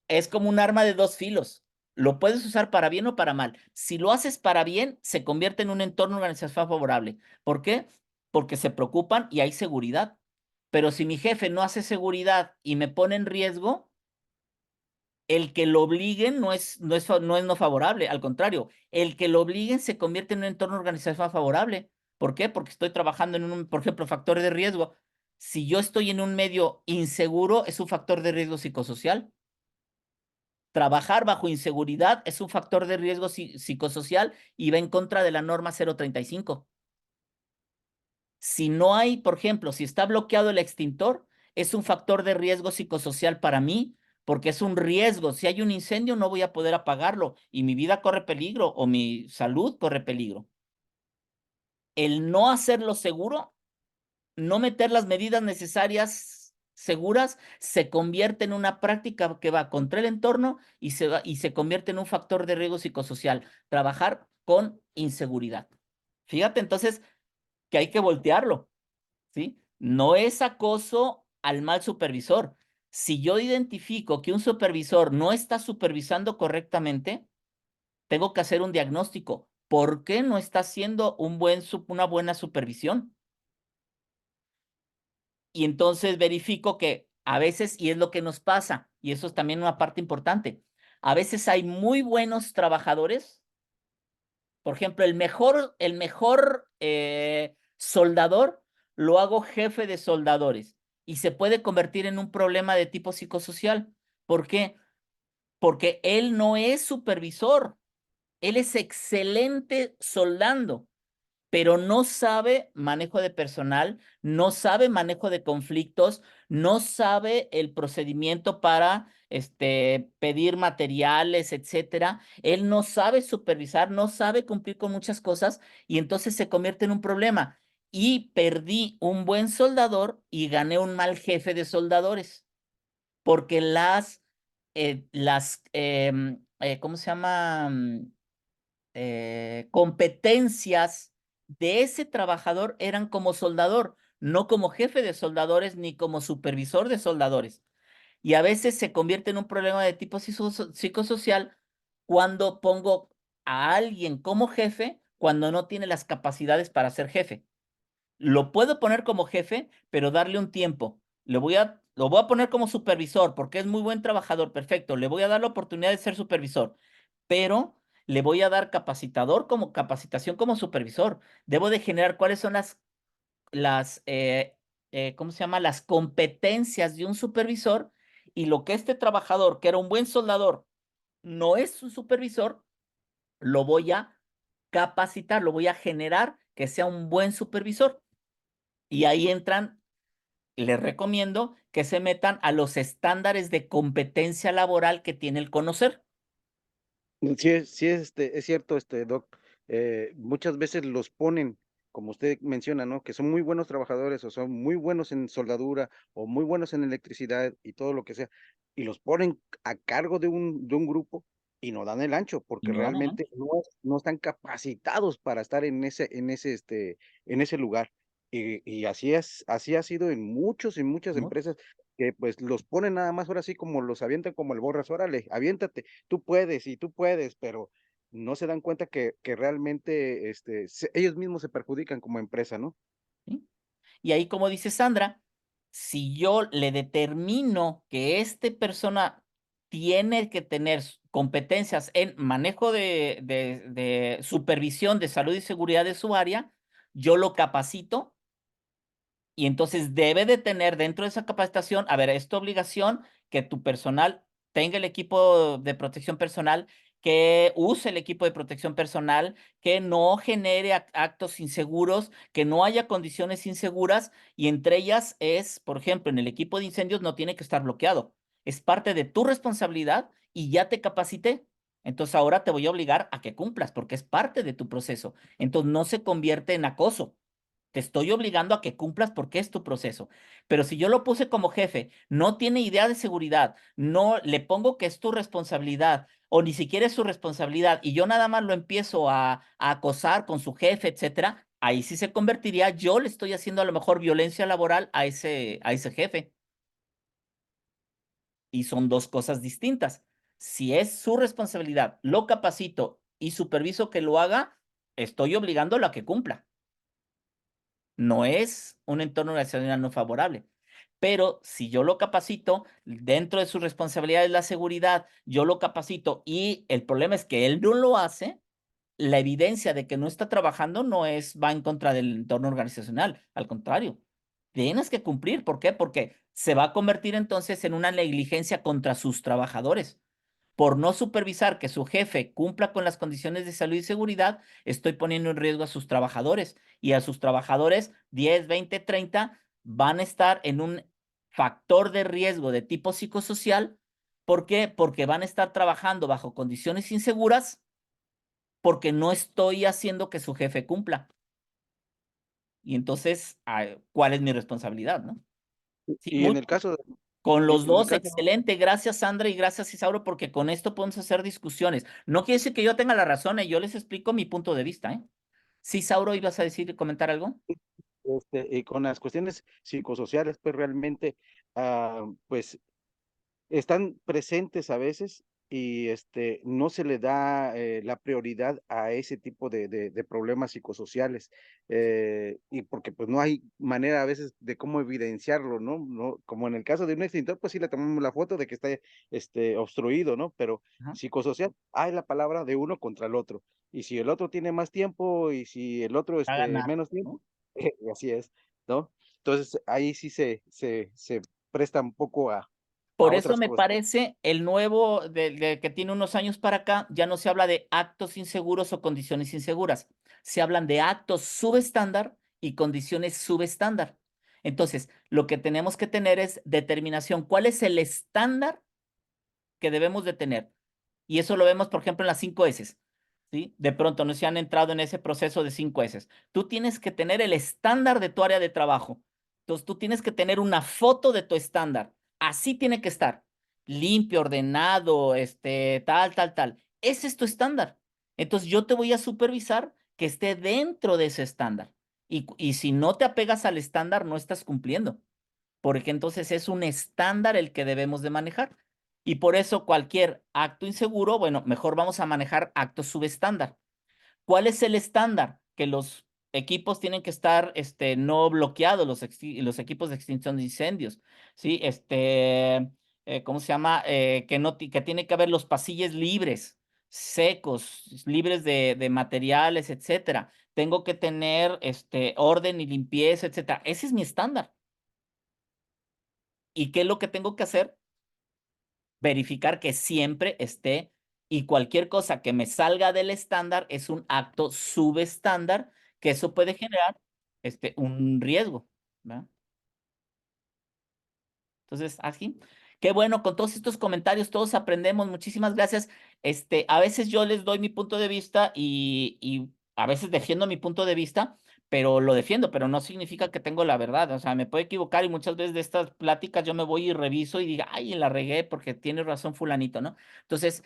es como un arma de dos filos. Lo puedes usar para bien o para mal. Si lo haces para bien, se convierte en un entorno organizacional favorable. ¿Por qué? Porque se preocupan y hay seguridad. Pero si mi jefe no hace seguridad y me pone en riesgo, el que lo obliguen no es no favorable. Al contrario, el que lo obliguen se convierte en un entorno organizacional favorable. ¿Por qué? Porque estoy trabajando en por ejemplo, factores de riesgo. Si yo estoy en un medio inseguro, es un factor de riesgo psicosocial. Trabajar bajo inseguridad es un factor de riesgo psicosocial y va en contra de la norma 035. Si no hay, por ejemplo, si está bloqueado el extintor, es un factor de riesgo psicosocial para mí, porque es un riesgo. Si hay un incendio, no voy a poder apagarlo y mi vida corre peligro o mi salud corre peligro. El no hacerlo seguro, no meter las medidas necesarias seguras, se convierte en una práctica que va contra el entorno y se convierte en un factor de riesgo psicosocial. Trabajar con inseguridad. Fíjate entonces que hay que voltearlo, ¿sí? No es acoso al mal supervisor. Si yo identifico que un supervisor no está supervisando correctamente, tengo que hacer un diagnóstico. ¿Por qué no está haciendo una buena supervisión? Y entonces verifico que a veces, y es lo que nos pasa, y eso es también una parte importante, a veces hay muy buenos trabajadores. Por ejemplo, el mejor soldador lo hago jefe de soldadores y se puede convertir en un problema de tipo psicosocial. ¿Por qué? Porque él no es supervisor, él es excelente soldando, pero no sabe manejo de personal, no sabe manejo de conflictos, no sabe el procedimiento para pedir materiales, etcétera. Él no sabe supervisar, no sabe cumplir con muchas cosas y entonces se convierte en un problema. Y perdí un buen soldador y gané un mal jefe de soldadores, porque ¿cómo se llama? Competencias de ese trabajador eran como soldador, no como jefe de soldadores ni como supervisor de soldadores. Y a veces se convierte en un problema de tipo psicosocial cuando pongo a alguien como jefe cuando no tiene las capacidades para ser jefe. Lo puedo poner como jefe, pero darle un tiempo. Lo voy a poner como supervisor porque es muy buen trabajador, perfecto. Le voy a dar la oportunidad de ser supervisor, pero le voy a dar capacitación como supervisor. Debo de generar cuáles son ¿cómo se llama? Las competencias de un supervisor y lo que este trabajador, que era un buen soldador, no es un supervisor, lo voy a capacitar, lo voy a generar que sea un buen supervisor. Y ahí entran, les recomiendo que se metan a los estándares de competencia laboral que tiene el conocer. Sí, es cierto, Doc. Muchas veces los ponen, como usted menciona, ¿no? Que son muy buenos trabajadores o son muy buenos en soldadura o muy buenos en electricidad y todo lo que sea, y los ponen a cargo de un grupo y no dan el ancho Y porque no dan el ancho. realmente no están capacitados para estar en ese lugar. Y así ha sido en muchas ¿No? empresas que pues los ponen nada más ahora sí como los avientan como el borras, órale, aviéntate, tú puedes y tú puedes, pero no se dan cuenta que realmente ellos mismos se perjudican como empresa, ¿no? ¿Sí? Y ahí, como dice Sandra, si yo le determino que esta persona tiene que tener competencias en manejo de supervisión de salud y seguridad de su área, yo lo capacito y entonces debe de tener dentro de esa capacitación, a ver, es tu obligación que tu personal tenga el equipo de protección personal, que use el equipo de protección personal, que no genere actos inseguros, que no haya condiciones inseguras, y entre ellas es, por ejemplo, en el equipo de incendios no tiene que estar bloqueado. Es parte de tu responsabilidad y ya te capacité. Entonces ahora te voy a obligar a que cumplas porque es parte de tu proceso. Entonces no se convierte en acoso. Te estoy obligando a que cumplas porque es tu proceso. Pero si yo lo puse como jefe, no tiene idea de seguridad, no le pongo que es tu responsabilidad o ni siquiera es su responsabilidad y yo nada más lo empiezo a acosar con su jefe, etcétera, ahí sí se convertiría, yo le estoy haciendo a lo mejor violencia laboral a ese jefe. Y son dos cosas distintas. Si es su responsabilidad, lo capacito y superviso que lo haga, estoy obligándolo a que cumpla. No es un entorno organizacional no favorable. Pero si yo lo capacito, dentro de sus responsabilidades la seguridad, yo lo capacito y el problema es que él no lo hace, la evidencia de que no está trabajando no va en contra del entorno organizacional, al contrario, tienes que cumplir. ¿Por qué? Porque se va a convertir entonces en una negligencia contra sus trabajadores. Por no supervisar que su jefe cumpla con las condiciones de salud y seguridad, estoy poniendo en riesgo a sus trabajadores y a sus trabajadores 10, 20, 30 van a estar en un factor de riesgo de tipo psicosocial. ¿Por qué? Porque van a estar trabajando bajo condiciones inseguras porque no estoy haciendo que su jefe cumpla. Y entonces, ¿cuál es mi responsabilidad, no? Sí, Y muy en el caso de, con los en el dos, caso, excelente. Gracias, Sandra, y gracias, Isauro, porque con esto podemos hacer discusiones. No quiere decir que yo tenga la razón, yo les explico mi punto de vista, ¿eh? Sí, Isauro, ¿ibas a decir, comentar algo? y con las cuestiones psicosociales, pues realmente, pues están presentes a veces y no se le da la prioridad a ese tipo de problemas psicosociales, y porque pues no hay manera a veces de cómo evidenciarlo, ¿no? No, como en el caso de un extintor, pues sí le tomamos la foto de que está obstruido, ¿no? Pero Ajá. psicosocial, hay la palabra de uno contra el otro. Y si el otro tiene más tiempo y si el otro Va a ganar, menos ¿no? tiempo, así es, ¿no? Entonces ahí sí se presta un poco a Por eso otras me cosas. parece el nuevo, de que tiene unos años para acá, ya no se habla de actos inseguros o condiciones inseguras. Se hablan de actos subestándar y condiciones subestándar. Entonces, lo que tenemos que tener es determinación. ¿Cuál es el estándar que debemos de tener? Y eso lo vemos, por ejemplo, en las 5 S, ¿sí? De pronto no se han entrado en ese proceso de 5 S. Tú tienes que tener el estándar de tu área de trabajo. Entonces, tú tienes que tener una foto de tu estándar. Así tiene que estar. Limpio, ordenado, tal, tal, tal. Ese es tu estándar. Entonces, yo te voy a supervisar que esté dentro de ese estándar. Y si no te apegas al estándar, no estás cumpliendo, porque entonces es un estándar el que debemos de manejar. Y por eso cualquier acto inseguro, bueno, mejor vamos a manejar actos subestándar. ¿Cuál es el estándar? Que los equipos tienen que estar no bloqueados, los equipos de extinción de incendios, ¿sí? ¿Cómo se llama? Que tiene que haber los pasillos libres, secos, libres de materiales, etcétera. Tengo que tener orden y limpieza, etcétera. Ese es mi estándar. ¿Y qué es lo que tengo que hacer? Verificar que siempre esté, y cualquier cosa que me salga del estándar es un acto subestándar, que eso puede generar un riesgo, ¿verdad? Entonces, así, qué bueno, con todos estos comentarios todos aprendemos, muchísimas gracias. A veces yo les doy mi punto de vista y a veces defiendo mi punto de vista, pero lo defiendo, pero no significa que tengo la verdad. O sea, me puedo equivocar y muchas veces de estas pláticas yo me voy y reviso y digo, ay, la regué porque tiene razón fulanito, ¿no? Entonces,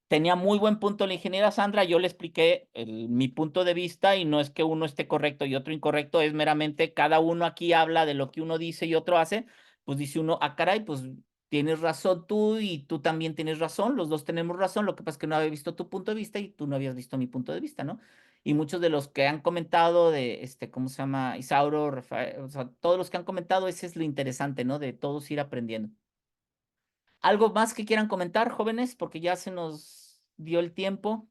tenía muy buen punto la ingeniera Sandra, yo le expliqué mi punto de vista y no es que uno esté correcto y otro incorrecto, es meramente cada uno aquí habla de lo que uno dice y otro hace. Pues dice uno, caray, pues tienes razón tú y tú también tienes razón, los dos tenemos razón, lo que pasa es que no había visto tu punto de vista y tú no habías visto mi punto de vista, ¿no? Y muchos de los que han comentado de, ¿cómo se llama? Isauro, Rafael, o sea, todos los que han comentado, ese es lo interesante, ¿no? De todos ir aprendiendo. ¿Algo más que quieran comentar, jóvenes? Porque ya se nos dio el tiempo.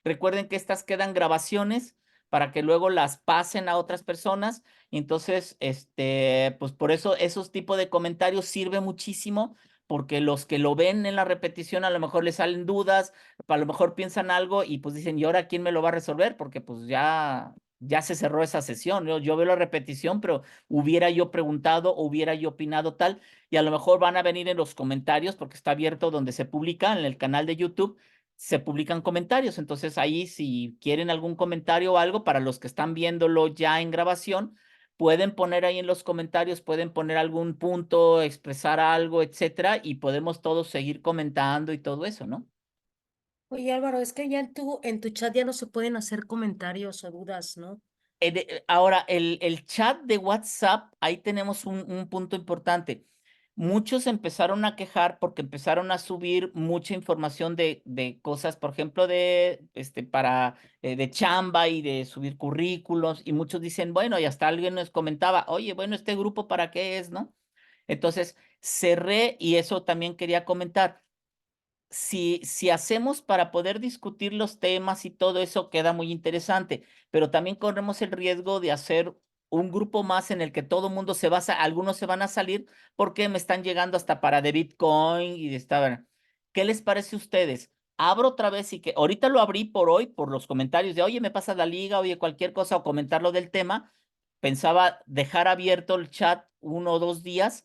Recuerden que estas quedan grabaciones para que luego las pasen a otras personas. Entonces, pues por eso esos tipos de comentarios sirven muchísimo porque los que lo ven en la repetición a lo mejor les salen dudas, a lo mejor piensan algo y pues dicen, ¿y ahora quién me lo va a resolver? Porque pues ya se cerró esa sesión. Yo veo la repetición, pero hubiera yo preguntado, hubiera yo opinado tal, y a lo mejor van a venir en los comentarios, porque está abierto donde se publica, en el canal de YouTube, se publican comentarios. Entonces ahí si quieren algún comentario o algo, para los que están viéndolo ya en grabación, pueden poner ahí en los comentarios, pueden poner algún punto, expresar algo, etcétera, y podemos todos seguir comentando y todo eso, ¿no? Oye, Álvaro, es que ya en tu chat ya no se pueden hacer comentarios o dudas, ¿no? Ahora, el chat de WhatsApp, ahí tenemos un punto importante. Muchos empezaron a quejar porque empezaron a subir mucha información de cosas, por ejemplo, de chamba y de subir currículos, y muchos dicen, bueno, y hasta alguien nos comentaba, oye, bueno, ¿este grupo para qué es, no? Entonces, cerré, y eso también quería comentar. Si hacemos para poder discutir los temas y todo eso, queda muy interesante, pero también corremos el riesgo de hacer un grupo más en el que todo el mundo algunos se van a salir porque me están llegando hasta para de Bitcoin y de esta. ¿Qué les parece a ustedes? Abro otra vez, y que ahorita lo abrí por hoy, por los comentarios de, oye, me pasa la liga, oye, cualquier cosa, o comentarlo del tema. Pensaba dejar abierto el chat 1 o 2 días,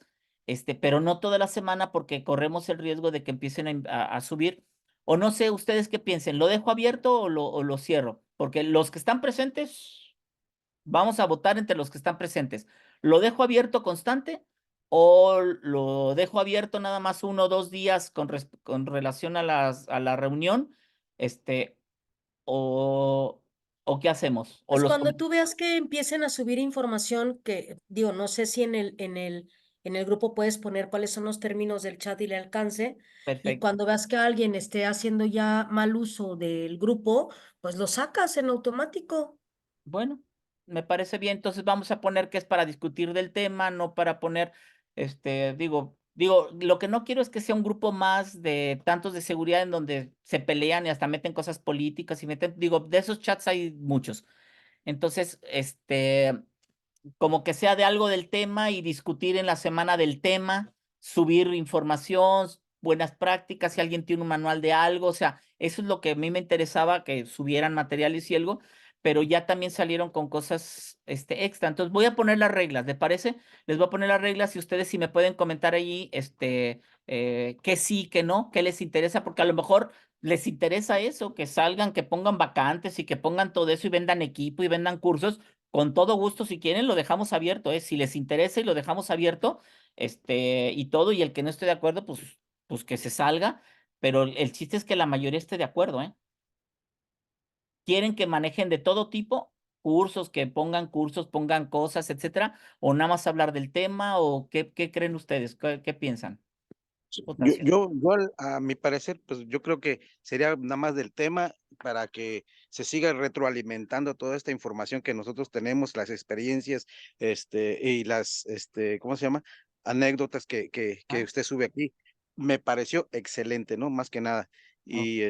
pero no toda la semana, porque corremos el riesgo de que empiecen a subir. O no sé, ustedes qué piensen, ¿lo dejo abierto o lo cierro? Porque los que están presentes, vamos a votar entre los que están presentes. ¿Lo dejo abierto constante o lo dejo abierto nada más 1 o 2 días con relación a la reunión? Este, o, ¿O qué hacemos? O Pues los cuando tú veas que empiecen a subir información, que digo, no sé si en el grupo puedes poner cuáles son los términos del chat y el alcance, y Perfecto. cuando veas que alguien esté haciendo ya mal uso del grupo, pues lo sacas en automático. Bueno, me parece bien. Entonces vamos a poner que es para discutir del tema, no para poner, digo, lo que no quiero es que sea un grupo más de tantos de seguridad en donde se pelean y hasta meten cosas políticas y digo, de esos chats hay muchos. Entonces, como que sea de algo del tema y discutir en la semana del tema, subir información, buenas prácticas, si alguien tiene un manual de algo, o sea, eso es lo que a mí me interesaba, que subieran materiales y algo, pero ya también salieron con cosas extra. Entonces voy a poner las reglas, ¿les parece? Les voy a poner las reglas, y ustedes si me pueden comentar ahí, que sí, que no, qué les interesa, porque a lo mejor les interesa eso, que salgan, que pongan vacantes y que pongan todo eso y vendan equipo y vendan cursos. Con todo gusto, si quieren, lo dejamos abierto, ¿eh? Si les interesa, y lo dejamos abierto, y todo, y el que no esté de acuerdo, pues que se salga, pero el chiste es que la mayoría esté de acuerdo, ¿eh? ¿Quieren que manejen de todo tipo? Cursos, que pongan cursos, pongan cosas, etcétera, o nada más hablar del tema, o qué creen ustedes, qué piensan? Votación. A mi parecer, pues yo creo que sería nada más del tema para que se siga retroalimentando toda esta información que nosotros tenemos, las experiencias, y las, ¿cómo se llama? Anécdotas que Ah, usted sube aquí. Me pareció excelente, ¿no? Más que nada. ok. Y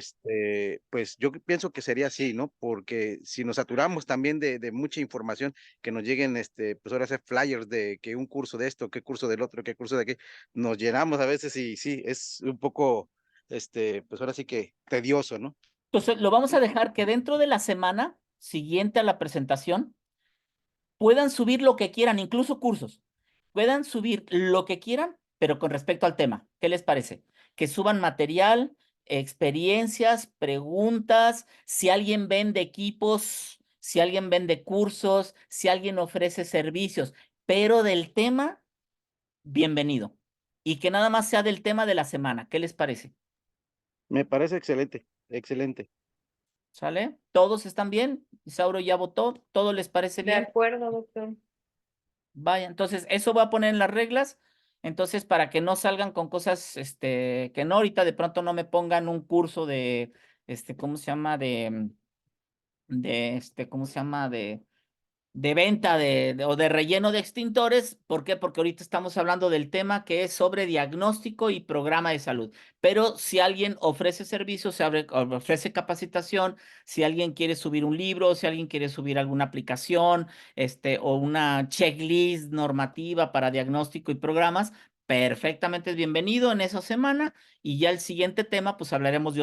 pues yo pienso que sería así, ¿no? Porque si nos saturamos también de mucha información, que nos lleguen, pues ahora hacer flyers de que un curso de esto, qué curso del otro, qué curso de aquello, nos llenamos a veces y sí, es un poco, pues ahora sí que tedioso, ¿no? Entonces, lo vamos a dejar que dentro de la semana siguiente a la presentación puedan subir lo que quieran, incluso cursos. Puedan subir lo que quieran, pero con respecto al tema. ¿Qué les parece? Que suban material, experiencias, preguntas, si alguien vende equipos, si alguien vende cursos, si alguien ofrece servicios, pero del tema, bienvenido. Y que nada más sea del tema de la semana. ¿Qué les parece? Me parece excelente, excelente. ¿Sale? ¿Todos están bien? Isauro ya votó. ¿Todo les parece De bien? acuerdo, doctor. Vaya, entonces eso va a poner en las reglas. Entonces, para que no salgan con cosas, que no, ahorita de pronto no me pongan un curso de, ¿cómo se llama? ¿Cómo se llama? De venta o de relleno de extintores. ¿Por qué? Porque ahorita estamos hablando del tema que es sobre diagnóstico y programa de salud. Pero si alguien ofrece servicios, ofrece capacitación, si alguien quiere subir un libro, si alguien quiere subir alguna aplicación, o una checklist normativa para diagnóstico y programas, perfectamente bienvenido en esa semana y ya el siguiente tema, pues hablaremos de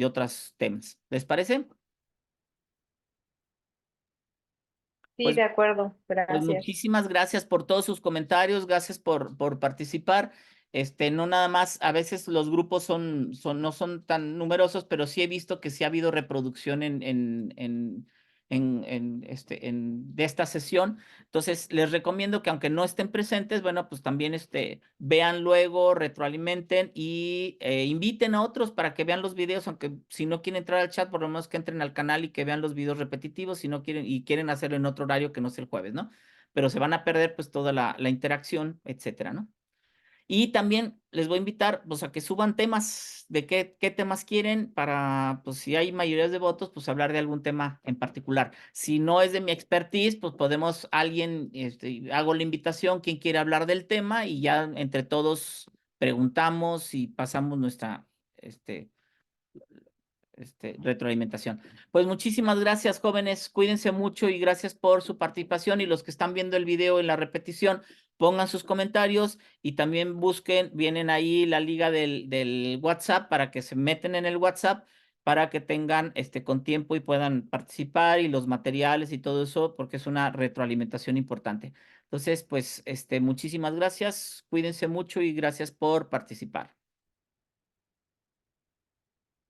otros temas. ¿Les parece? Sí, Pues, de acuerdo, pues gracias. muchísimas gracias por todos sus comentarios, gracias por participar. No nada más, a veces los grupos no son tan numerosos, pero sí he visto que sí ha habido reproducción de esta sesión. Entonces, les recomiendo que aunque no estén presentes, bueno, pues también vean luego, retroalimenten y inviten a otros para que vean los videos, aunque si no quieren entrar al chat, por lo menos que entren al canal y que vean los videos repetitivos, si no quieren y quieren hacerlo en otro horario que no sea el jueves, ¿no? Pero se van a perder pues toda la interacción, etcétera, ¿no? Y también les voy a invitar pues, a que suban temas de qué temas quieren para, pues si hay mayorías de votos, pues hablar de algún tema en particular. Si no es de mi expertise, pues podemos hago la invitación, quien quiere hablar del tema y ya entre todos preguntamos y pasamos nuestra, retroalimentación. Pues muchísimas gracias, jóvenes. Cuídense mucho y gracias por su participación. Y los que están viendo el video en la repetición, pongan sus comentarios y también vienen ahí la liga del WhatsApp para que se meten en el WhatsApp para que tengan con tiempo y puedan participar y los materiales y todo eso, porque es una retroalimentación importante. Entonces, pues, muchísimas gracias, cuídense mucho y gracias por participar.